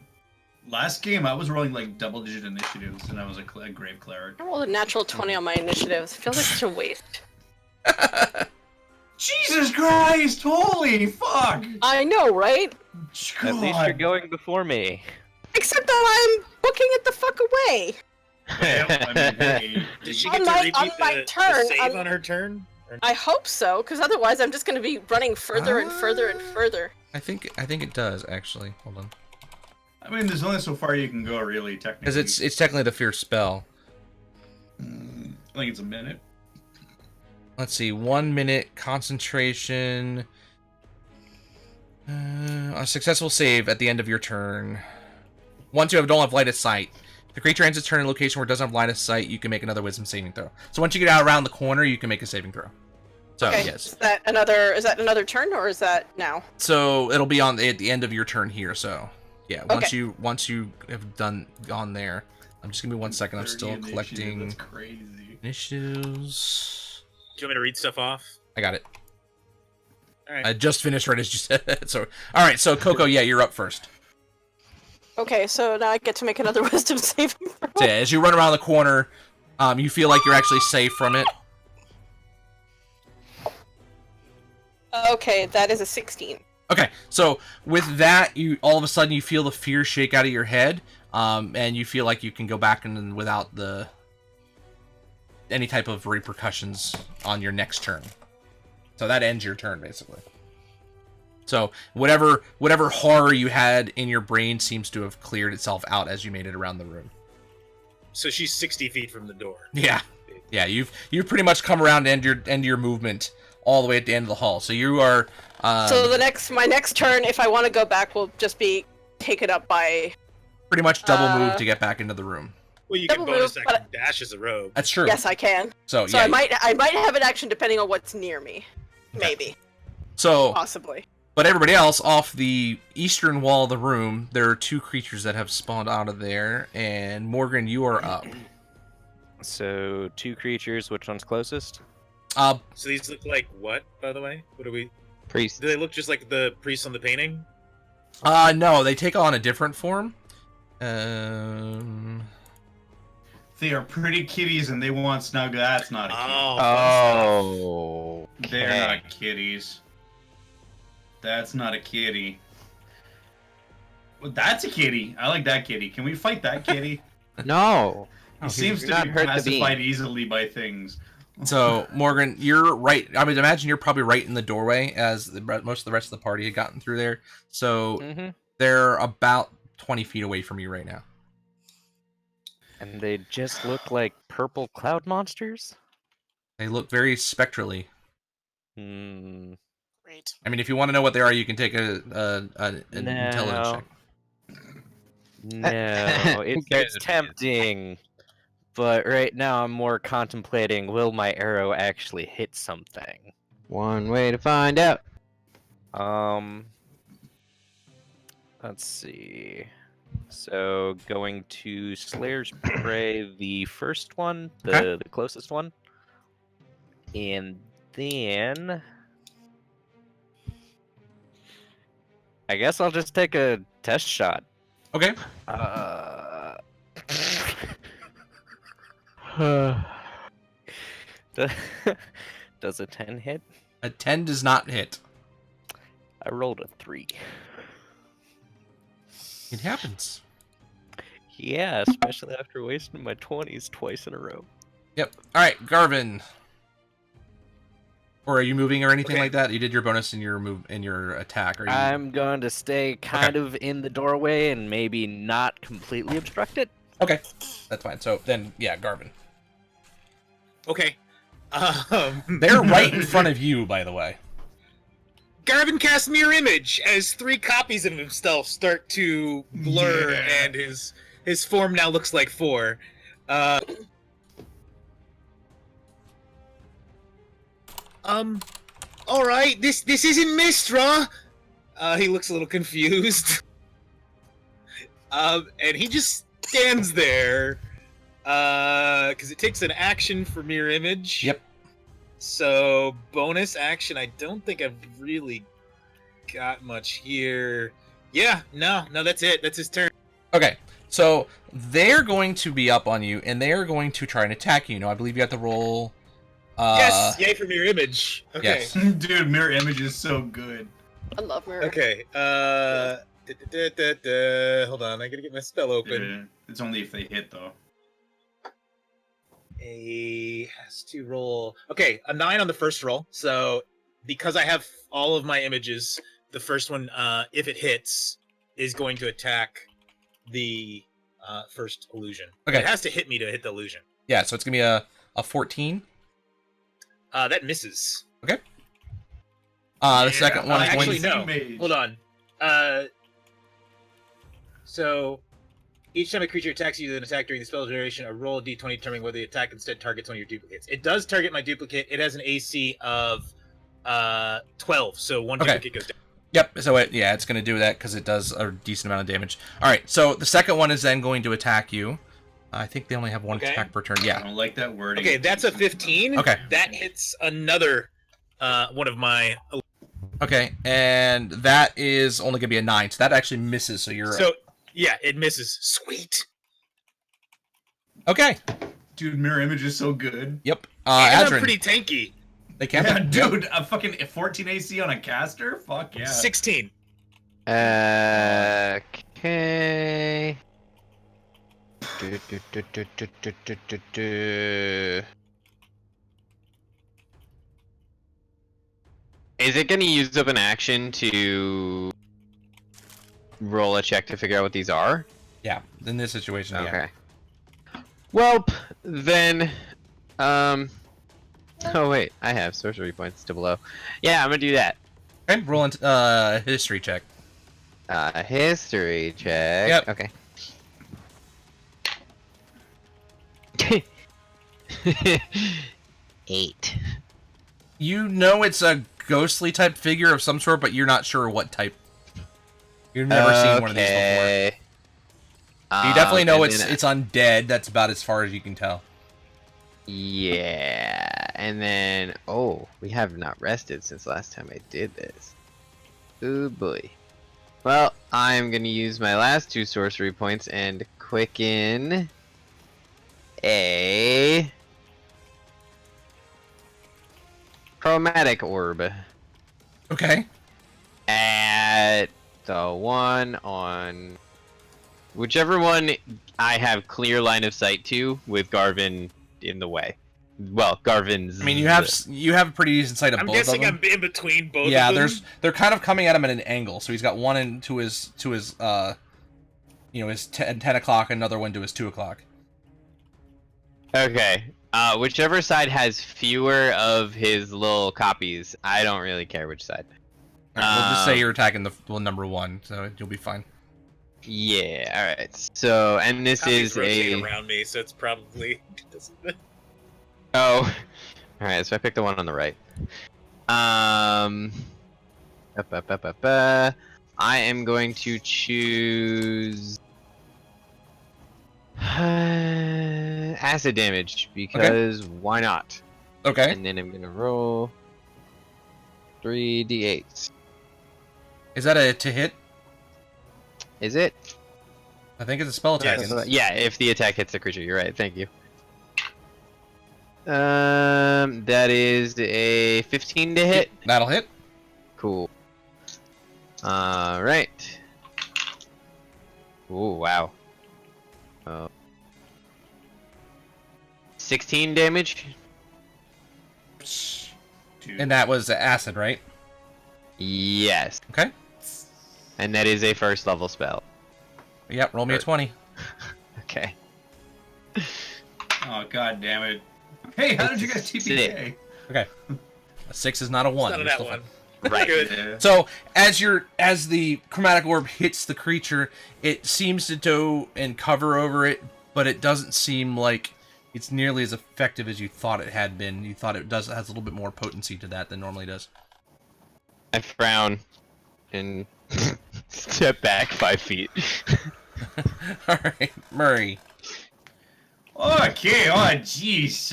Last game, I was rolling like double-digit initiatives, and I was a Grave Cleric. I rolled a natural 20 on my initiatives. It feels like such a waste. Jesus Christ! Holy fuck! I know, right? At least you're God. going before me. Except that I'm booking it the fuck away. Well, I mean, hey, Did she On get to my- repeat on my the turn, save on- on her turn? Or- I hope so, because otherwise I'm just going to be running further and further and further. I think it does actually. Hold on. I mean, there's only so far you can go, really, technically. Because it's technically the fierce spell. I think it's a minute. Let's see. 1 minute concentration. A successful save at the end of your turn. Once you don't have line of sight. If the creature ends its turn in a location where it doesn't have line of sight, you can make another wisdom saving throw. So once you get out around the corner, you can make a saving throw. So, okay. yes. Is that another turn, or is that now? So it'll be at the end of your turn here. So yeah, Okay. once you have gone there, I'm just gonna be 1 second. I'm still collecting That's crazy. initiatives. Do you want me to read stuff off? I got it. All right. I just finished right as you said it. So all right. So Coco, yeah, you're up first. Okay, so now I get to make another wisdom saving throw. So yeah, as you run around the corner, you feel like you're actually safe from it. Okay, that is a 16. Okay, so with that, you all of a sudden you feel the fear shake out of your head, and you feel like you can go back and without any type of repercussions on your next turn. So that ends your turn basically. So whatever horror you had in your brain seems to have cleared itself out as you made it around the room. So she's 60 feet from the door. Yeah, you've pretty much come around to end your movement all the way at the end of the hall. So you are. So my next turn, if I want to go back, will just be taken up by. Pretty much double move to get back into the room. Well, you can Double bonus move, action dash as a rogue. That's true. Yes, I can. So So yeah. I might have an action depending on what's near me. Maybe. So, Possibly. but everybody else off the eastern wall of the room, there are 2 creatures that have spawned out of there, and Morgan, you are up. So 2 creatures. Which one's closest? So these look like what, by the way? What are we? Priest. Do they look just like the priest on the painting? No, they take on a different form. They are pretty kitties and they want snug. That's not a kitty. Oh. They're not kitties. That's not a kitty. Well, that's a kitty. I like that kitty. Can we fight that kitty? No. He seems to not be hurt the pacified bean. easily by things. So, Morgan, you're right. I mean, imagine you're probably right in the doorway as most of the rest of the party had gotten through there. So, they're about 20 feet away from you right now. And they just look like purple cloud monsters? They look very spectrally. Hmm. Great. I mean, if you want to know what they are, you can take an intelligence check. No, it's tempting. But right now I'm more contemplating, will my arrow actually hit something? One way to find out. Let's see. So going to Slayer's Prey, the first one, the closest one. And then I guess I'll just take a test shot. Okay. Does a 10 hit? A 10 does not hit. I rolled a 3. It happens. Yeah, especially after wasting my 20s twice in a row. Yep. All right, Garvin. Or are you moving or anything like that? You did your bonus in your attack. Are you... I'm going to stay kind of in the doorway and maybe not completely obstruct it. Okay, that's fine. So then, yeah, Garvin. Okay. They're right in front of you, by the way. Garvin casts mirror image as 3 copies of himself start to blur, and his form now looks like 4. All right, this isn't Mistra. He looks a little confused. And he just stands there. Because it takes an action for mirror image. Yep. So bonus action. I don't think I've really got much here. Yeah, no, that's it. That's his turn. Okay, so they're going to be up on you, and they're going to try and attack you. Now, I believe you have to roll. Yes, yay for mirror image. Okay. Yes. Dude, mirror image is so good. I love mirror. Okay. Hold on, I gotta get my spell open. Yeah, it's only if they hit though. A has to roll. Okay, a 9 on the first roll. So because I have all of my images, the first one, if it hits, is going to attack the first illusion. Okay. It has to hit me to hit the illusion. Yeah, so it's gonna be a 14. That misses. The second one is Actually, going. no. Mage. Hold on. So each time a creature attacks you with an attack during the spell duration, a roll a d20 determining whether the attack instead targets one of your duplicates. It does target my duplicate. It has an AC of 12, so one duplicate goes down. Yep. So it's going to do that because it does a decent amount of damage. All right. So the second one is then going to attack you. I think they only have one attack per turn. I Yeah. don't like that wording. Okay, that's a 15. Okay. That hits another one of my. Okay, and that is only going to be a 9, so that actually misses. So you're yeah, it misses. Sweet. okay. Dude, mirror image is so good. Yep. And Adrian, I'm pretty tanky. they can't. Yeah, dude, a fucking 14 AC on a caster? Fuck yeah. 16. Okay. Is it gonna use up an action to roll a check to figure out what these are? Yeah. In this situation, yeah. Okay. Well, then, oh wait, I have sorcery points to below. Yeah, I'm gonna do that. Okay. Roll history check. History check. Yep. Okay. 8. You know it's a ghostly type figure of some sort, but you're not sure what type. You've never seen one of these before. You definitely know it's undead. That's about as far as you can tell. Yeah, and then we have not rested since last time I did this. Oh boy. Well, I'm gonna use my last 2 sorcery points and quicken a chromatic orb Okay. at the one on whichever one I have clear line of sight to, with Garvin in the way. Well, Garvin's. I mean, you have a pretty decent sight of I'm both of them. guessing I'm in between both Yeah, of them. they're kind of coming at him at an angle. So he's got one into his his 10 o'clock, another one to his 2 o'clock. Okay. Whichever side has fewer of his little copies, I don't really care which side. All right, we'll just say you're attacking the number 1, so you'll be fine. Yeah. All right. So, and this Copies is rotate around me, so it's probably. Oh. All right. So I picked the one on the right. I am going to choose acid damage because why not? Okay. And then I'm gonna roll 3d8. Is that a to hit? Is it? I think it's a spell attack. Yes. Yeah, if the attack hits the creature, you're right. Thank you. That is a 15 to hit. That'll hit. Cool. All right. Oh wow. 16 damage. Dude. And that was acid, right? Yes. Okay. And that is a first level spell. Yep, roll me a 20. Okay. Oh, god damn it. Hey, how did you guys TPK? Okay. A 6 is not a 1. None of You're that still one. fine. Right. Good. Yeah. So, as the chromatic orb hits the creature, it seems to go and cover over it, but it doesn't seem like it's nearly as effective as you thought it had been. You thought it has a little bit more potency to that than normally does. I frown and step back 5 feet. Alright, Murray. Okay, oh jeez.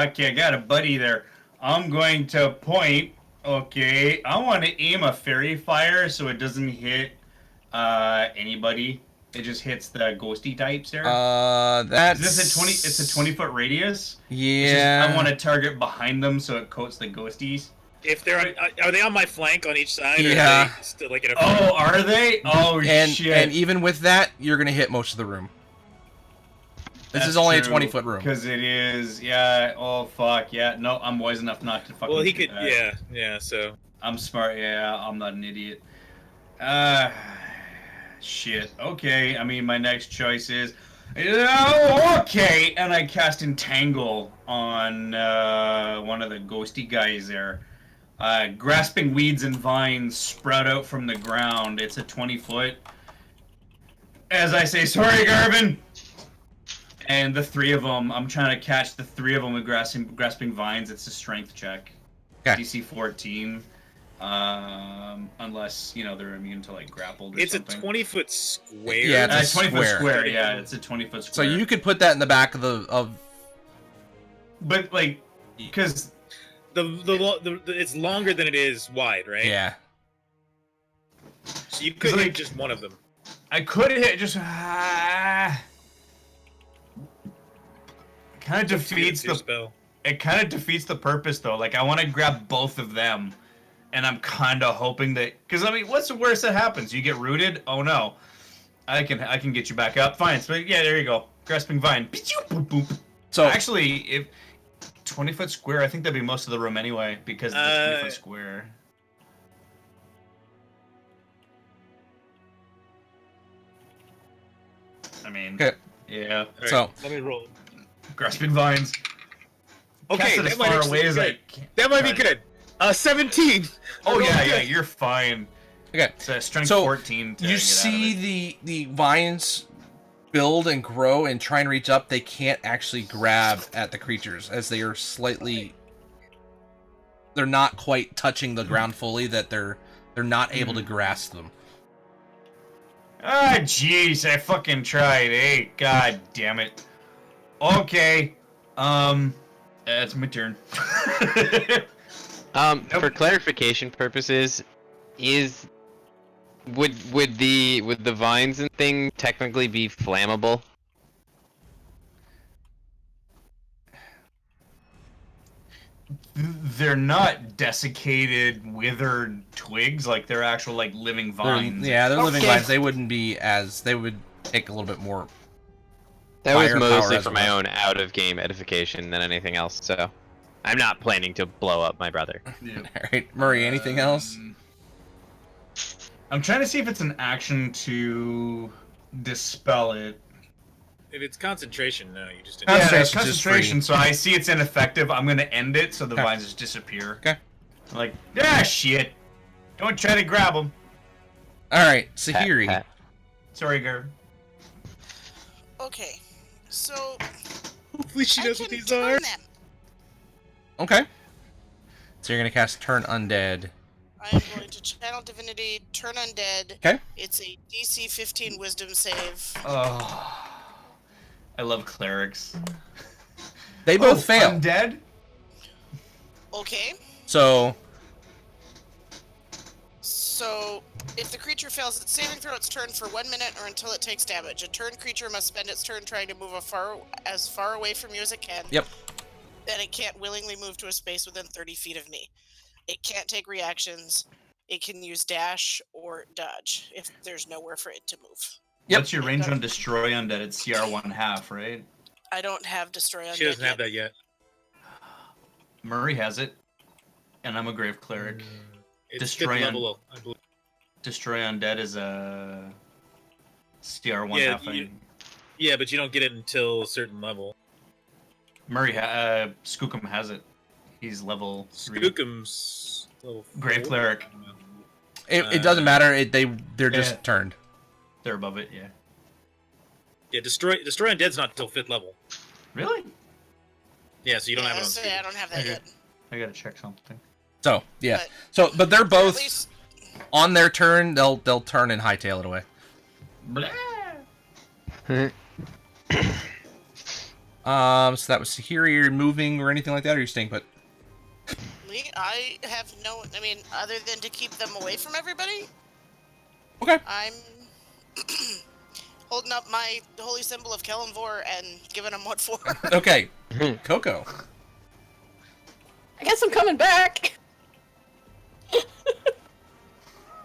Okay, I got a buddy there. I'm going to point. Okay, I want to aim a fairy fire so it doesn't hit anybody. It just hits the ghosty types there. That's... Is this a 20? It's a 20-foot radius. Yeah. I want to target behind them so it coats the ghosties. If they're on, are they on my flank on each side? Or Yeah. are they still like in a Oh, are they? Oh and shit! and even with that, you're gonna hit most of the room. This is only a 20-foot room. Because it is, yeah. Oh fuck, yeah. No, I'm wise enough not to fucking. Well, he do could, that. yeah. So I'm smart. Yeah, I'm not an idiot. Shit. Okay. I mean, my next choice is Okay, and I cast Entangle on one of the ghosty guys there. Grasping weeds and vines sprout out from the ground. It's a 20-foot. As I say, sorry, Garvin! And the three of them, I'm trying to catch the three of them with grasping vines. It's a strength check. Okay. DC 14. Unless, they're immune to, grappled or It's something. a 20-foot square. Yeah, it's a 20-foot square. square, yeah. It's a 20-foot So square. you could put that in the back of. But, because... It's longer than it is wide, right? Yeah. So you could hit just one of them. I could hit just... kind of defeats the spell. It kind of defeats the purpose, though. I want to grab both of them, and I'm kind of hoping that... Because, what's the worst that happens? You get rooted? Oh, no. I can get you back up. Fine. So, yeah, there you go. Grasping Vine. Boop, boop. So actually, if 20-foot square, I think that'd be most of the room anyway, because it's a 20-foot square. okay. Yeah. Right, So let me roll. Grasping Vines. Okay, Cast it as far away as I can. That might be good. 17. Oh, yeah, good. you're fine. okay. It's a strength So 14 to You get see out of it. the vines build and grow and try and reach up. They can't actually grab at the creatures as they are slightly. They're not quite touching the ground fully. That they're not able to grasp them. Ah, jeez, I fucking tried. Hey, god damn it. Okay, that's my turn. For clarification purposes, would the vines and thing technically be flammable? They're not desiccated, withered twigs, they're actual living vines. They're living Okay. vines. They wouldn't be as. They would take a little bit more. That was Firepower mostly as for my well. own out-of-game edification than anything else, so I'm not planning to blow up my brother. Yeah. All right, Murray. Anything else? I'm trying to see if it's an action to dispel it. If it's concentration, no, you just. Yeah, Concentration's it's just concentration, so I see it's ineffective. I'm gonna end it so the Okay. vines just disappear. Okay. Shit. Don't try to grab them. All right, Pat, Sahiri. pat. Sorry, Garvin. Okay, so Hopefully she I knows can what these turn are. them. Okay. So you're gonna cast Turn Undead. I am going to channel divinity, turn undead. Okay. It's a DC 15 Wisdom save. Oh, I love clerics. They both fail. Undead? Okay, So so if the creature fails its saving throw, its turn for 1 minute or until it takes damage. A turn creature must spend its turn trying to move as far away from you as it can. Yep. Then it can't willingly move to a space within 30 feet of me. It can't take reactions. It can use dash or dodge if there's nowhere for it to move. Yep. What's your range on Destroy Undead? It's CR 1/2, right? I don't have destroy undead She doesn't have yet. that yet. Murray has it, and I'm a Grave Cleric. It's Destroy fifth un- level, I believe. Destroy Undead is a CR 1/2. Yeah, Yeah, but you don't get it until a certain level. Skookum has it. He's level 3. Skookum's level 4. Grave Cleric. it doesn't matter. They're just Yeah. turned. They're above it, yeah. Yeah, Destroy Undead's not until 5th level. Really? Yeah, so you don't Yeah, have it on so yeah, I don't have that Okay. yet. I gotta check something. So yeah. But- But they're Or at both least on their turn. They'll turn and hightail it away. Blah. So that was Sahiri. Are you moving or anything like that, or are you staying put? I have no. I mean, other than to keep them away from everybody, Okay. I'm holding up my holy symbol of Kellenvor and giving them what for. Okay. Coco. I guess I'm coming back.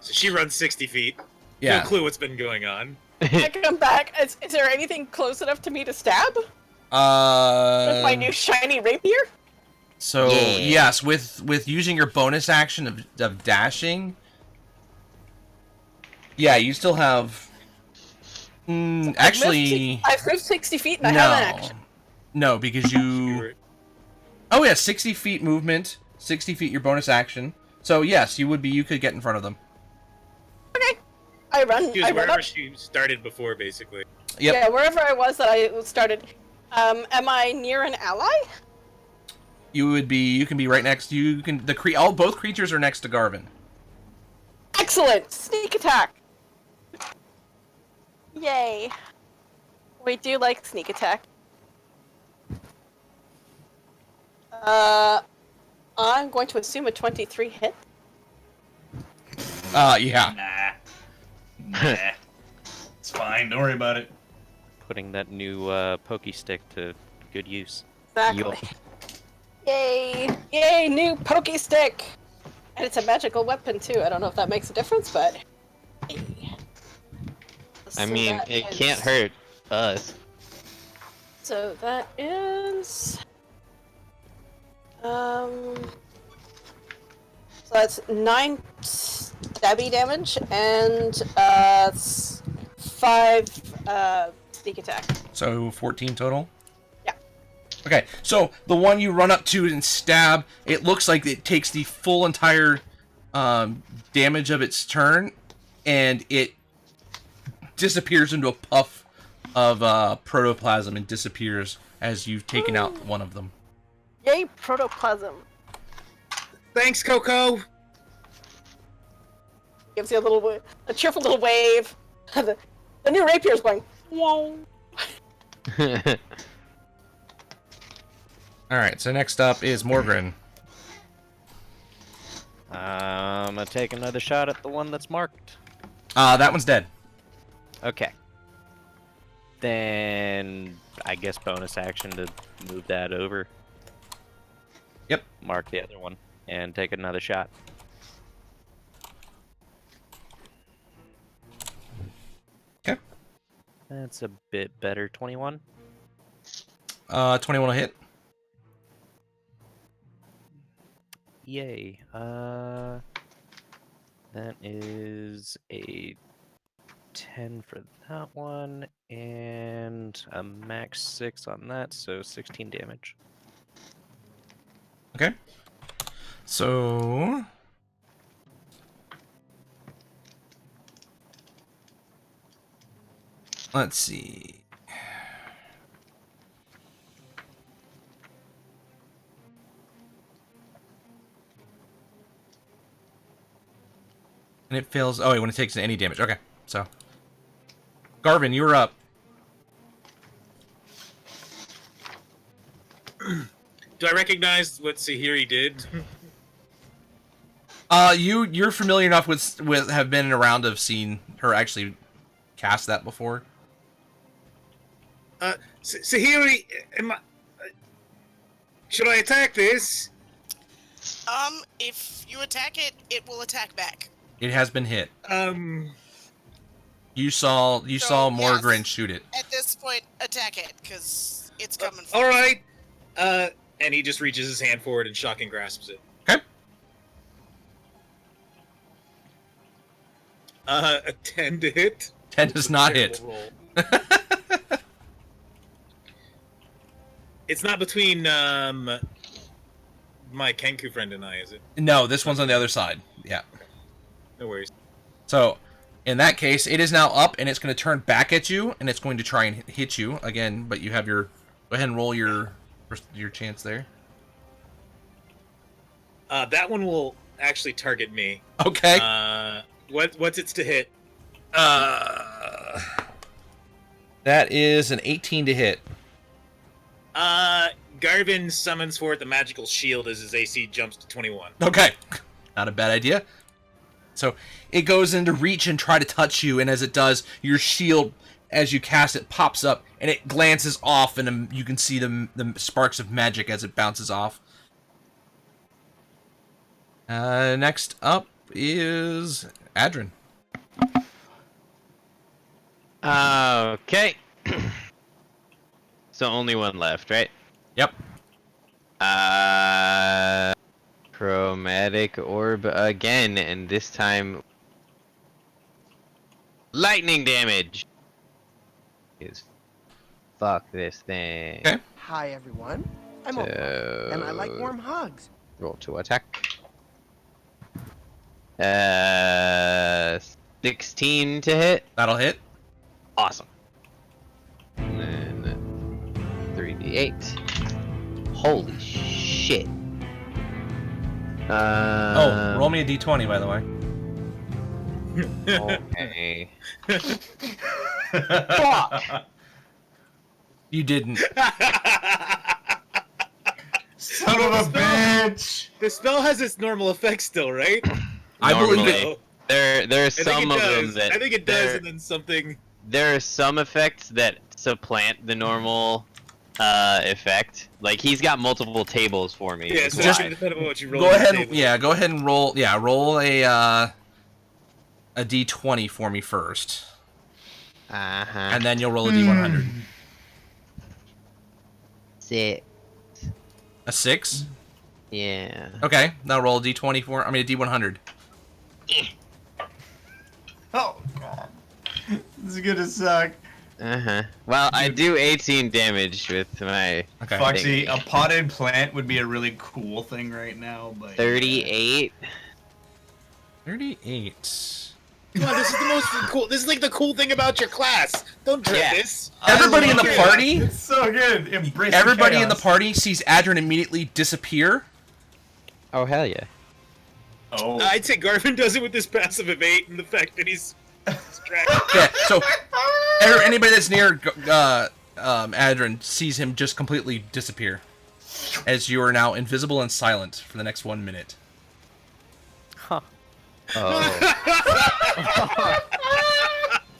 So she runs 60 feet. Yeah. No clue what's been going on. I come back. Is there anything close enough to me to stab with my new shiny rapier? So Yeah. yes, with using your bonus action of dashing. Yeah, you still have Actually, I've moved 60 feet and I have an action. No, because you. Oh yeah, 60 feet movement, 60 feet your bonus action. So yes, you would be. You could get in front of them. Okay. I run. She was I run wherever up. she started before, basically. Yep. Yeah, wherever I was that I started. Am I near an ally? You would be. You can be right next. You can. Both creatures are next to Garvin. Excellent! Sneak attack! Yay. We do like sneak attack. I'm going to assume a 23 hit. Yeah. Nah. It's fine. Don't worry about it. Putting that new pokey stick to good use. Exactly. Yay! Yay, new pokey stick! And it's a magical weapon too. I don't know if that makes a difference, but... Hey. I So mean, that it is- can't hurt us. So that is... So that's 9 stabby damage and 5 sneak attack. So 14 total. Yeah. Okay, so the one you run up to and stab, it looks like it takes the full entire damage of its turn, and it disappears into a puff of protoplasm and disappears as you've taken out one of them. Yay, protoplasm. Thanks, Coco. Gives you a cheerful little wave. the new rapier's going, whoa. Alright, so next up is Morgren. I'm gonna take another shot at the one that's marked. That one's dead. Okay. Then I guess bonus action to move that over. Yep. Mark the other one and take another shot. Okay. That's a bit better. 21. 21 will hit. Yay. That is a 10 for that one, and a max 6 on that, so 16 damage. Okay. So... let's see. And it fails... oh, when it takes any damage. Okay, so... Garvin, you're up. Do I recognize what Sahiri did? You're familiar enough with have been around to have seen her actually cast that before. Sahiri, should I attack this? If you attack it, it will attack back. It has been hit. You saw Morgren yes. shoot it. At this point, attack it, because it's coming. All right. And he just reaches his hand forward and shocking grasps it. Okay. A 10 to hit. 10 does not hit. Roll. It's not between my Kenku friend and I, is it? No, this one's on the other side. Yeah. No worries. So, in that case, it is now up, and it's going to turn back at you, and it's going to try and hit you again. But you have your... go ahead and roll your chance there. That one will actually target me. Okay. What's its to hit? That is an 18 to hit. Garvin summons forth a magical shield as his AC jumps to 21. Okay. Not a bad idea. So it goes in to reach and try to touch you, and as it does, your shield, as you cast it, pops up, and it glances off, and you can see the sparks of magic as it bounces off. Next up is Adrin. Okay. So only one left, right? Yep. Chromatic orb again, and this time lightning damage. is fuck this thing. Okay. Hi everyone, I'm Oprah, and I like warm hugs. Roll to attack. 16 to hit. That'll hit. Awesome. And then 3d8. Holy shit. Oh, roll me a d20, by the way. Okay. Fuck! You didn't. Son of a bitch! The spell has its normal effect still, right? I believe Normally. it. There are some of them does. that I think it does, and then something. there are some effects that supplant the normal effect. Like he's got multiple tables for me. Yeah, is so just why. depending on what you roll. Go on the ahead. table. Yeah, go ahead and roll. Yeah, roll a d20 for me first, and then you'll roll a d100. 6. A 6. Yeah. Okay, now roll a d20 for. I mean a d100. Oh god. This is gonna suck. Well, I do 18 damage with my Okay. Foxy, a potted plant would be a really cool thing right now, but 38. 38. Come on, this is the most cool. This is like the cool thing about your class. Don't dread Yeah. this. Everybody in the It's party. It's so good. Embrace Everybody in the chaos. party sees Adrian immediately disappear. Oh hell yeah. Oh. I'd say Garvin does it with his passive evade and the fact that he's distracted. Yeah. So anybody that's near Adrian sees him just completely disappear, as you are now invisible and silent for the next 1 minute. Huh. Oh.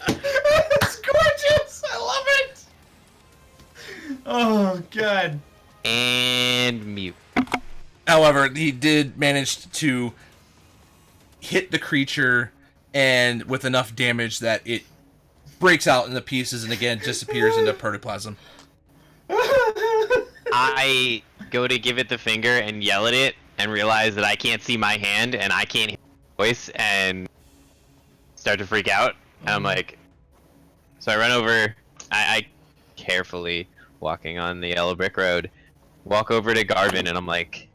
It's gorgeous. I love it. Oh god. And mute. However, he did manage to hit the creature, and with enough damage that it breaks out into pieces and again disappears into protoplasm. I go to give it the finger and yell at it and realize that I can't see my hand and I can't hear my voice and start to freak out. And I'm like, so I run over, I carefully walking on the yellow brick road, walk over to Garvin and I'm like,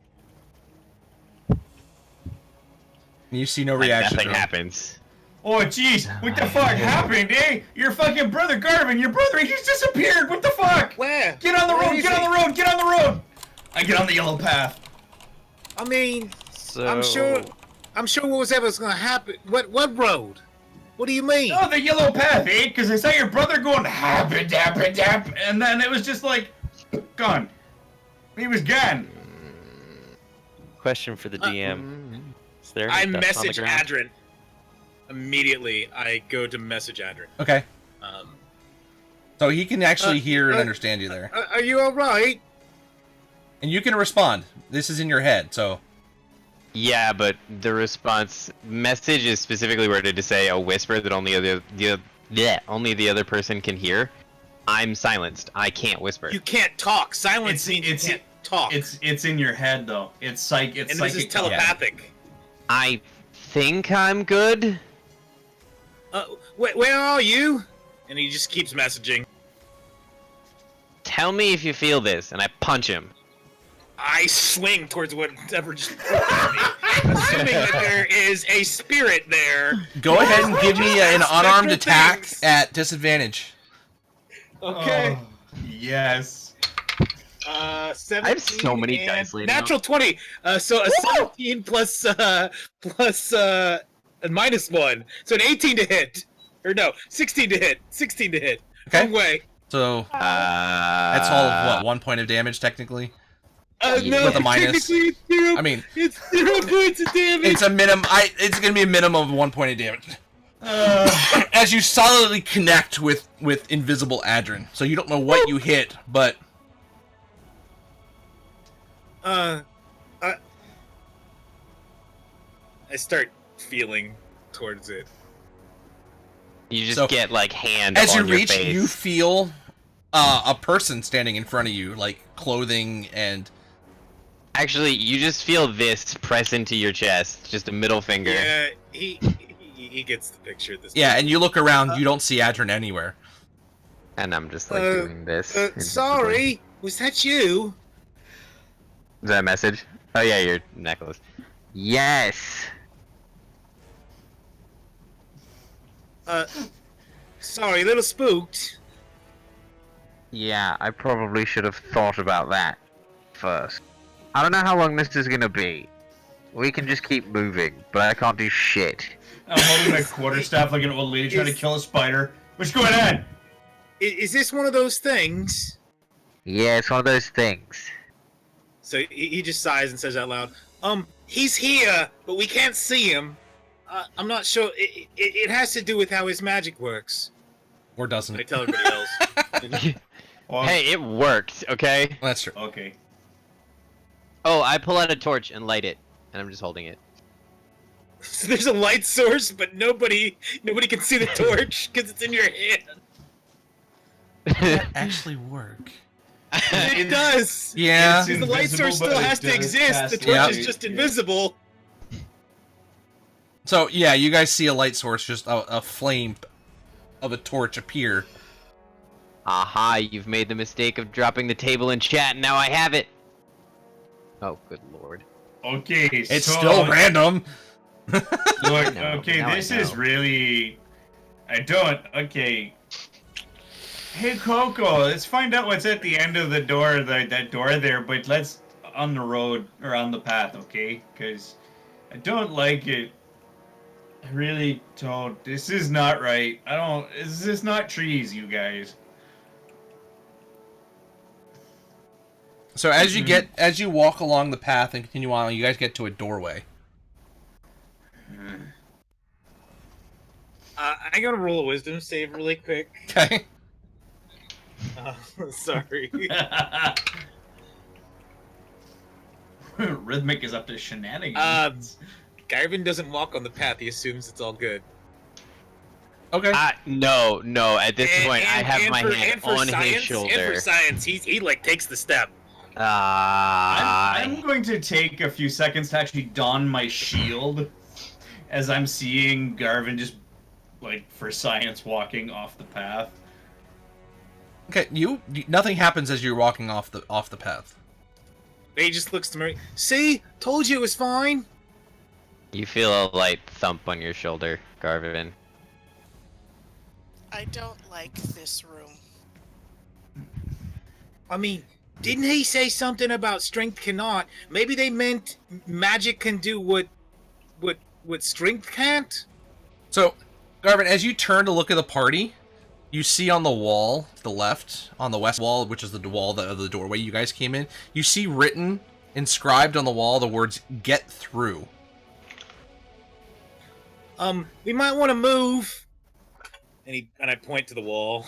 You see no like reaction. nothing to him. happens. Oh jeez, what the fuck happened, eh? Your fucking brother Garvin, your brother, he's disappeared. What the fuck? Where? Get on the Where road, is get on he? the road, get on the road. I get on the yellow path. I mean, So I'm sure what was ever gonna happen. What road? What do you mean? Oh, the yellow path, eh? Because I saw your brother going happy dap dap, and then it was just like gone. He was gone. question for the DM. Is there I any dust on the message ground? Adrian. Immediately, I go to message Adrian. Okay. Um, So he can actually hear and uh, understand you there. are you all right? And you can respond. This is in your head, so... Yeah, but the response message is specifically worded to say a whisper that only only the other person can hear. I'm silenced. I can't whisper. You can't talk. Silence means you it's- can't talk. It's in your head though. It's and this is psychic. telepathic. I think I'm good. Where are you? And he just keeps messaging. Tell me if you feel this, and I punch him. I swing towards whatever just approaches me, assuming that there is a spirit there. Go ahead and give me an unarmed Spectral attack things. at disadvantage. Okay. Oh, yes. 17 I have so many and dice laid out. natural 20. So a 17 plus a -1. So an 18 to hit. Or no, 16 to hit. 16 to hit. Okay. Wrong way. So that's all of what? 1 point of damage, technically? No, With a minus. technically it's zero. I mean, It's 0 points of damage. it's a minimum. It's gonna be a minimum of 1 point of damage. As you solidly connect with invisible Adrian, so you don't know what you hit, but I start feeling towards it. You just So, get like hand as you on your reach, face. you feel a person standing in front of you, like clothing and. Actually, you just feel this press into your chest, just a middle finger. Yeah, he gets the picture at this Yeah, point. and you look around, you don't see Adrian anywhere. And I'm just like doing this. invisible. Sorry, was that you? Is that a message? Oh yeah, your necklace. Yes. Sorry, a little spooked. Yeah, I probably should have thought about that first. I don't know how long this is gonna be. We can just keep moving, but I can't do shit. I'm holding my quarterstaff like an old lady trying to kill a spider. What's going on? Is this one of those things? Yeah, it's one of those things. So he just sighs and says out loud, he's here, but we can't see him. I'm not sure. It has to do with how his magic works. Or doesn't I it? tell everybody else. Well, Hey, it worked, okay? That's true. okay. Oh, I pull out a torch and light it, and I'm just holding it. So there's a light source, but nobody can see the torch because it's in your hand. That actually work? It does. Yeah. It's The light source invisible, but still it has to does exist. cast The torch light. is just invisible. So yeah, you guys see a light source, just a flame of a torch appear. Aha, you've made the mistake of dropping the table in chat, and now I have it! Oh, good lord. Okay, It's so... still random. Look, No, okay, now I this is know. really... I don't... Okay. Hey, Coco, let's find out what's at the end of the door, that door there, but let's... on the road, or on the path, okay? Because I don't like it. I really don't. This is not right. I don't... This is not trees, you guys. So as you walk along the path and continue on, you guys get to a doorway. I gotta roll a wisdom save really quick. Okay. Sorry. Rhythmic is up to shenanigans. Garvin doesn't walk on the path. He assumes it's all good. Okay. No, at this point, I have my hand on his And shoulder. for science, he like takes the step. I'm going to take a few seconds to actually don my shield as I'm seeing Garvin just, like, for science, walking off the path. Okay. Nothing happens as you're walking off the path. He just looks to Murray. See, told you it was fine. You feel a light thump on your shoulder, Garvin. I don't like this room. I mean, didn't he say something about strength cannot? Maybe they meant magic can do what strength can't. So, Garvin, as you turn to look at the party, you see on the wall to the left, on the west wall, which is the wall of the doorway you guys came in, you see written, inscribed on the wall, the words "Get through." We might want to move. And I point to the wall.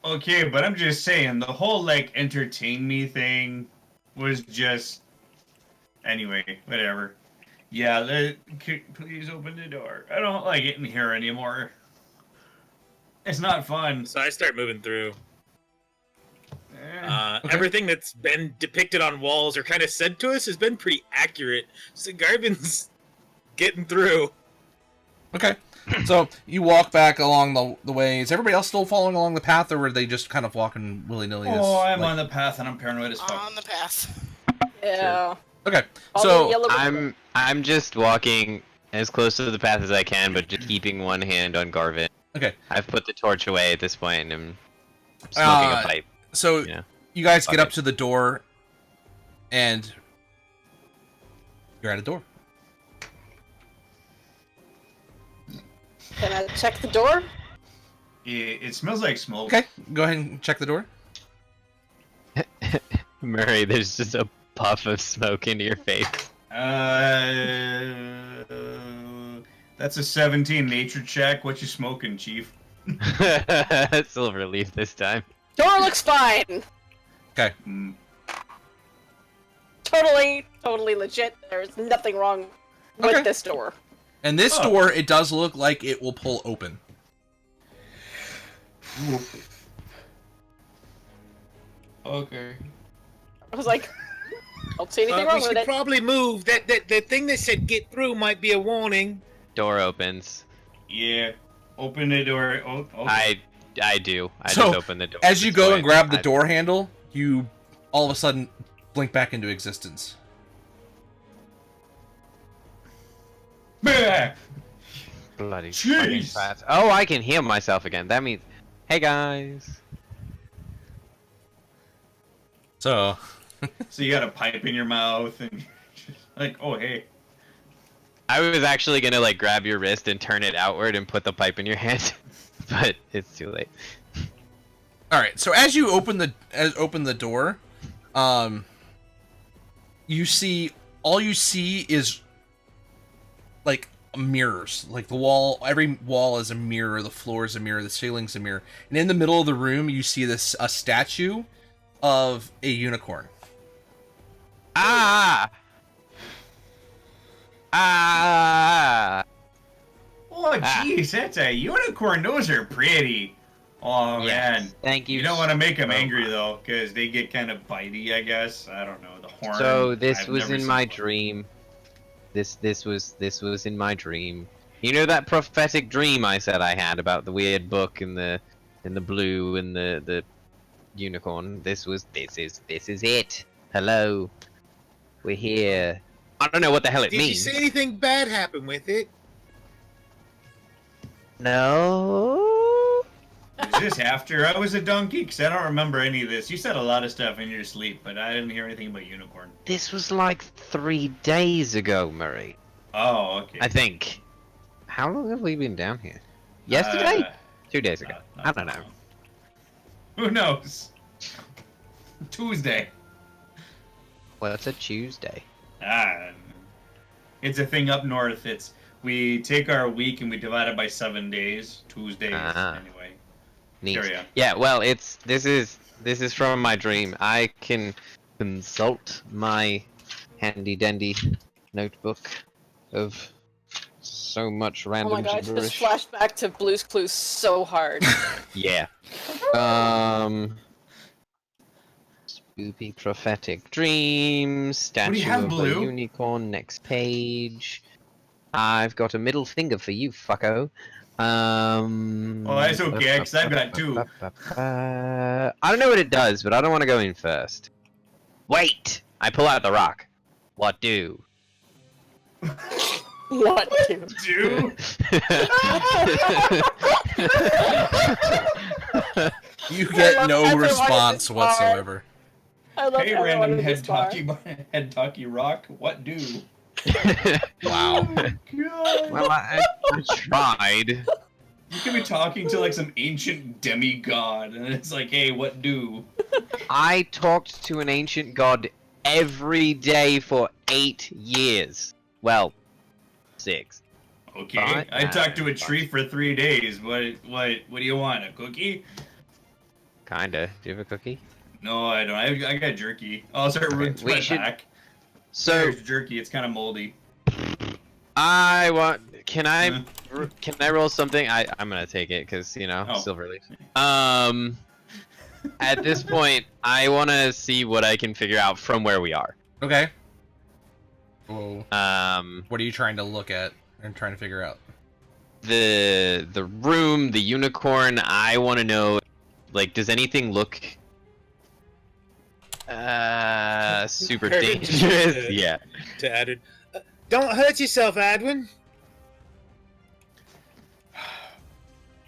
Okay, but I'm just saying, the whole, like, entertain me thing was just... Anyway, whatever. Yeah, please open the door. I don't like it in here anymore. It's not fun. So I start moving through. Eh. Okay. Everything that's been depicted on walls or kind of said to us has been pretty accurate. So Garvin's getting through. Okay. So you walk back along the way. Is everybody else still following along the path, or were they just kind of walking willy-nilly? Oh, I'm on the path and I'm paranoid as fuck. On the path. Yeah. Okay. All the So yellow- I'm just walking as close to the path as I can, but just keeping one hand on Garvin. okay. I've put the torch away at this point and I'm smoking a pipe. So Yeah. you guys get Okay. up to the door, and you're at a door. Can I check the door? It smells like smoke. Okay. Go ahead and check the door. Murray, there's just a puff of smoke into your face. That's a 17 nature check. What you smoking, Chief? Silver leaf this time. Door looks fine. Okay. Mm. Totally legit. There's nothing wrong with Okay. this door. And this Oh. door, it does look like it will pull open. Okay. I was like, don't see anything We wrong with should it. probably move. That thing that said get through might be a warning. Door opens. Yeah. open the door. Oh, okay. I do. I So, just open the door. As you this go way. and grab the door handle, you all of a sudden blink back into existence. Bah! Bloody Jeez. fucking fat. Oh, I can heal myself again. That means, hey guys. So, So you got a pipe in your mouth and like, oh hey. I was actually gonna like grab your wrist and turn it outward and put the pipe in your hand, but it's too late. all right. So as you open the door, you see is like mirrors. Like the wall, every wall is a mirror. The floor is a mirror. The ceiling's a mirror. And in the middle of the room, you see a statue of a unicorn. Ah! Ah! Oh jeez, that's a unicorn. Those are pretty. Oh Yes. man. Thank you. You don't want to make them so angry much. though, because they get kind of bitey, I guess. I don't know, the horn. So this I've was never in seen my one. dream. This was in my dream. You know that prophetic dream I said I had about the weird book and the blue and the unicorn. This is it. Hello. We're here. I don't know what the hell it Did you means. see anything bad happen with it? No. Is this after I was a donkey? Because I don't remember any of this. You said a lot of stuff in your sleep, but I didn't hear anything about unicorn. This was like 3 days ago, Murray. Oh, okay. I think. How long have we been down here? Yesterday? 2 days ago. Not I don't that know. long. Who knows? Tuesday. Well, it's a Tuesday. Ah, it's a thing up north. We take our week and we divide it by 7 days. Tuesdays, anyway. Neat. Carry on. Yeah, well, this is from my dream. I can consult my handy dandy notebook of so much Oh random my god, I just gibberish. flashed back to Blue's Clues so hard. Yeah. Spoopy prophetic dreams. Statue have, of Blue? a unicorn. Next page. I've got a middle finger for you, fucko. Well, that's okay, 'cause I've got 2. I don't know what it does, but I don't want to go in first. Wait! I pull out the rock. What do? What, dude? Dude. You get no Everyone in response this bar. whatsoever. I love Hey, everyone random in this bar. head talkie rock. What do? Wow. God. Well, I tried. You could be talking to like some ancient demigod, and it's like, hey, what do? I talked to an ancient god every day for 8 years. Well, 6. Okay, Fine. I talked to a tree for 3 days. What do you want? A cookie? Kinda. Do you have a cookie? No, I don't. I got jerky. I'll start Okay, running we my should- pack. So, There's jerky. It's kind of moldy. I want. Can Huh? I roll something? I'm gonna take it because you know Oh. silver leaf. At this point, I want to see what I can figure out from where we are. Okay. Whoa. Um, What are you trying to look at and trying to figure out? the room, the unicorn. I want to know, like, does anything look super dangerous? Yeah. To Adwin. Don't hurt yourself, Adwin.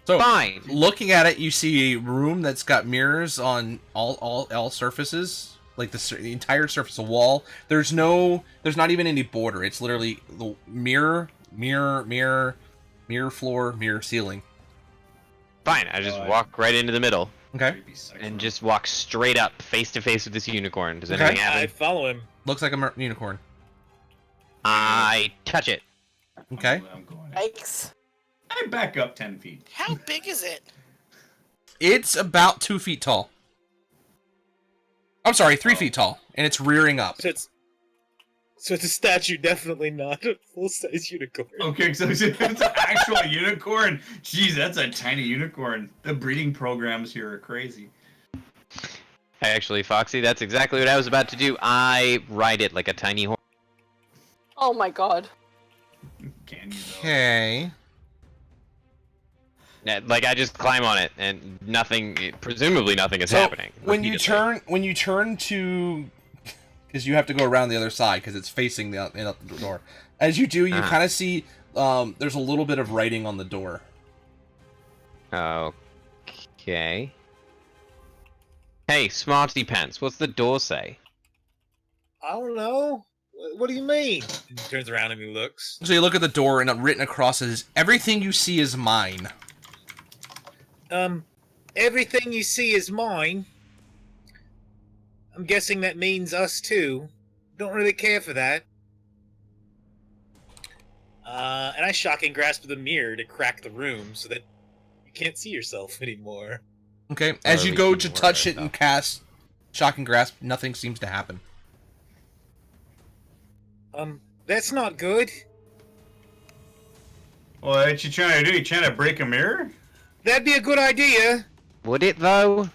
So, Fine. looking at it, you see a room that's got mirrors on all surfaces, like the entire surface of wall. There's not even any border. It's literally the mirror, floor, mirror, ceiling. Fine. I just God. walk right into the middle Okay. Creepy sex and room. just walk straight up, face to face with this unicorn. Does Okay. anything I happen? follow him. Looks like a unicorn. I touch it. Okay. I'm going. Yikes. I back up 10 feet. How big is it? It's about 2 feet tall. I'm sorry, 3 feet tall, and it's rearing up. So it's a statue, definitely not a full-size unicorn. Okay, so it's an actual unicorn. Jeez, that's a tiny unicorn. The breeding programs here are crazy. Actually, Foxy, that's exactly what I was about to do. I ride it like a tiny horse. Oh my god. Can you though? Okay. Yeah, like I just climb on it and nothing, presumably nothing is happening. When you repeatedly. turn to, because you have to go around the other side because it's facing the door. As you do, you kind of see there's a little bit of writing on the door. Okay. Hey, Smarty Pants, what's the door say? I don't know. What do you mean? He turns around and he looks. So you look at the door, and written across is, "Everything you see is mine." Everything you see is mine. I'm guessing that means us too. Don't really care for that. And I shocking grasp the mirror to crack the room so that you can't see yourself anymore. Okay, as you go to touch it and cast Shocking Grasp, nothing seems to happen. That's not good. What you trying to do? You trying to break a mirror? That'd be a good idea. Would it though?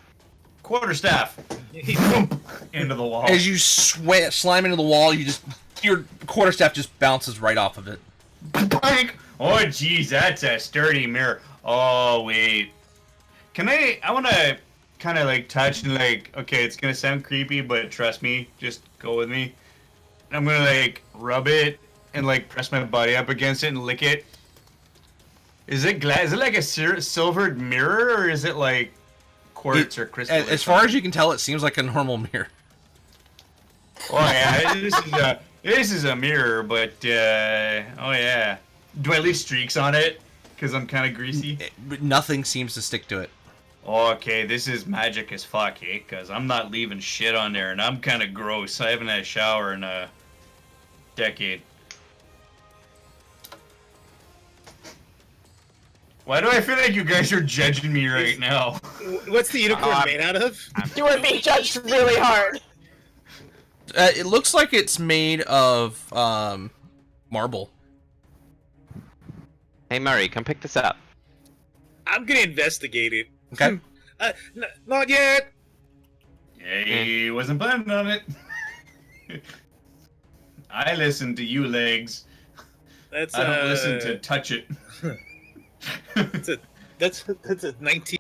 Quarterstaff. Boom, into the wall. As you slam into the wall, your quarterstaff just bounces right off of it. Oh, geez, that's a sturdy mirror. Oh, wait. I want to kind of like touch and like, okay, it's going to sound creepy, but trust me, just go with me. I'm going to like rub it and like press my body up against it and lick it. Is it glass? Is it like a silvered mirror, or is it like quartz or crystal? As far as you can tell, it seems like a normal mirror. Oh yeah, this is a mirror, but oh yeah. Do I leave streaks on it? Because I'm kind of greasy. But nothing seems to stick to it. Okay, this is magic as fuck, eh? Because I'm not leaving shit on there, and I'm kind of gross. I haven't had a shower in a decade. Why do I feel like you guys are judging me right now? What's the unicorn made out of? You are being judged really hard. It looks like it's made of marble. Hey Murray, come pick this up. I'm gonna investigate it. Okay. Not yet. Yeah, he wasn't planning on it. I listen to you, legs. That's I don't listen to touch it. That's a 19.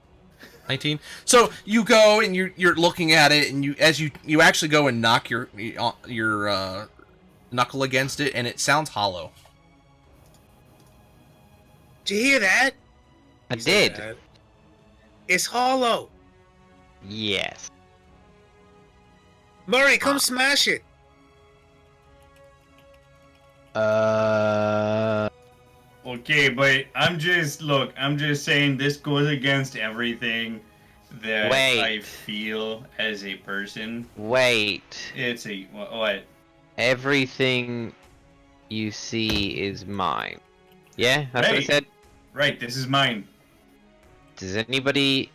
19. So you go and you're looking at it, and you actually go and knock your knuckle against it, and it sounds hollow. Did you hear that? I did. It's hollow. Yes. Murray, come smash it. Okay, but I'm just saying this goes against everything that I feel as a person. Wait. It's a what? Everything you see is mine. Yeah, that's what I said. Right, this is mine. Does anybody?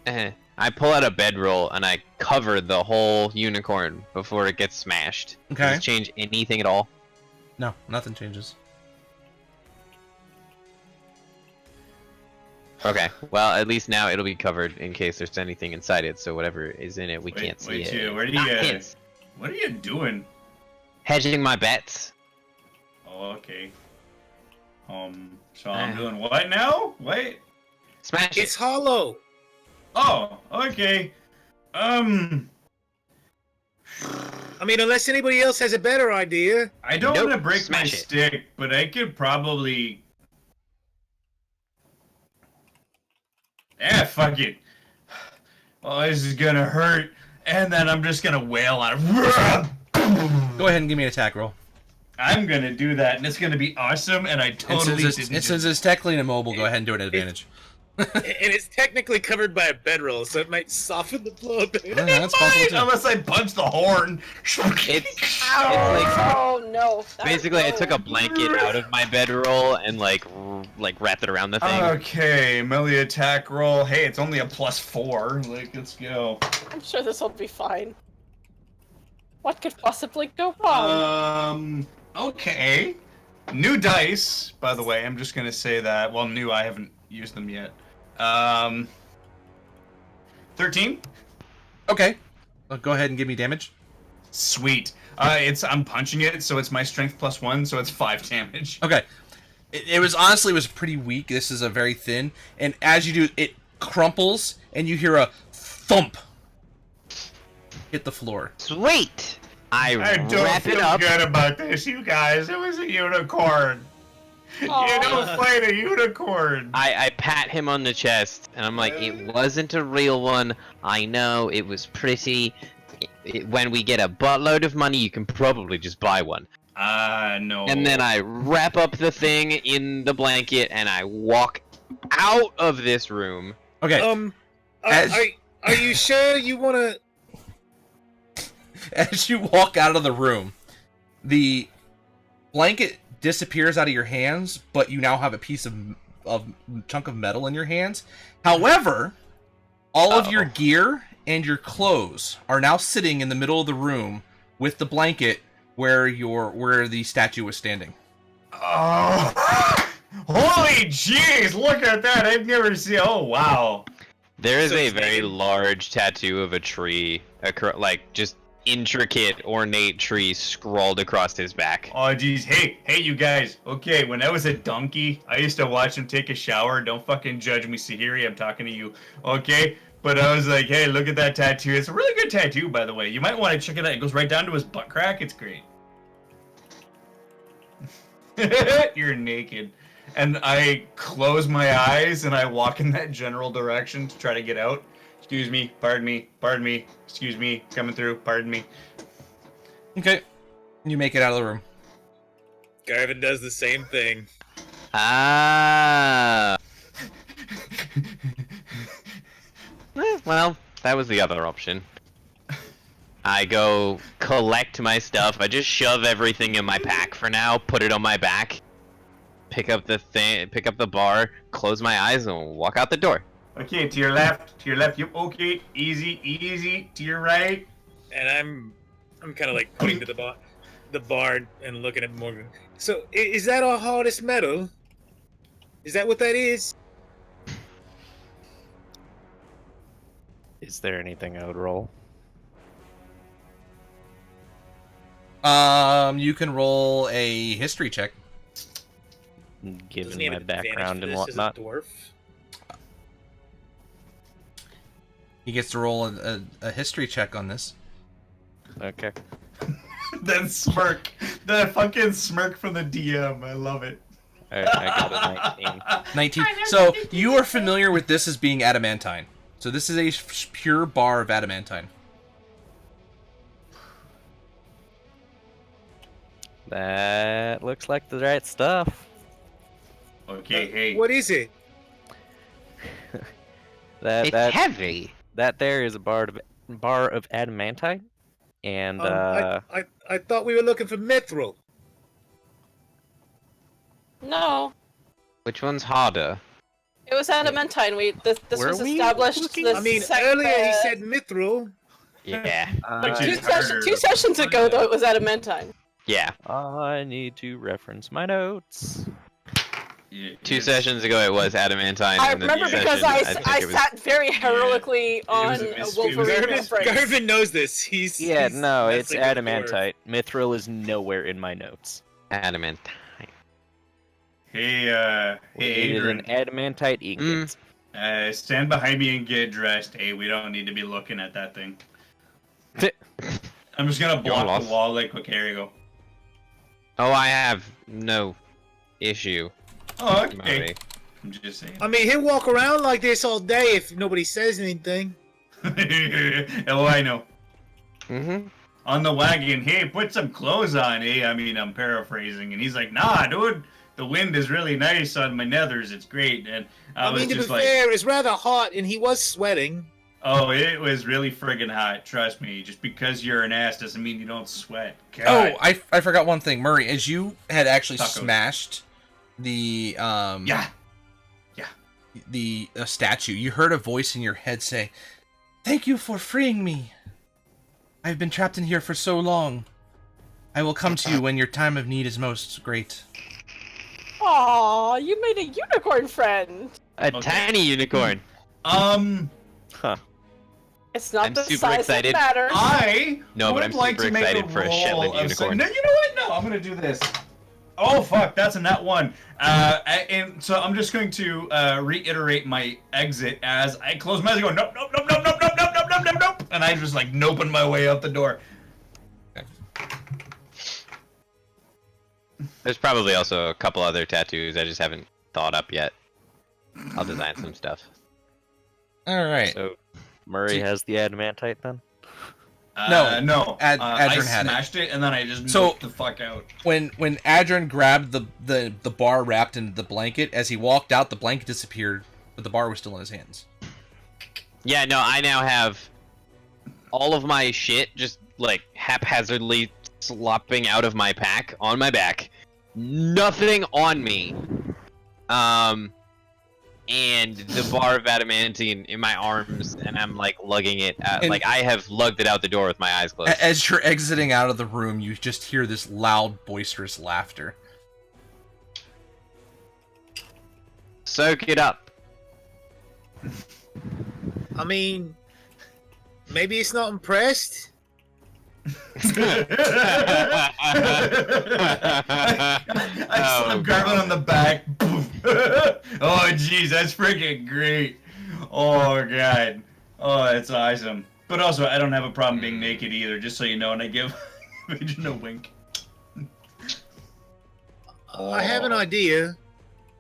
I pull out a bedroll and I cover the whole unicorn before it gets smashed. Okay. Does this change anything at all? No, nothing changes. Okay, well, at least now it'll be covered in case there's anything inside it, so whatever is in it, we can't see it. What are you doing? Hedging my bets. Oh, okay. So I'm doing what now? Wait. Smash it. It's hollow. Oh, okay. I mean, unless anybody else has a better idea. I don't want to break my stick, but I could probably... fuck it. Oh, this is gonna hurt. And then I'm just gonna wail on it. Go ahead and give me an attack roll. I'm gonna do that, and it's gonna be awesome, and I totally didn't. Since it's technically immobile, go ahead and do it at advantage. And it's technically covered by a bedroll, so it might soften the blow a bit. Yeah, that's possible too. Unless I punch the horn. It's oh no! Basically, I took a blanket out of my bedroll and like wrapped it around the thing. Okay, melee attack roll. Hey, it's only a +4. Like, let's go. I'm sure this will be fine. What could possibly go wrong? Okay. New dice, by the way. I'm just gonna say that. Well, new. I haven't used them yet. 13. Okay. Go ahead and give me damage. Sweet. I'm punching it, so it's my strength +1, so it's 5 damage. Okay. It was honestly, it was pretty weak. This is a very thin, and as you do, it crumples, and you hear a thump hit the floor. Sweet! I don't wrap feel it up. good about this, you guys. It was a unicorn. Aw. You don't fight a unicorn. I pat him on the chest, and I'm like, it wasn't a real one. I know, it was pretty. When we get a buttload of money, you can probably just buy one. No. And then I wrap up the thing in the blanket, and I walk out of this room. Okay. Are you sure you want to? As you walk out of the room, the blanket disappears out of your hands, but you now have a piece of chunk of metal in your hands. However, all of your gear and your clothes are now sitting in the middle of the room with the blanket where the statue was standing. Oh, holy jeez! Look at that. I've never seen. Oh wow. There is So a it's very naked? large tattoo of a tree, like just intricate, ornate tree scrawled across his back. Oh jeez. Hey, you guys. Okay, when I was a donkey, I used to watch him take a shower. Don't fucking judge me, Sahiri. I'm talking to you. Okay. But I was like, hey, look at that tattoo. It's a really good tattoo, by the way. You might want to check it out. It goes right down to his butt crack. It's great. You're naked. And I close my eyes and I walk in that general direction to try to get out. Excuse me, pardon me, excuse me, coming through, pardon me. Okay. You make it out of the room. Garvin does the same thing. Ah. Well, that was the other option. I go collect my stuff. I just shove everything in my pack for now, put it on my back, pick up the bar, close my eyes, and walk out the door. Okay, to your left, yep, okay, easy, to your right. And I'm kind of like pointing to the bar and looking at Morgan. So is that our hardest metal? Is that what that is? Is there anything I would roll? You can roll a history check. Given Doesn't he have my an advantage background for and this as a whatnot. dwarf? He gets to roll a history check on this. Okay. That smirk, that fucking smirk from the DM, I love it. Alright, I got a 19. 19. So you are familiar with this as being adamantine. So this is a pure bar of adamantine. That looks like the right stuff. Okay, hey. What is it? It's heavy. That there is a bar of adamantine, and I thought we were looking for mithril. No, Which one's harder? it was adamantine. This Were was we established. looking- This I mean, earlier he said mithril. Yeah. Which is harder. two sessions ago, though, it was adamantine. Yeah. I need to reference my notes. Yeah, 2 it's- sessions ago it was adamantine. I and then remember this because session, I think it was... sat very heroically on was a a mystery. Wolverine Garvin, reference. Garvin knows this. Yeah, he's no, it's messing with the dwarf. adamantite. Mithril is nowhere in my notes. Adamantine. Hey, It is an Adrian, adamantite ingot. stand behind me and get dressed. Hey, we don't need to be looking at that thing. I'm just gonna block lost. the wall like, okay, here you go. Oh, I have no issue. Oh, okay. Marty. I'm just saying. I mean, he'll walk around like this all day if nobody says anything. Oh, I know. Mm-hmm. On the wagon, hey, put some clothes on, eh? I mean, I'm paraphrasing. And he's like, nah, dude, the wind is really nice on my nethers. It's great. And I was mean, to be just like, fair, it's rather hot, and he was sweating. oh, it was really friggin' hot. Trust me. Just because you're an ass doesn't mean you don't sweat. God. Oh, I forgot one thing, Murray. As you had actually Tacos. smashed the Yeah. statue, you heard a voice in your head say, "Thank you for freeing me. I've been trapped in here for so long. I will come to you when your time of need is most great." Aw, you made a unicorn friend. A Okay. tiny unicorn. Huh. It's not I'm the super size excited. that matters. I No, but would I'm like super to make excited for a roll Shetland of unicorn. No, you know what? No, I'm gonna do this. Oh fuck, that's a nat 1. And so I'm just going to reiterate my exit as I close my eyes and go nope, nope, nope, nope, nope, nope, nope, nope, nope, nope, nope, and I just like noping my way out the door. There's probably also a couple other tattoos I just haven't thought up yet. I'll design some stuff. All right. So Murray has the adamantite then? No. Adrian I had it. smashed it and then I just So- noped the fuck out. When Adrian grabbed the bar wrapped in the blanket, as he walked out, the blanket disappeared, but the bar was still in his hands. Yeah, no, I now have all of my shit just like haphazardly slopping out of my pack on my back. Nothing on me. And the bar of adamantine in my arms, and I'm like lugging it out. And- like I have lugged it out the door with my eyes closed. As you're exiting out of the room, you just hear this loud, boisterous laughter. Soak it up. I mean, maybe it's not impressed. I slap Garvin on the back. Oh jeez, that's freaking great. Oh god. Oh, that's awesome. But also, I don't have a problem being naked either, just so you know, and I give Agent a wink. I have an idea.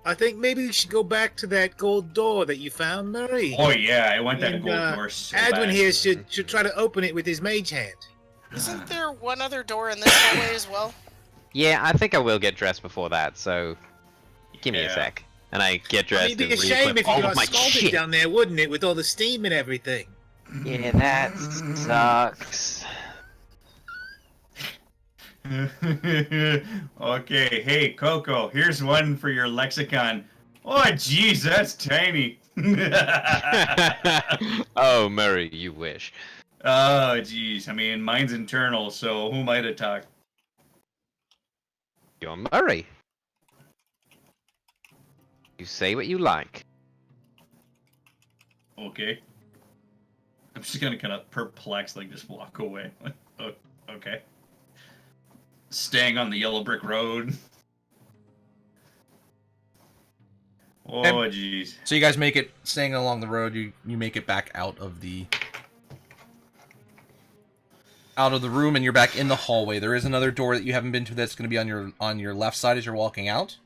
I think maybe we should go back to that gold door that you found, Murray. Oh yeah, I want that And, gold door so Adwin bad. here should try to open it with his mage hand. Isn't there one other door in this hallway as well? Yeah, I think I will get dressed before that, so give me a Yeah. sec. And I get dressed I mean, it'd be a and shame re-equip if you all got of my scalded shit. down there, wouldn't it, with all the steam and everything? Yeah, that sucks. Okay, hey Coco, here's one for your lexicon. Oh jeez, that's tiny. Oh, Murray, you wish. Oh jeez, I mean mine's internal, so who am I to talk? You're Murray. You say what you like. Okay. I'm just gonna kind of perplexed, like just walk away. Oh, okay. Staying on the yellow brick road. Oh jeez. So you guys make it, staying along the road, you make it back out of the room, and you're back in the hallway. There is another door that you haven't been to that's going to be on your left side as you're walking out.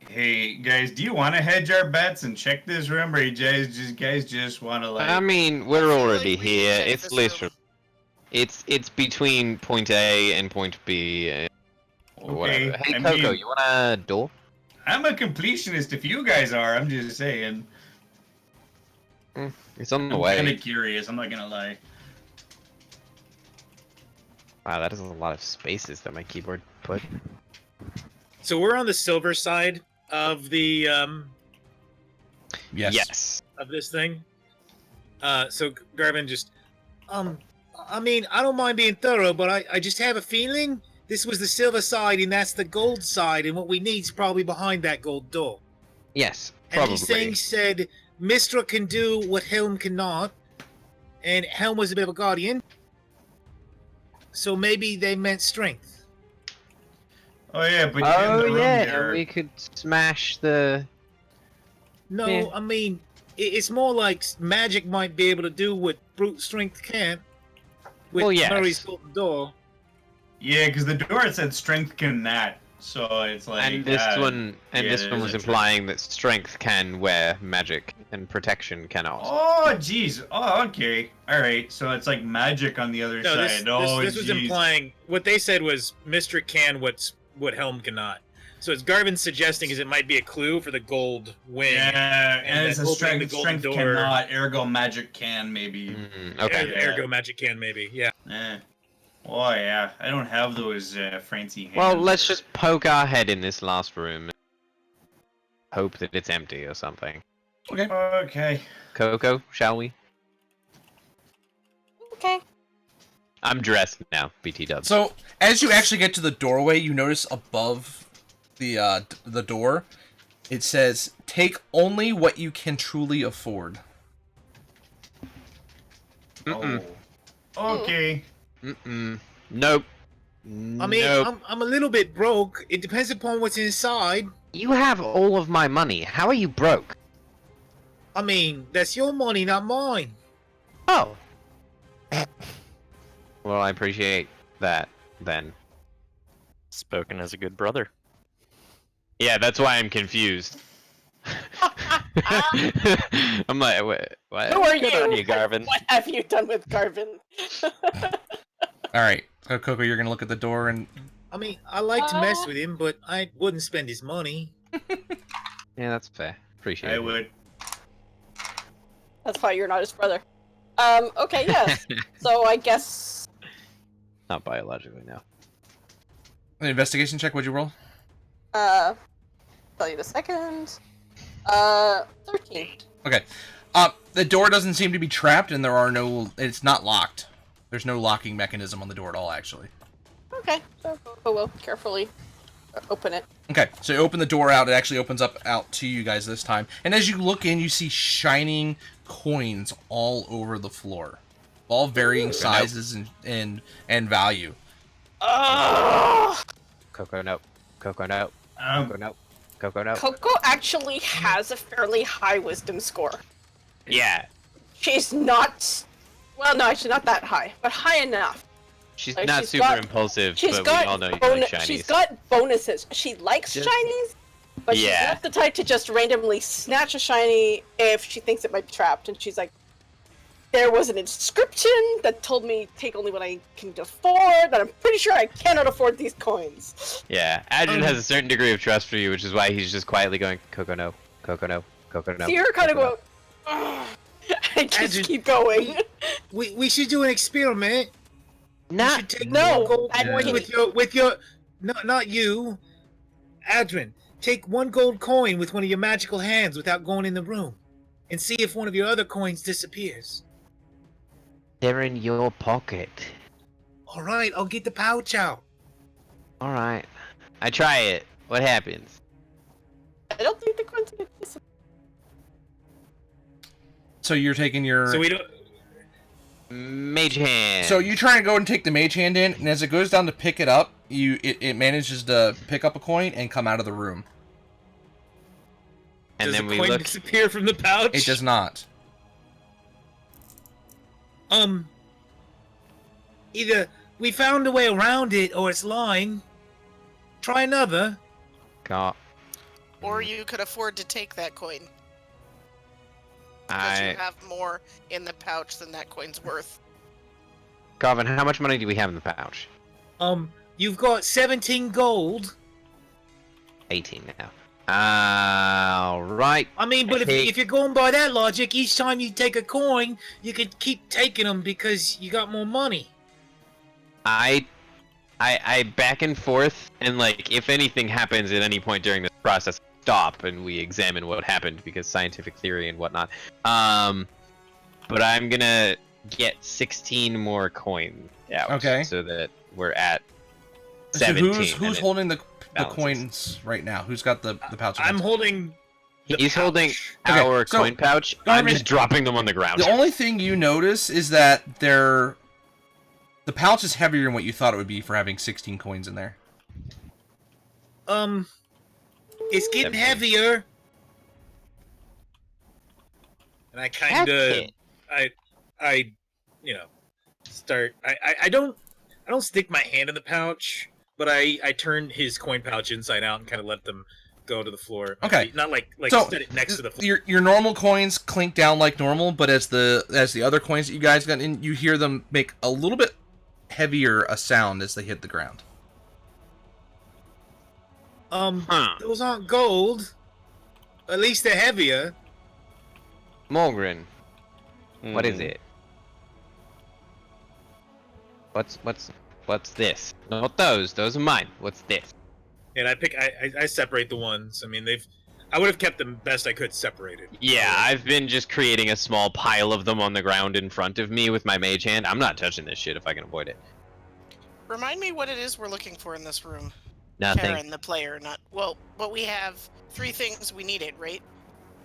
Hey guys, do you want to hedge our bets and check this room, or you guys just want to like? I mean, we're feel already like we should here. check It's this literally, it's between point A and point B, or Okay, whatever. Hey, I Coco, mean, you want a door? I'm a completionist. If you guys are, I'm just saying. It's on the I'm way. kind of curious. I'm not gonna lie. Wow, that is a lot of spaces that my keyboard put. So we're on the silver side of the Yes. of this thing. So Garvin just, I mean, I don't mind being thorough, but I just have a feeling this was the silver side and that's the gold side, and what we need is probably behind that gold door. Yes, And probably. these things said Mistra can do what Helm cannot, and Helm was a bit of a guardian. So maybe they meant strength. Oh yeah, but in Oh the room yeah, there, and we could smash the. No, Yeah. I mean, it's more like magic might be able to do what brute strength can't. With Well, yes. Murray's golden door. Yeah, because the door said strength cannot, so it's like. And this one, yeah, this one there's was a implying that strength can wear magic and protection cannot. Oh jeez. Oh okay. All right. So it's like magic on the other No, side. this Oh was jeez. implying what they said was Mr. can what Helm cannot. So as Garvin's suggesting is it might be a clue for the gold wing. Yeah, and it's then a opening the strength. golden Strength door. cannot. Ergo magic can maybe. Okay. Yeah. Ergo magic can maybe. Yeah. Eh. Oh yeah. I don't have those fancy hands. Well, let's just poke our head in this last room. And hope that it's empty or something. Okay. Okay. Coco, shall we? Okay. I'm dressed now, BT dubs. So as you actually get to the doorway, you notice above the door, it says, "Take only what you can truly afford." Mm-mm. Oh. Okay. Mm-mm. Nope. I mean, Nope. I'm a little bit broke. It depends upon what's inside. You have all of my money. How are you broke? I mean, that's your money, not mine. Oh. Well, I appreciate that, then. Spoken as a good brother. Yeah, that's why I'm confused. I'm like, what? Who are Good you? on you, Garvin. What have you done with Garvin? All right, Coco, you're gonna look at the door and I mean, I like to mess with him, but I wouldn't spend his money. Yeah, that's fair. Appreciate I it. would. That's why you're not his brother. Okay, yes. So I guess... Not biologically, no. an investigation check. What'd you roll? Tell you in a second. 13. Okay. The door doesn't seem to be trapped, and it's not locked. There's no locking mechanism on the door at all, actually. Okay, so we'll carefully open it. Okay, so you open the door out. It actually opens up out to you guys this time. And as you look in, you see shining coins all over the floor, all varying sizes and value. Oh! Coco, no. Coco, no. Coco, no. Coco, no. Coco actually has a fairly high wisdom score. Yeah. She's not... Well, no, she's not that high, but high enough. She's Like, not she's super got- impulsive, She's but got we all know you like shinies. she's got bonuses. She likes Just- shinies, but she's Yeah. not the type to just randomly snatch a shiny if she thinks it might be trapped. And she's like, there was an inscription that told me take only what I can afford, but I'm pretty sure I cannot afford these coins. Yeah, Adrian has a certain degree of trust for you, which is why he's just quietly going, Coco, no. Coco, no. Coco, no. So you're kind of Coco, going, "Ugh." I just Adrian, keep going. We should do an experiment. no. You should take no, one gold Adrian. coin with your no, not you, Adrian. Take one gold coin with one of your magical hands without going in the room, and see if one of your other coins disappears. They're in your pocket. All right, I'll get the pouch out. Alright. I try it. What happens? I don't think the coins are disappear. So you're taking your... So we don't. Mage hand. So you try and go and take the mage hand in, and as it goes down to pick it up, it manages to pick up a coin and come out of the room. and Does then the we coin look. disappear from the pouch? It does not. Either we found a way around it, or it's lying. Try another. God. Or you could afford to take that coin. Because you I. have more in the pouch than that coin's worth. Garvin, how much money do we have in the pouch? You've got 17 gold. 18 now. Alright. I mean, but Okay. if you're going by that logic, each time you take a coin, you could keep taking them because you got more money. I back and forth, and like, if anything happens at any point during this process, stop and we examine what happened because scientific theory and whatnot. But I'm gonna get 16 more coins out. Okay. So that we're at So 17. who's and it holding the balances. coins right now? Who's got the pouch? I'm holding. the He's holding pouch. Okay, our so, coin pouch. I'm Garvin, just dropping them on the ground. The only thing you notice is that the pouch is heavier than what you thought it would be for having 16 coins in there. It's getting 17. heavier. And I kind of, That's it. I, start. I don't stick my hand in the pouch, but I turn his coin pouch inside out and kind of let them go to the floor. Okay. Not like So, set it next to the floor. Your normal coins clink down like normal, but as the other coins that you guys got in, you hear them make a little bit heavier a sound as they hit the ground. Those aren't gold. At least they're heavier. Mulgren, what is Hmm. it? What's this? Not those. Those are mine. What's this? And I separate the ones. I mean, I would have kept them best I could separated. Yeah, I've been just creating a small pile of them on the ground in front of me with my mage hand. I'm not touching this shit if I can avoid it. Remind me what it is we're looking for in this room. Nothing. Karen, the player, not... Well, but we have 3 things we needed, right?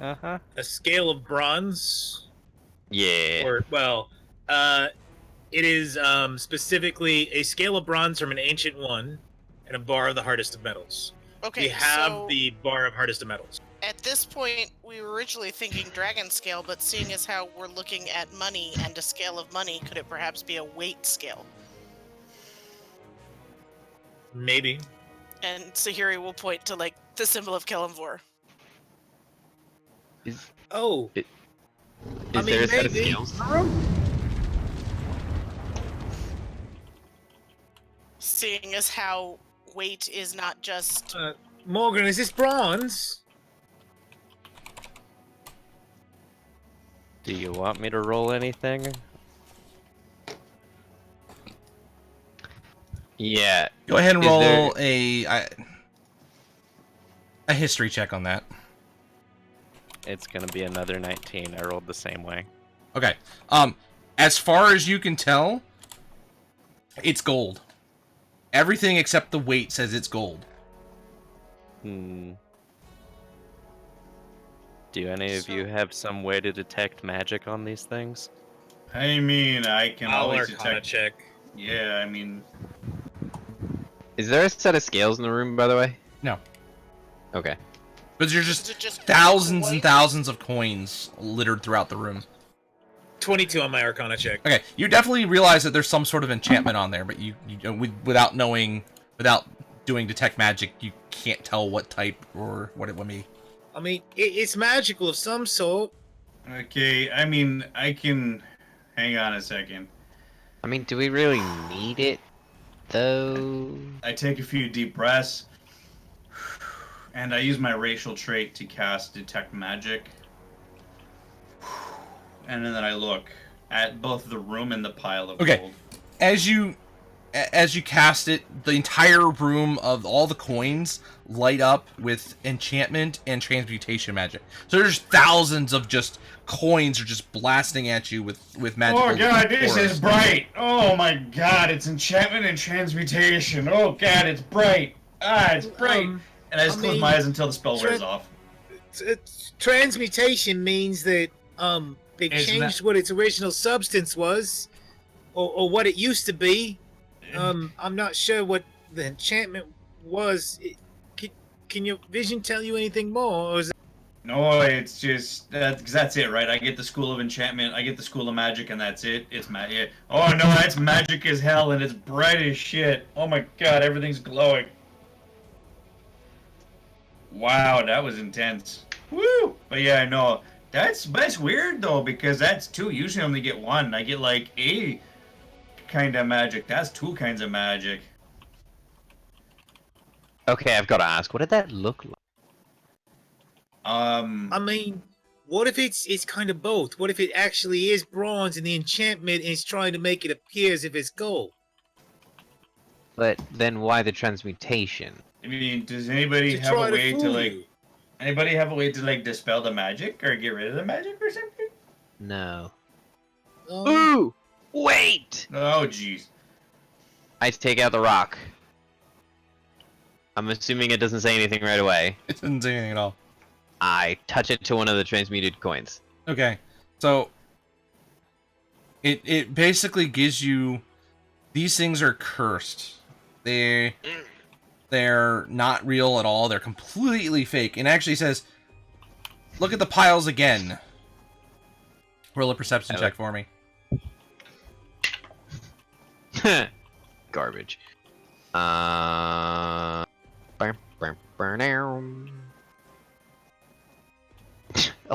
Uh-huh. A scale of bronze, Yeah. or well, It is specifically a scale of bronze from an ancient one and a bar of the hardest of metals. Okay, We have so the bar of hardest of metals. at this point, we were originally thinking dragon scale, but seeing as how we're looking at money and a scale of money, could it perhaps be a weight scale? Maybe. And Sahiri will point to, like, the symbol of Kelemvor. Oh. Is there a set of scales in the room? Seeing as how weight is not just... Morgan, is this bronze? Do you want me to roll anything? Yeah. Go ahead and Is roll there- a history check on that. It's gonna be another 19. I rolled the same way. Okay. As far as you can tell, it's gold. Everything except the weight says it's gold. Hmm. Do any of you have some way to detect magic on these things? I mean, I can I'll always Arcana detect. check. Yeah, I mean, Is there a set of scales in the room, by the way? No. Okay. But there's Is just it just thousands and coins? thousands of coins littered throughout the room. 22 on my Arcana check. Okay, you definitely realize that there's some sort of enchantment on there, but without doing detect magic, you can't tell what type or what it would be. I mean, it's magical of some sort. okay, I mean, I can. Hang on a second. I mean, do we really need it, though? I take a few deep breaths, and I use my racial trait to cast Detect Magic. And then I look at both the room and the pile of gold. As you cast it, the entire room of all the coins light up with enchantment and transmutation magic. So there's thousands of just coins are just blasting at you with magic. Oh god, this is bright! Oh my god, it's enchantment and transmutation. Oh god, it's bright! Ah, it's bright! And I just close my eyes until the spell wears off. Transmutation means that they It's changed what its original substance was, or what it used to be. I'm not sure what the enchantment was. Can your vision tell you anything more? Or is No, it's just that's it, right? I get the school of enchantment, I get the school of magic, and that's it. It's magic. Oh no, that's magic as hell, and it's bright as shit. Oh my god, everything's glowing. Wow, that was intense. Woo! But yeah, no, that's weird though, because that's two. Usually I only get one. I get like a kind of magic. That's two kinds of magic. Okay, I've got to ask, what did that look like? I mean, what if it's kind of both? What if it actually is bronze and the enchantment is trying to make it appear as if it's gold? But then why the transmutation? I mean, does anybody To have try a to way to fool like? you. Anybody have a way to like dispel the magic or get rid of the magic or something? No. Um, Ooh! Wait! Oh jeez. I take out the rock. I'm assuming it doesn't say anything right away. It doesn't say anything at all. I touch it to one of the transmuted coins. Okay, so it basically gives you these things are cursed. They're not real at all. They're completely fake. And it actually says, look at the piles again. Roll a perception check for me. Garbage.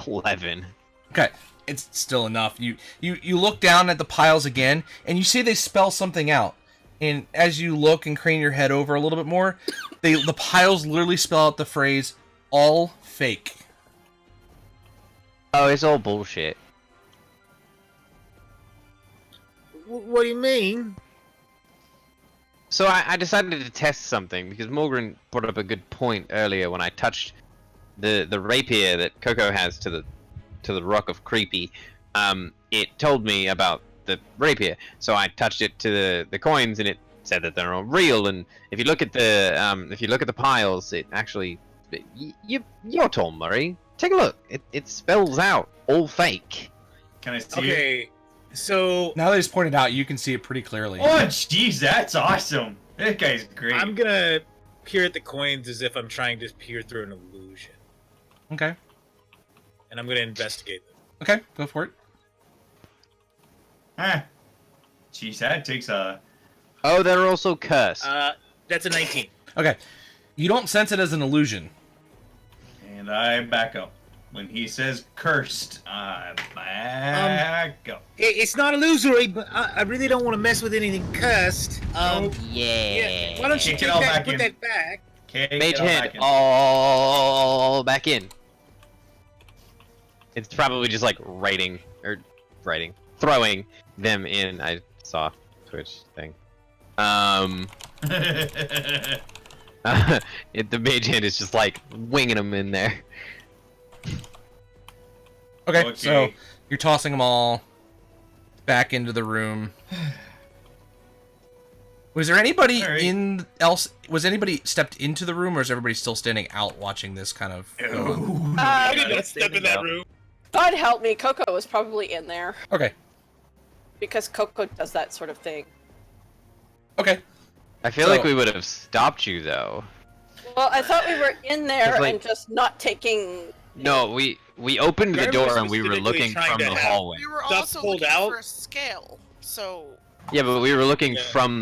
11. Okay, it's still enough. You look down at the piles again, and you see they spell something out. And as you look and crane your head over a little bit more, the piles literally spell out the phrase, all fake. Oh, it's all bullshit. what do you mean? So I decided to test something, because Morgan brought up a good point earlier when I touched the rapier that Coco has to the Rock of Creepy. It told me about the rapier, so I touched it to the coins, and it said that they're all real. And if you look at the piles, it actually your turn, Murray. Take a look. It spells out all fake. Can I see it? Okay, So Now that he's pointed out, you can see it pretty clearly. Oh, jeez, that's awesome. That guy's great. I'm gonna peer at the coins as if I'm trying to peer through an illusion, Okay. and I'm gonna investigate them. Okay, go for it. Huh. Jeez, that takes a... Oh, they're also cursed. That's a 19. Okay. You don't sense it as an illusion. And I back up. When he says cursed, I back up. It's not illusory, but I really don't want to mess with anything cursed. Yeah. Why don't you Kick take it all that, back put in. that back? Okay, Mage get all hand, back in. all back in. It's probably just like throwing them in. I saw Twitch thing. The mage hand is just like winging them in there. Okay, Okay. so you're tossing them all back into the room. Was there anybody Alright. Was anybody stepped into the room, or is everybody still standing out watching this kind of go on? I did not step in that room. God help me, Coco was probably in there Okay. because Coco does that sort of thing. Okay. I feel like we would have stopped you though. Well, I thought we were in there It's like- and just not taking. No, we opened the Garvin door was and we were specifically looking trying from to the have- hallway. We were Stuff also pulled looking out? for a scale, so Yeah, but we were looking Yeah. from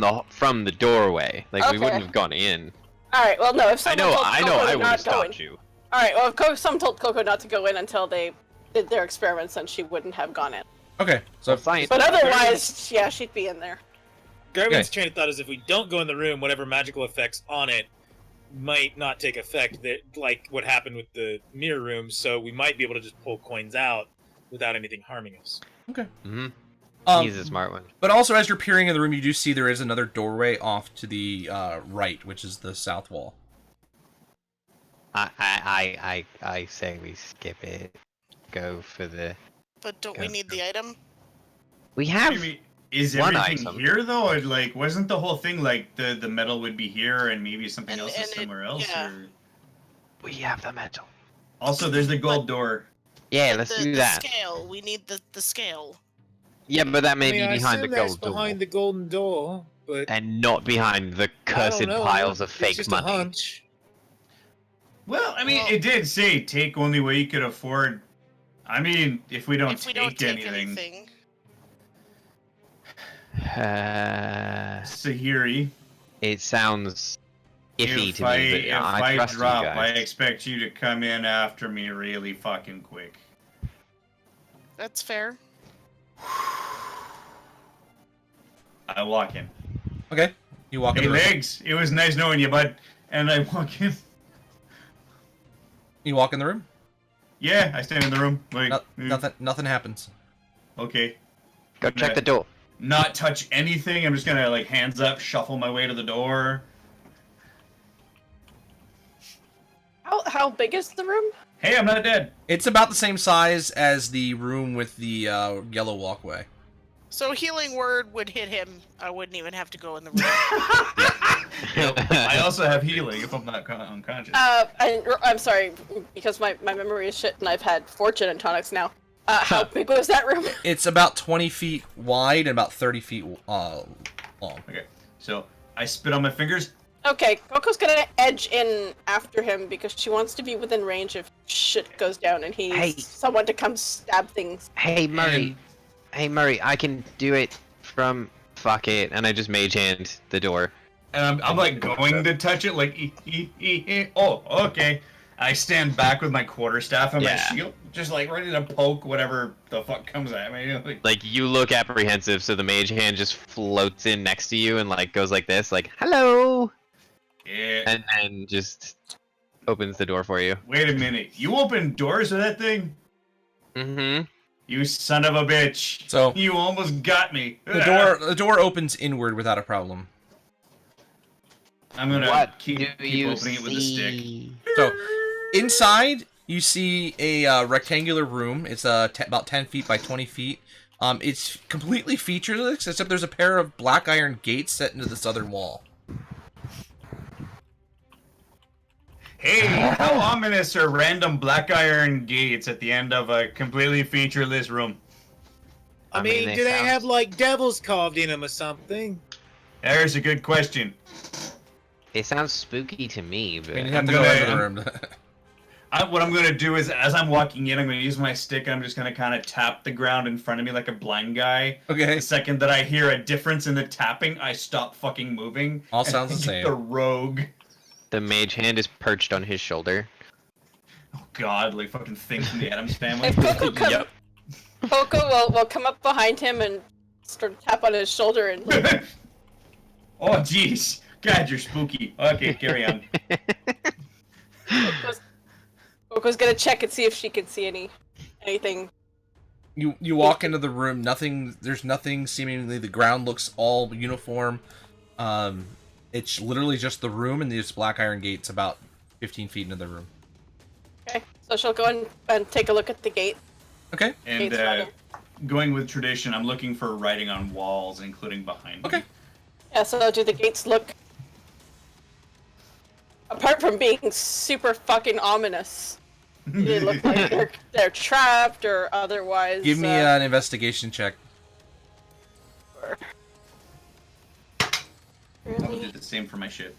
the doorway. Like we Okay. wouldn't have gone in. All right. Well, no. If I someone know, told I Coco know, to I would have not go in. stopped you. All right. Well, if someone told Coco not to go in until they did their experiments, then she wouldn't have gone in. Okay. So Science. But otherwise, yeah, she'd be in there. Garvin's train of thought is if we don't go in the room, whatever magical effects on it might not take effect, that like what happened with the mirror room, so we might be able to just pull coins out without anything harming us. okay. Mm-hmm. Um, He's a smart one. but also, as you're peering in the room, you do see there is another doorway off to the right, which is the south wall. I say we skip it. Go for the. but don't we Go need for- the item? We have. Is one everything item. here though? Or, like, wasn't the whole thing like the metal would be here and maybe something And- else and is it- somewhere else? yeah. Or... We have the metal. Also, there's the gold door. Yeah, let's the, do that. The scale. We need the scale. Yeah, but that may I mean, be I behind the assume that's gold door, behind the golden door, but and not behind the I don't cursed know. piles of It's fake just money. A hunch. Well, I mean, Well- it did say take only what you could afford. I mean, if we don't if we take, don't take anything, Sahiri. It sounds iffy if to I, me, but if I I trust drop, you I guys. expect you to come in after me really fucking quick. That's fair. I walk in. Okay. You walk in Hey, the room. Legs, it was nice knowing you, bud. And I walk in. You walk in the room. Yeah, I stand in the room. Like, Nothing happens. Okay. Go check the door. Not touch anything. I'm just gonna like hands up, shuffle my way to the door. How big is the room? Hey, I'm not dead. It's about the same size as the room with the yellow walkway. So healing word would hit him. I wouldn't even have to go in the room. I also have healing if I'm not unconscious. I'm sorry because my memory is shit and I've had 4 gin and tonics now. How big was that room? It's about 20 feet wide and about 30 feet long. Okay, so I spit on my fingers. Okay, Coco's gonna edge in after him because she wants to be within range if shit goes down and he needs someone to come stab things. Hey Murray, I can do it from. Fuck it, and I just mage hand the door. And I'm like going to touch it, like, oh, okay. I stand back with my quarterstaff and my shield, just like ready to poke whatever the fuck comes at me. Like you look apprehensive, so the mage hand just floats in next to you and like goes like this, like hello. Yeah. And then just opens the door for you. Wait a minute, you open doors with that thing? Mm-hmm. You son of a bitch. So you almost got me. The door opens inward without a problem. I'm gonna What keep opening it with a stick. So inside you see a rectangular room. It's about 10 feet by 20 feet. It's completely featureless except there's a pair of black iron gates set into the southern wall. Hey, how ominous are random black iron gates at the end of a completely featureless room? I mean, do they sound- have like devils carved in them or something? There's a good question. It sounds spooky to me, but I mean, you have to go into the room. What I'm gonna do is, as I'm walking in, I'm gonna use my stick and I'm just gonna kind of tap the ground in front of me like a blind guy. Okay. The second that I hear a difference in the tapping, I stop fucking moving. All and sounds I the get same. The rogue. the mage hand is perched on his shoulder. Oh god, like fucking thing from the Addams Family. If Coco comes, Yep. Coco will come up behind him and sort of tap on his shoulder and like, Oh jeez. God, you're spooky. Okay, carry on. Coco's gonna check and see if she can see anything. You walk into the room. There's nothing. Seemingly, the ground looks all uniform. It's literally just the room and these black iron gates about 15 feet into the room. Okay, so she'll go and take a look at the gate. Okay. And Gates rather. going with tradition, I'm looking for writing on walls, including behind me. Okay. Yeah, so do the gates look, apart from being super fucking ominous, do they look like they're trapped or otherwise? Give me an investigation check. I'll do the same for my shit.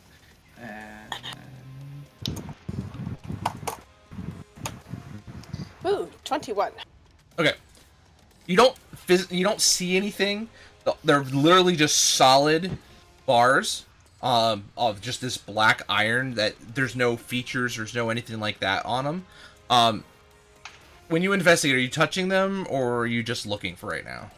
Ooh, 21. Okay. You don't see anything. They're literally just solid bars of just this black iron that there's no features, there's no anything like that on them. When you investigate, are you touching them or are you just looking for right now?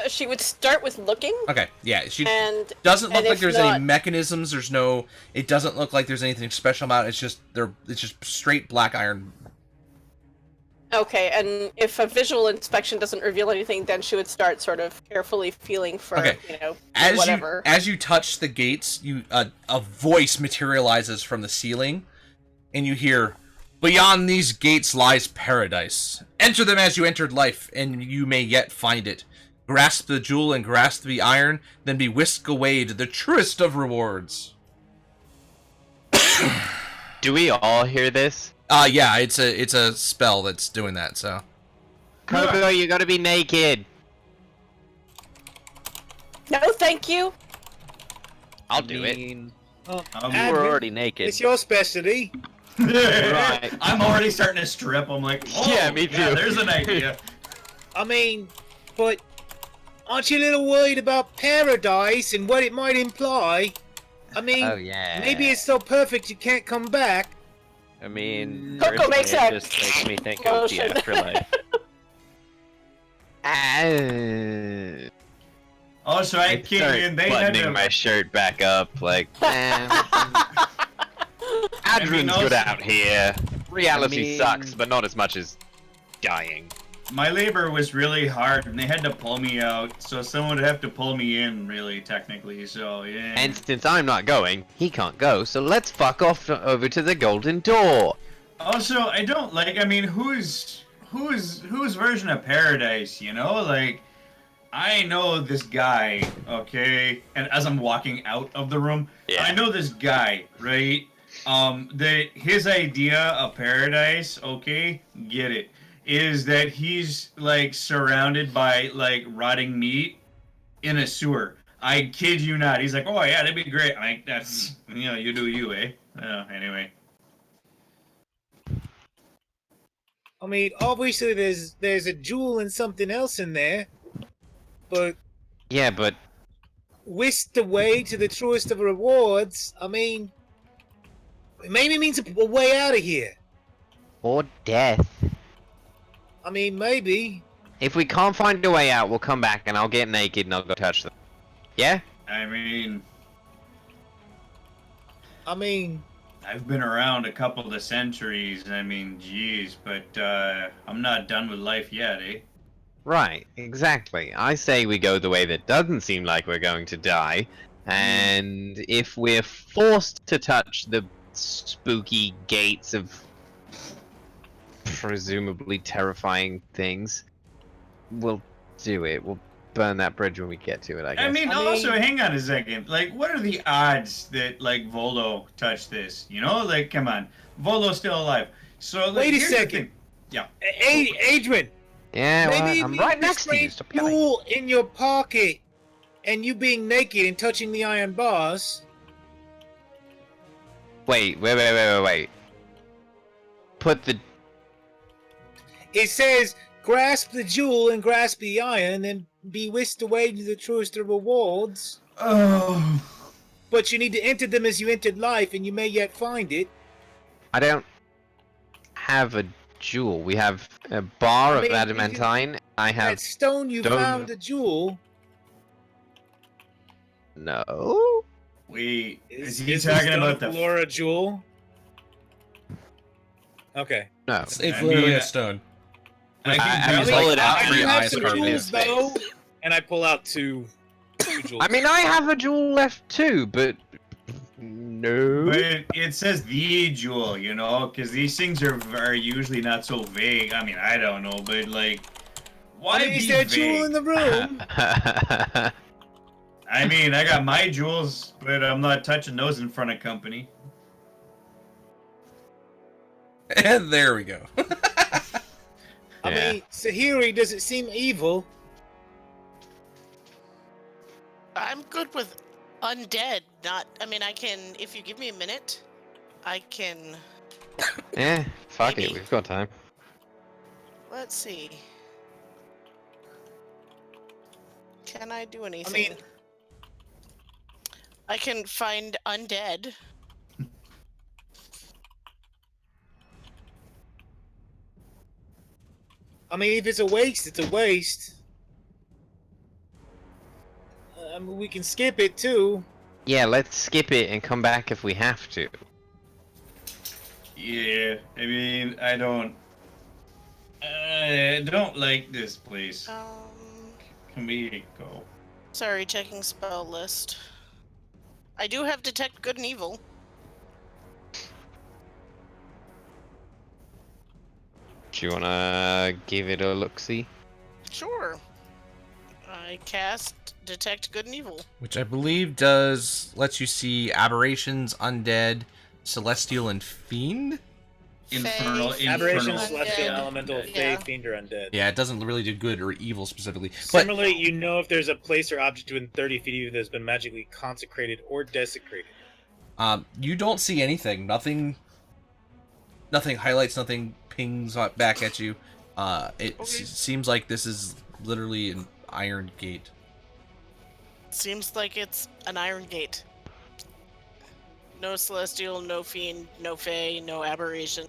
She would start with looking. Okay, yeah, she And doesn't look and like if there's not- any mechanisms. It doesn't look like there's anything special about it. It's just straight black iron. Okay, and if a visual inspection doesn't reveal anything, then she would start sort of carefully feeling for, Okay. As whatever. As you touch the gates, a voice materializes from the ceiling, and you hear, "Beyond these gates lies paradise. Enter them as you entered life, and you may yet find it. Grasp the jewel and grasp the iron, then be whisked away to the truest of rewards." Do we all hear this? Yeah, it's a spell that's doing that. So Coco, you gotta be naked. No, thank you. I'll do it. We're Admin, already naked. it's your specialty. Right. I'm already starting to strip. I'm like, oh, Yeah, me too. there's an idea. I mean, but aren't you a little worried about paradise and what it might imply? I mean, Oh yeah. maybe it's so perfect you can't come back. I mean, Coco personally, makes it a just makes me think of the motion. afterlife. Also, I I came start in. They had buttoning to. my shirt back up, like, Adrian's also- good out here. Reality mean- sucks, but not as much as dying. My labor was really hard, and they had to pull me out. So someone would have to pull me in, really, technically. So yeah. And since I'm not going, he can't go, so let's fuck off over to the golden door. Also, I don't like. I mean, whose version of paradise? You know, like I know this guy, okay, and as I'm walking out of the room, Yeah. I know this guy, right? His idea of paradise, okay, get it, is that he's like surrounded by like rotting meat in a sewer. I kid you not. He's like, oh yeah, that'd be great. I'm like, that's you do you, eh? Anyway. I mean, obviously there's a jewel and something else in there, but Yeah, but whisked away to the truest of rewards. I mean, maybe it means a way out of here. or death. I mean, maybe. If we can't find a way out, we'll come back and I'll get naked and I'll go touch them. Yeah? I mean, I've been around a couple of centuries. I mean, geez, but I'm not done with life yet, eh? Right, exactly. I say we go the way that doesn't seem like we're going to die, and if we're forced to touch the spooky gates of presumably terrifying things, we'll do it. We'll burn that bridge when we get to it, I guess. I mean, also, hang on a second. Like, what are the odds that, like, Volo touched this? You know? Like, come on. Volo's still alive. So, like, Wait a here's the second. thing. Yeah. Adrian, Yeah, well, Maybe I'm you right next to you. strange Stop yelling. jewel in your pocket, and you being naked and touching the iron bars. Wait. Put the... It says, grasp the jewel and grasp the iron, and be whisked away to the truest of rewards. Oh. But you need to enter them as you entered life, and you may yet find it. I don't have a jewel. We have a bar of I mean, adamantine. I have... That stone you stone- found the jewel. No? Wait, is he this talking stone about the... Flora jewel? Okay. No. It's I literally mean, a stone. I can I tell mean, you- pull it out I for do your have eyes some carving his jewels, though. face. And I pull out two jewels. I mean, I have a jewel left too, but... No? But it says the jewel, you know, because these things are usually not so vague. I mean, I don't know, but like, why is be there a vague? jewel in the room? I mean, I got my jewels, but I'm not touching those in front of company. And there we go. I Yeah. mean, Sahiri, does it seem evil? I'm good with undead. Not. I mean, I can. If you give me a minute, I can. Eh, fuck it, Maybe. we've got time. Let's see. Can I do anything? mean- I can find undead. I mean, if it's a waste, it's a waste. I mean, we can skip it too. Yeah, let's skip it and come back if we have to. Yeah, I mean, I don't like this place. Can we go? Sorry, checking spell list. I do have detect good and evil. Do you wanna give it a look-see? Sure. I cast detect good and evil. Which I believe lets you see aberrations, undead, celestial, and fiend. Infernal, Fae, Aberration, Undead. celestial, elemental, Yeah. fae, fiend, or undead. Yeah, it doesn't really do good or evil specifically. But Similarly, you know if there's a place or object within 30 feet of you that's been magically consecrated or desecrated. you don't see anything. Nothing highlights, nothing pings back at you. It seems like this is literally an iron gate. Seems like it's an iron gate. No celestial, no fiend, no fae, no aberration.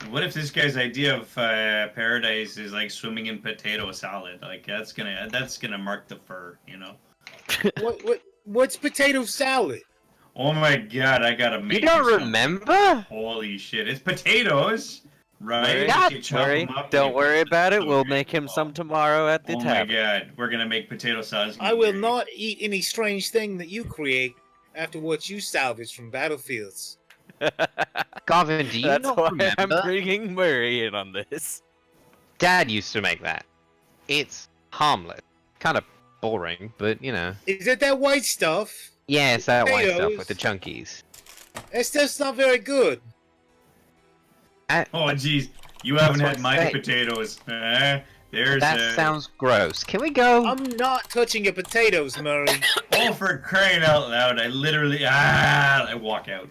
What if this guy's idea of paradise is like swimming in potato salad? Like that's gonna mark the fur, you know? What's potato salad? Oh my god, I gotta make. You don't some- remember? Holy shit! It's potatoes, right? Not You chop worry. them up, Don't you worry put about it. We'll okay. make him some tomorrow at the Oh my tavern. god, we're gonna make potato salad. I will not eat any strange thing that you create after what you salvage from battlefields. Garvin, do you That's not why remember? I'm bringing Murray in on this. Dad used to make that. It's harmless. Kind of boring, but you know. Is it that white stuff? Yeah, it's that white stuff Potatoes. with the chunkies. That stuff's not very good. Oh jeez, you haven't That's had what I my say. potatoes. There's That sounds gross. Can we go? I'm not touching your potatoes, Murray. Oh, for crying out loud! I literally I walk out.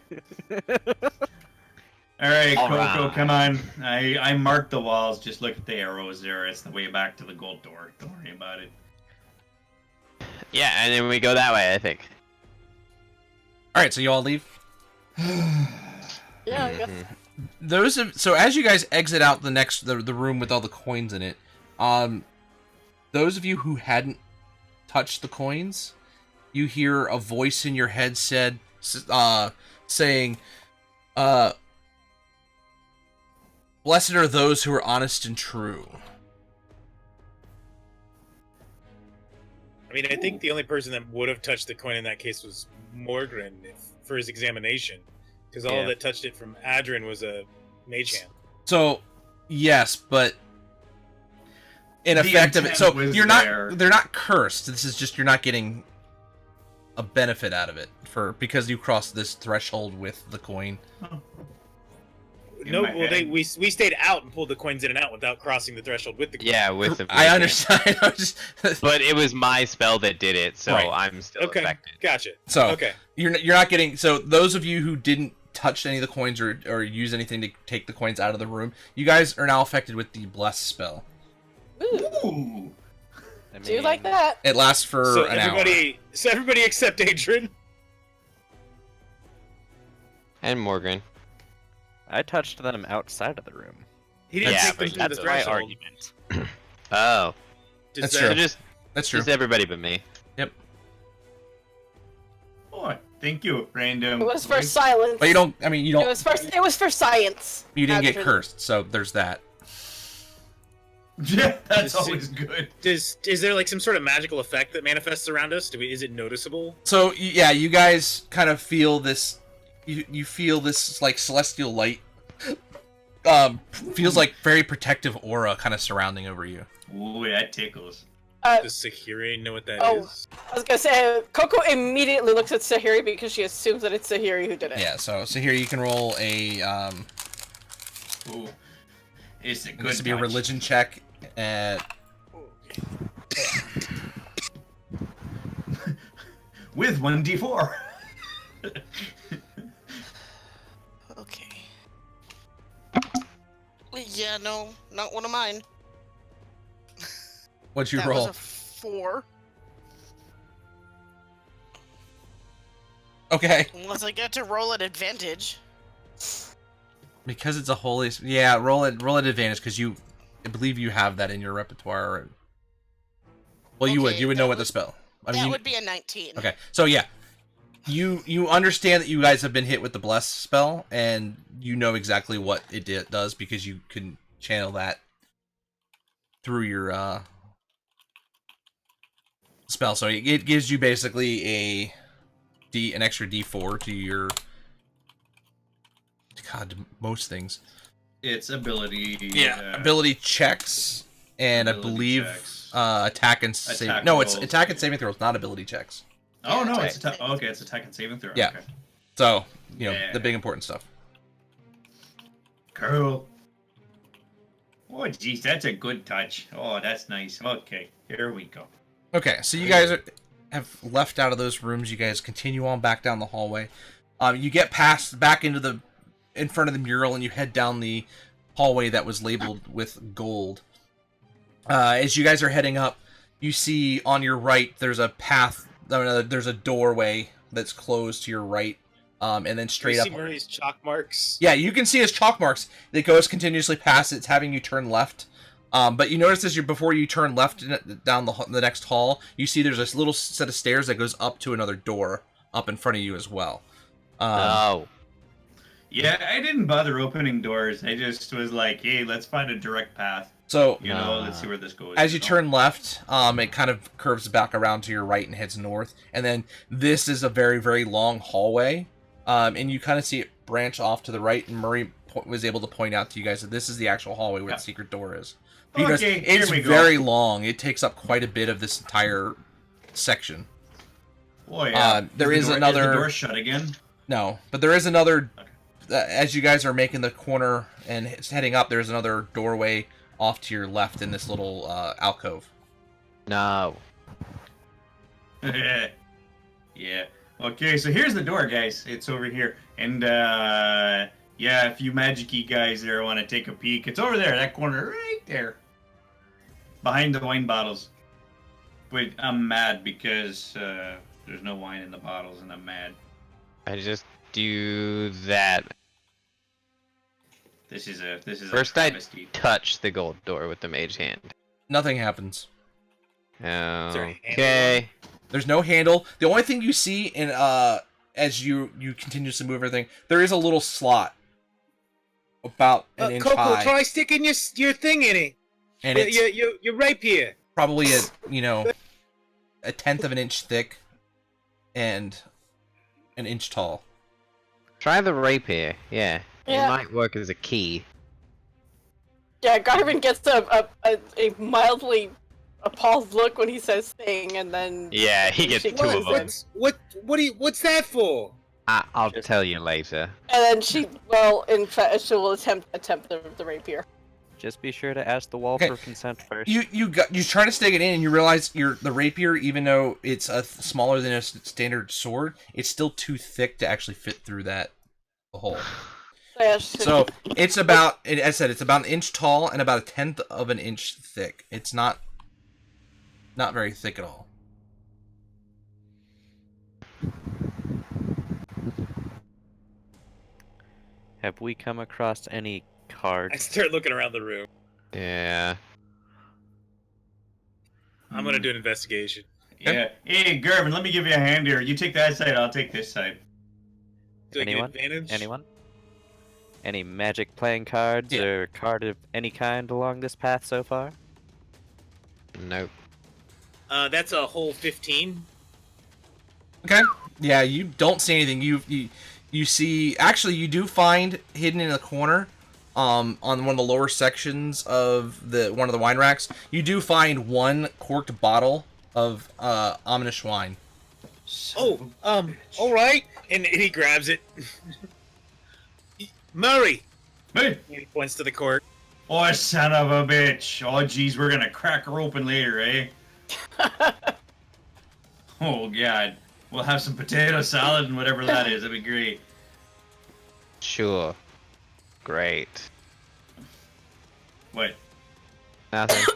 All right, All Coco, right. come on. I marked the walls. Just look at the arrows there. It's the way back to the gold door. Don't worry about it. Yeah, and then we go that way, I think. All right, so you all leave. Yeah, I guess. So as you guys exit out the room with all the coins in it, those of you who hadn't touched the coins, you hear a voice in your head saying, "Blessed are those who are honest and true." I mean, I think the only person that would have touched the coin in that case was Morgren for his examination, because all Yeah. that touched it from Adrin was a mage hand. So, yes, but in The effect of it, intent so was they're there. not cursed. This is just you're not getting a benefit out of it because you crossed this threshold with the coin. no. my Well, head. we stayed out and pulled the coins in and out without crossing the threshold with the coins. Yeah, with the. I understand. I'm just But it was my spell that did it, so Right. I'm still Okay, affected. gotcha. so Okay. you're not getting. So those of you who didn't touch any of the coins or use anything to take the coins out of the room, you guys are now affected with the bless spell. Ooh, Ooh. I do you mean, like that? It lasts for So an hour. everybody except Adrian. And Morgan. I touched them outside of the room. He didn't Yeah, take them but through That's the my threshold. argument. Oh. Does That's that- true. So just That's true. everybody but me. Oh, thank you, random. It was for silence. But you don't. I mean, you It don't. was for science. You didn't get Actually. cursed, so there's that. Yeah, that's Just- always good. is there like some sort of magical effect that manifests around us? Is it noticeable? So yeah, you guys kind of feel this. You feel this like celestial light. Feels like very protective aura kind of surrounding over you. Ooh, that tickles. Does Sahiri know what that is? I was gonna say, Coco immediately looks at Sahiri because she assumes that it's Sahiri who did it. Yeah. So here you can roll a. Ooh, it's a good. This would be a touch. religion check at. With 1d4. Okay. Yeah, no, not one of mine. What'd you That roll? was a 4. Okay. Unless I get to roll at advantage. Because it's a holy. Yeah, roll at advantage because I believe you have that in your repertoire. Well, you would. Okay, You would that know what the would- spell. I That mean, would be a 19. okay. So yeah, you understand that you guys have been hit with the bless spell, and you know exactly what it does because you can channel that through your spell. So it gives you basically an extra D4 to your. God, to most things. It's ability. Ability checks, and I ability believe checks. attack and save. Attack No, it's rolls. attack and saving throws, not ability checks. Oh Yeah, no, attack it's and attack. saving Okay, it's attack and saving throw. Yeah. Okay. So the Yeah. big important stuff. Cool. Oh geez, that's a good touch. Oh, that's nice. Okay, here we go. Okay, so you guys have left out of those rooms. You guys continue on back down the hallway. You get back in front of the mural, and you head down the hallway that was labeled with gold. As you guys are heading up, you see on your right there's a path. There's a doorway that's closed to your right, and then straight up. See Murray's chalk marks. Yeah, you can see his chalk marks. It goes continuously past. It's having you turn left. But you notice before you turn left down the next hall, you see there's this little set of stairs that goes up to another door up in front of you as well. Oh. Yeah, I didn't bother opening doors. I just was like, hey, let's find a direct path. So You know, let's see where this goes. as you turn left, it kind of curves back around to your right and heads north. And then this is a very, very long hallway. And you kind of see it branch off to the right. And Murray was able to point out to you guys that this is the actual hallway where the secret door is. Because Okay, it's here we go. very long. It takes up quite a bit of this entire section. Oh yeah. there is is the another- door shut again? No, but there is another. Okay. As you guys are making the corner and heading up, there's another doorway off to your left in this little alcove. No. Yeah. Okay, so here's the door, guys. It's over here. And, yeah, if you magic-y guys there want to take a peek, it's over there, that corner right there. Behind the wine bottles. But I'm mad because there's no wine in the bottles, and I'm mad. I just do that. This is a First I travesty. touch the gold door with the mage hand. Nothing happens. there any Okay. There's no handle. The only thing you see in as you continuously move everything, there is a little slot about an inch Coco, high, try sticking your thing in it. and it's Your rapier. probably a tenth of an inch thick and an inch tall. Try the rapier. Yeah. Yeah. It might work as a key. Yeah, Garvin gets a mildly appalled look when he says thing, and then Yeah, he gets She two of was. them. What's that for? I'll Just- tell you later. And then she, well, in fact, she will attempt the rapier. Just be sure to ask the wall Okay. for consent first. You try to stick it in, and you realize the rapier, even though it's smaller than a standard sword, it's still too thick to actually fit through that hole. Yeah, So it's about, as I said, it's about an inch tall and about 1/10 of an inch thick. It's not very thick at all. Have we come across any I cards? start looking around the room. Yeah. I'm gonna do an investigation. Yeah. Hey, Garvin, let me give you a hand here. You take that side, I'll take this side. Do I get Anyone? advantage? Anyone? Any magic playing cards Yeah. or card of any kind along this path so far? Nope. That's a whole 15. Okay. Yeah, you don't see anything. You see, actually, you do find hidden in a corner, on one of the lower sections of one of the wine racks. You do find one corked bottle of ominous wine. Oh, all right. And he grabs it. Murray. Hey! He points to the cork. Oh, son of a bitch. Oh, geez, we're gonna crack her open later, eh? Oh, God. We'll have some potato salad and whatever that is. That'd be great. Sure. Great. What? Nothing.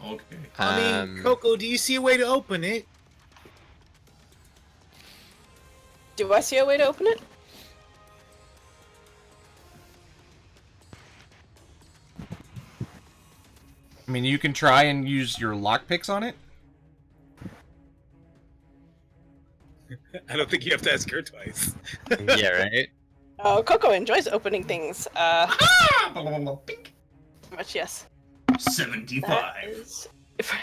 Okay. I mean, Coco, do you see a way to open it? Do I see a way to open it? I mean, you can try and use your lockpicks on it. I don't think you have to ask her twice. Yeah, right? Oh, Coco enjoys opening things. Pink. Much yes. 75. If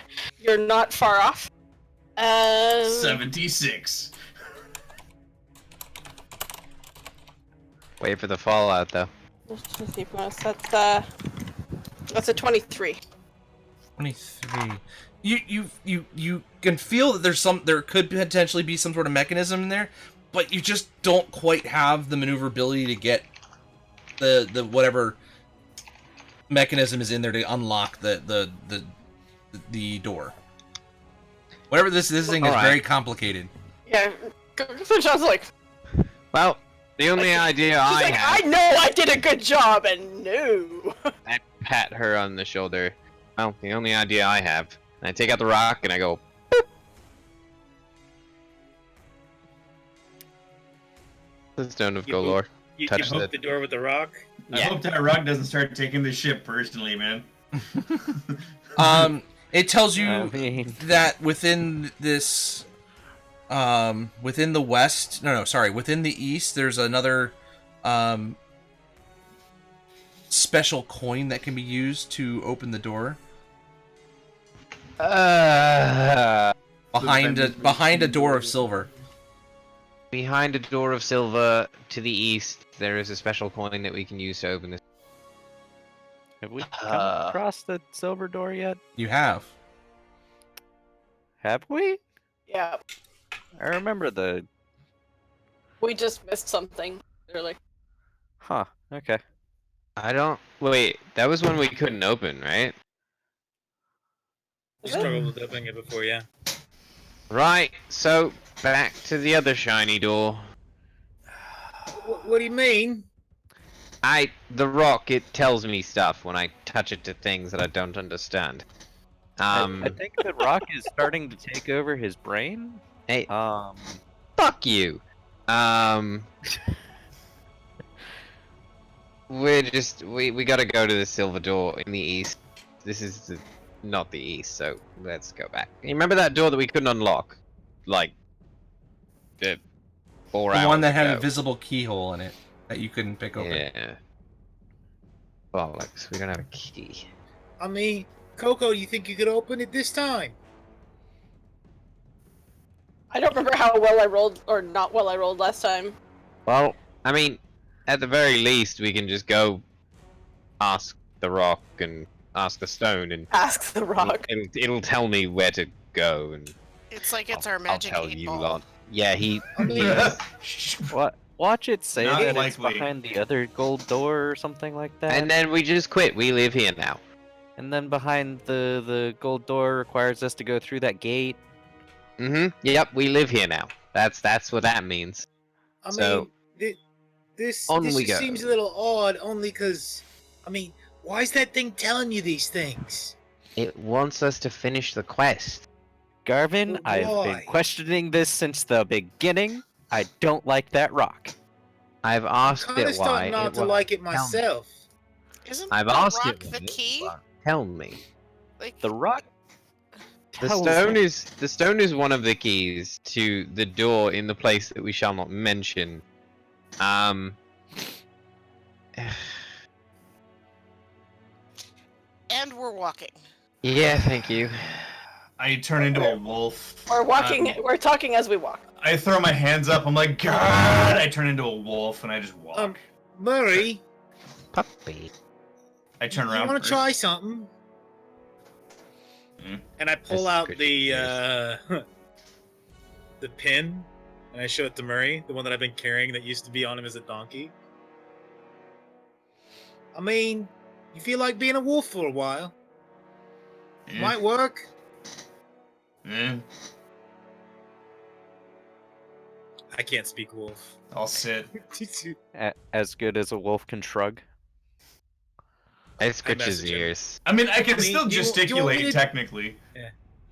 you're not far off. 76. Wait for the fallout, though. Let's see if we want to set that's a 23. 23. You can feel that there could potentially be some sort of mechanism in there, but you just don't quite have the maneuverability to get the whatever mechanism is in there to unlock the door. Whatever this thing is, Alright. very complicated. Yeah, so John's like, Well, the only idea she's I like, have... I know I did a good job, and no. I pat her on the shoulder. Well, the only idea I have. And I take out the rock and I go, boop. The Stone of You Golor. You Touch hook that. the door with the rock. I hope that rug doesn't start taking the ship personally, man. It tells you I mean, that within this, within the west, within the east, there's another, special coin that can be used to open the door. Behind a door of silver. Behind a door of silver to the east, there is a special coin that we can use to open this. have we come across the silver door yet? You have. Have we? Yeah, I remember the... we just missed something. Literally. Huh, okay. I don't... Wait, that was one we couldn't open, right? You struggled with opening it before, yeah. Right, so back to the other shiny door. What do you mean? The rock, it tells me stuff when I touch it to things that I don't understand. I think the rock is starting to take over his brain. Hey, Um, fuck you. We gotta go to the silver door in the east. This is not the east, so let's go back. You remember that door that we couldn't unlock? Like, 4 hours The one that had ago? a visible keyhole in it that you couldn't pick open. Yeah. Bollocks, we don't have a key. I mean, Coco, you think you could open it this time? I don't remember how well I rolled or not well I rolled last time. Well, I mean, at the very least, we can just go ask the rock and ask the stone, and Ask the rock. it'll tell me where to go, and It's like it's I'll our magic tell 8 you ball. lot. Yeah, he. I mean, What? Watch it say Not that it's likely. behind the other gold door or something like that. And then we just quit. We live here now. And then behind the gold door requires us to go through that gate. Yep, we live here now. That's what that means. I So, mean, this on this we just go. seems a little odd, only because, I mean, why is that thing telling you these things? It wants us to finish the quest. Garvin, Well, I've been why? questioning this since the beginning. I don't like that rock. I've I'm asked kind of it why. starting not to won't like it tell me. myself. Isn't I've the asked rock it. the why it key? won't tell me. Like The rock. The tells stone me- is one of the keys to the door in the place that we shall not mention. and we're walking. Yeah, thank you. I turn into a wolf. We're walking. We're talking as we walk. I throw my hands up. I'm like, God! I turn into a wolf and I just walk. Murray, Puppy. I turn you around. want to first. try something? Hmm? And I pull That's out good the the pin, and I show it to Murray, the one that I've been carrying that used to be on him as a donkey. I mean, you feel like being a wolf for a while? Yeah. Might work. Yeah. I can't speak wolf. I'll sit. As good as a wolf can shrug. I scratch his message him. ears. I mean, I can I mean, still do you want gesticulate me to- technically.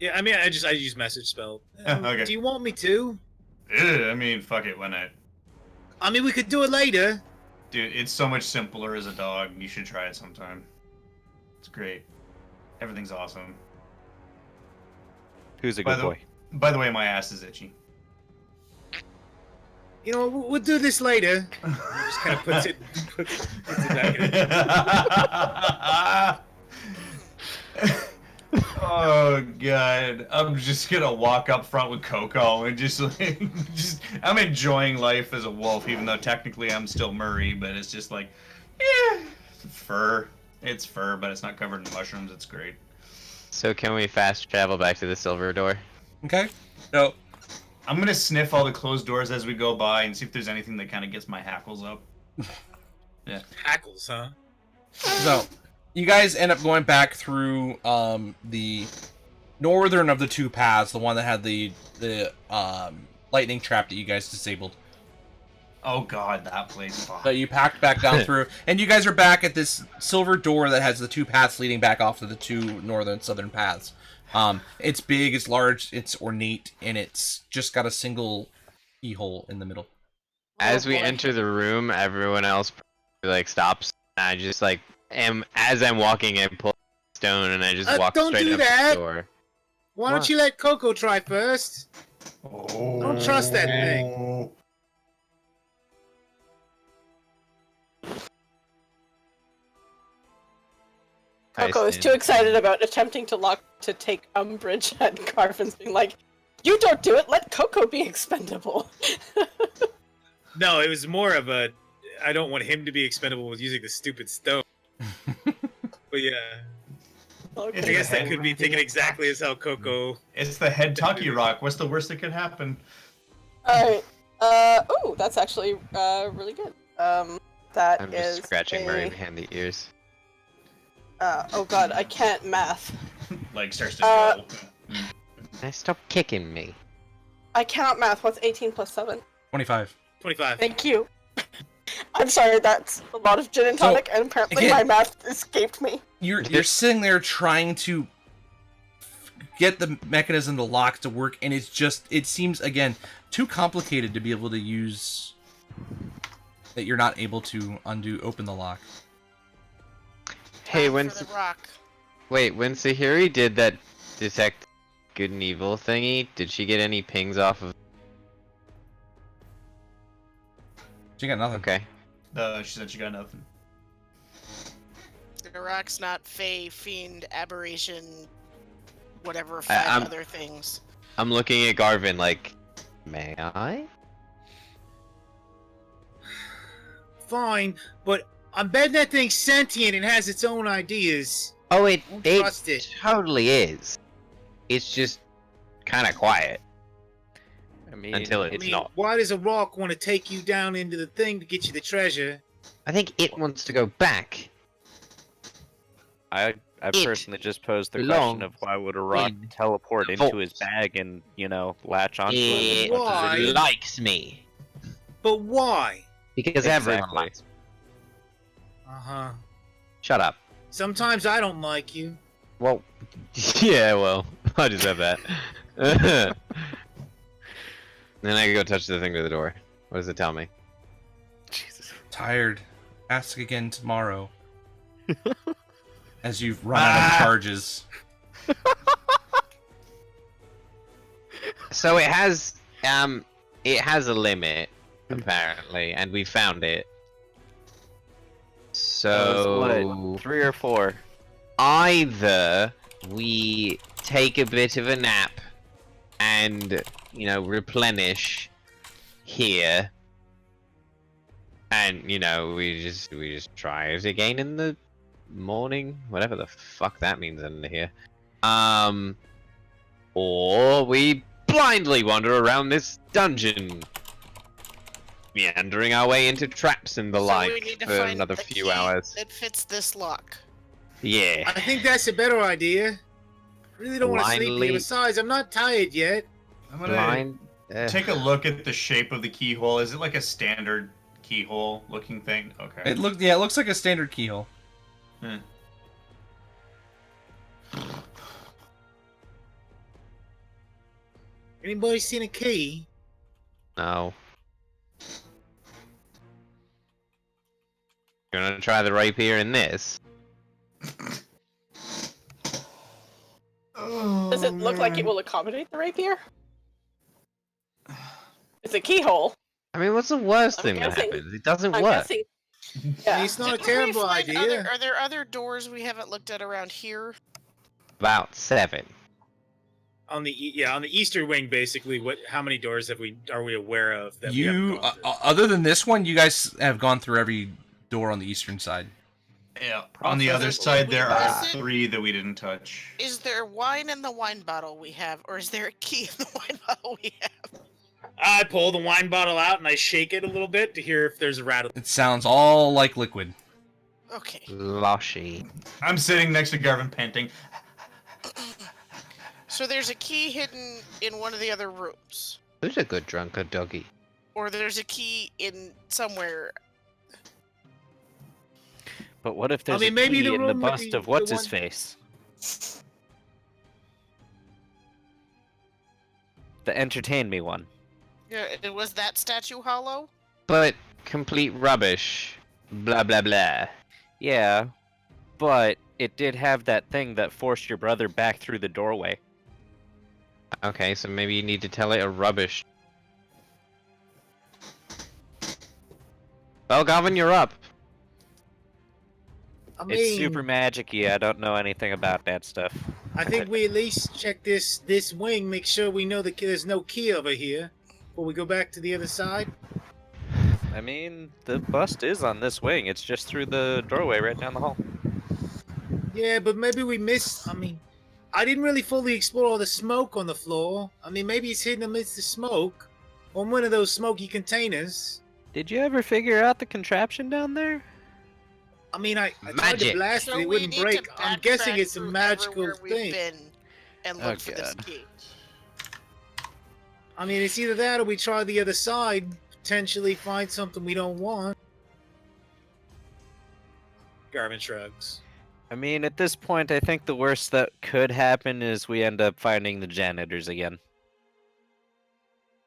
Yeah, I mean, I use message spell. Okay. Do you want me to? Ugh, I mean, fuck it, why not? I mean, we could do it later. Dude, it's so much simpler as a dog. You should try it sometime. It's great. Everything's awesome. Who's a By good the- boy? By the way, my ass is itchy. You know, we'll do this later. Just kind of puts it back in. Oh god, I'm just gonna walk up front with Coco and just like, I'm enjoying life as a wolf, even though technically I'm still Murray, but it's just like, yeah, fur. It's fur, but it's not covered in mushrooms. It's great. So can we fast travel back to the silver door? Okay. So I'm gonna sniff all the closed doors as we go by and see if there's anything that kind of gets my hackles up. Hackles, huh? So, you guys end up going back through the northern of the two paths, the one that had the lightning trap that you guys disabled. Oh god, that place. Fuck. That you packed back down through, and you guys are back at this silver door that has the two paths leading back off to the two northern and southern paths. It's big, it's large, it's ornate, and it's just got a single keyhole in the middle. As we boy. enter the room, everyone else like stops. I just like as I'm walking, I pull the stone and I just walk don't straight do up that. the door. Why don't you let Coco try first? Oh. Don't trust that thing. Coco is stand- too excited about attempting to take umbrage at Garvin's being like, "You don't do it. Let Coco be expendable." No, it was more of a. I don't want him to be expendable with using the stupid stone. But yeah, I Okay. guess that could be taken exactly as how Coco. It's the head Tucky Rock. What's the worst that could happen? All right. Oh, that's actually really good. That I'm is just scratching Murray a- behind the ears. Oh god, I can't math. Like starts to go. Now stop kicking me. I cannot math. What's 18 plus 7? 25. 25. Thank you. I'm sorry, that's a lot of gin and So, tonic, and apparently again- my math escaped me. You're sitting there trying to get the mechanism to lock to work, and it seems again too complicated to be able to use. That you're not able to open the lock. Hey, Time when for the rock. when Sahiri did that detect good and evil thingy, did she get any pings off of? She got nothing. Okay. She said she got nothing. The rock's not fey, fiend, aberration, whatever, I- 5 I'm- other things. I'm looking at Garvin like, may I? Fine, but I'm betting that thing's sentient and has its own ideas. Oh, it Don't trust it. totally is. It's just kind of quiet. mean, until I it's mean, not. why does a rock want to take you down into the thing to get you the treasure? I think it wants to go back. I It personally just posed the belongs question of why would a rock in teleport the into his vault. bag and, latch onto him as It much as Why? it is? likes me. But why? Because everyone Exactly. likes me. Uh-huh. Shut up. Sometimes I don't like you. Well, yeah, well, I deserve that. Then I go touch the thing to the door. What does it tell me? Jesus. Tired. Ask again tomorrow. As you've run out of charges. So it has a limit, apparently, and we found it. That was, So what, 3 or 4? either we take a bit of a nap and, replenish here, and we just try it again in the morning, whatever the fuck that means under here. Or we blindly wander around this dungeon, meandering our way into traps and the So like we need to for find another a few key hours. that fits this lock. Yeah. I think that's a better idea. I really don't want to sleep Blindly- here. Besides, I'm not tired yet. I'm gonna Blind. take a look at the shape of the keyhole. Is it like a standard keyhole looking thing? Okay. It looks like a standard keyhole. Anybody seen a key? No. You wanna try the rapier in this? Does it look like it will accommodate the rapier? It's a keyhole. I mean, what's the worst I'm thing that guessing- happens? It doesn't I'm work. guessing. I mean, Yeah. it's not a Did we terrible find idea. Are there other doors we haven't looked at around here? About 7. On the on the eastern wing, basically, how many doors are we aware of that we haven't You, gone through? other than this one, you guys have gone through every door on the eastern side. Yeah. On the other Process- side, there are Is it- 3 that we didn't touch. Is there wine in the wine bottle we have, or is there a key in the wine bottle we have? I pull the wine bottle out and I shake it a little bit to hear if there's a rattle. It sounds all like liquid. Okay. Sloshy. I'm sitting next to Garvin panting. So there's a key hidden in one of the other rooms, Who's a good drunker doggy? or there's a key in somewhere. But what if there's mean, a maybe key the in the room with bust the- of what's the his one- face? The entertain me one. Yeah, it was that statue hollow. But complete rubbish. Blah blah blah. Yeah, but it did have that thing that forced your brother back through the doorway. Okay, so maybe you need to tell it a rubbish. Well, Garvin, you're up. I mean, It's super magic-y. I don't know anything about that stuff. I think we at least check this wing, make sure we know that there's no key over here before we go back to the other side. I mean, the bust is on this wing. It's just through the doorway right down the hall. Yeah, but maybe we missed. I mean, I didn't really fully explore all the smoke on the floor. I mean, maybe it's hidden amidst the smoke on one of those smoky containers. Did you ever figure out the contraption down there? I mean, I tried to Magic. blast it, So it we wouldn't need break. to I'm guessing backtrack it's a through magical everywhere we've thing. been and look Oh, for this God. key. I mean, it's either that or we try the other side, potentially find something we don't want. Garvin shrugs. I mean, at this point, I think the worst that could happen is we end up finding the janitors again.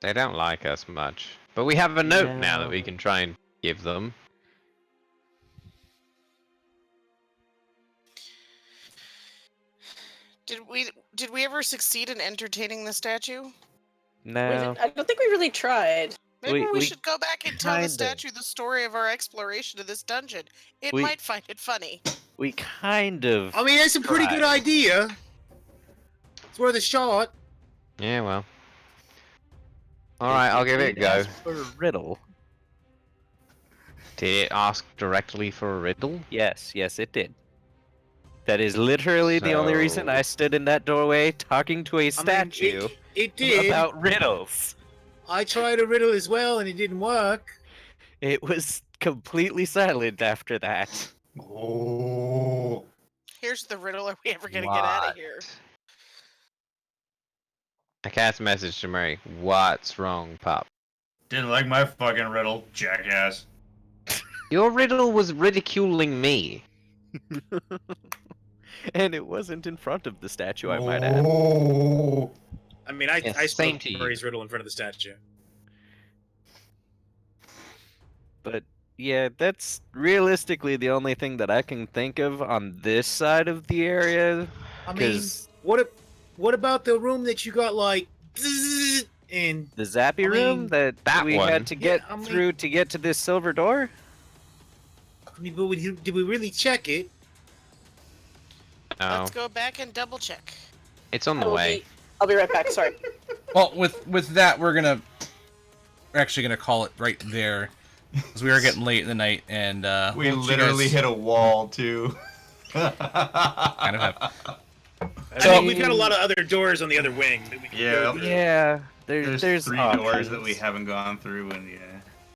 They don't like us much. But we have a note now that No. we can try and give them. Did we ever succeed in entertaining the statue? No. I don't think we really tried. Maybe we We should go back and tell the kinda- statue the story of our exploration of this dungeon. It We- might find it funny. We kind of... I mean, that's a pretty good Right. idea. It's worth a shot. Yeah, well. Alright, I'll give it a did go. ask for a riddle. Did it ask directly for a riddle? Yes, it did. That is literally the only reason So- I stood in that doorway talking to a I mean, statue it did. about riddles. I tried a riddle as well, and it didn't work. It was completely silent after that. Oh. Here's the riddle. Are we ever gonna get out of here? I cast a message to Murray. What's wrong, Pop? Didn't like my fucking riddle, jackass. Your riddle was ridiculing me. And it wasn't in front of the statue, I might add. Oh. I mean, I Yes, same spoke to you. Murray's riddle in front of the statue. But yeah, that's realistically the only thing that I can think of on this side of the area. I mean, 'Cause what about the room that you got like in? the Zappy I room mean, that we one. had to get Yeah, I mean- through to get to this silver door? I mean, but did we really check it? No, Let's go back and double check. it's on the way. I'll be right back. Sorry. Well, with that, we're actually gonna call it right there, because we are getting late in the night, and We once you literally guys hit a wall, too. kind of have. I mean, we've got a lot of other doors on the other wing that we can Yeah. go through. Yeah, There's there's three doors options. that we haven't gone through, and yeah.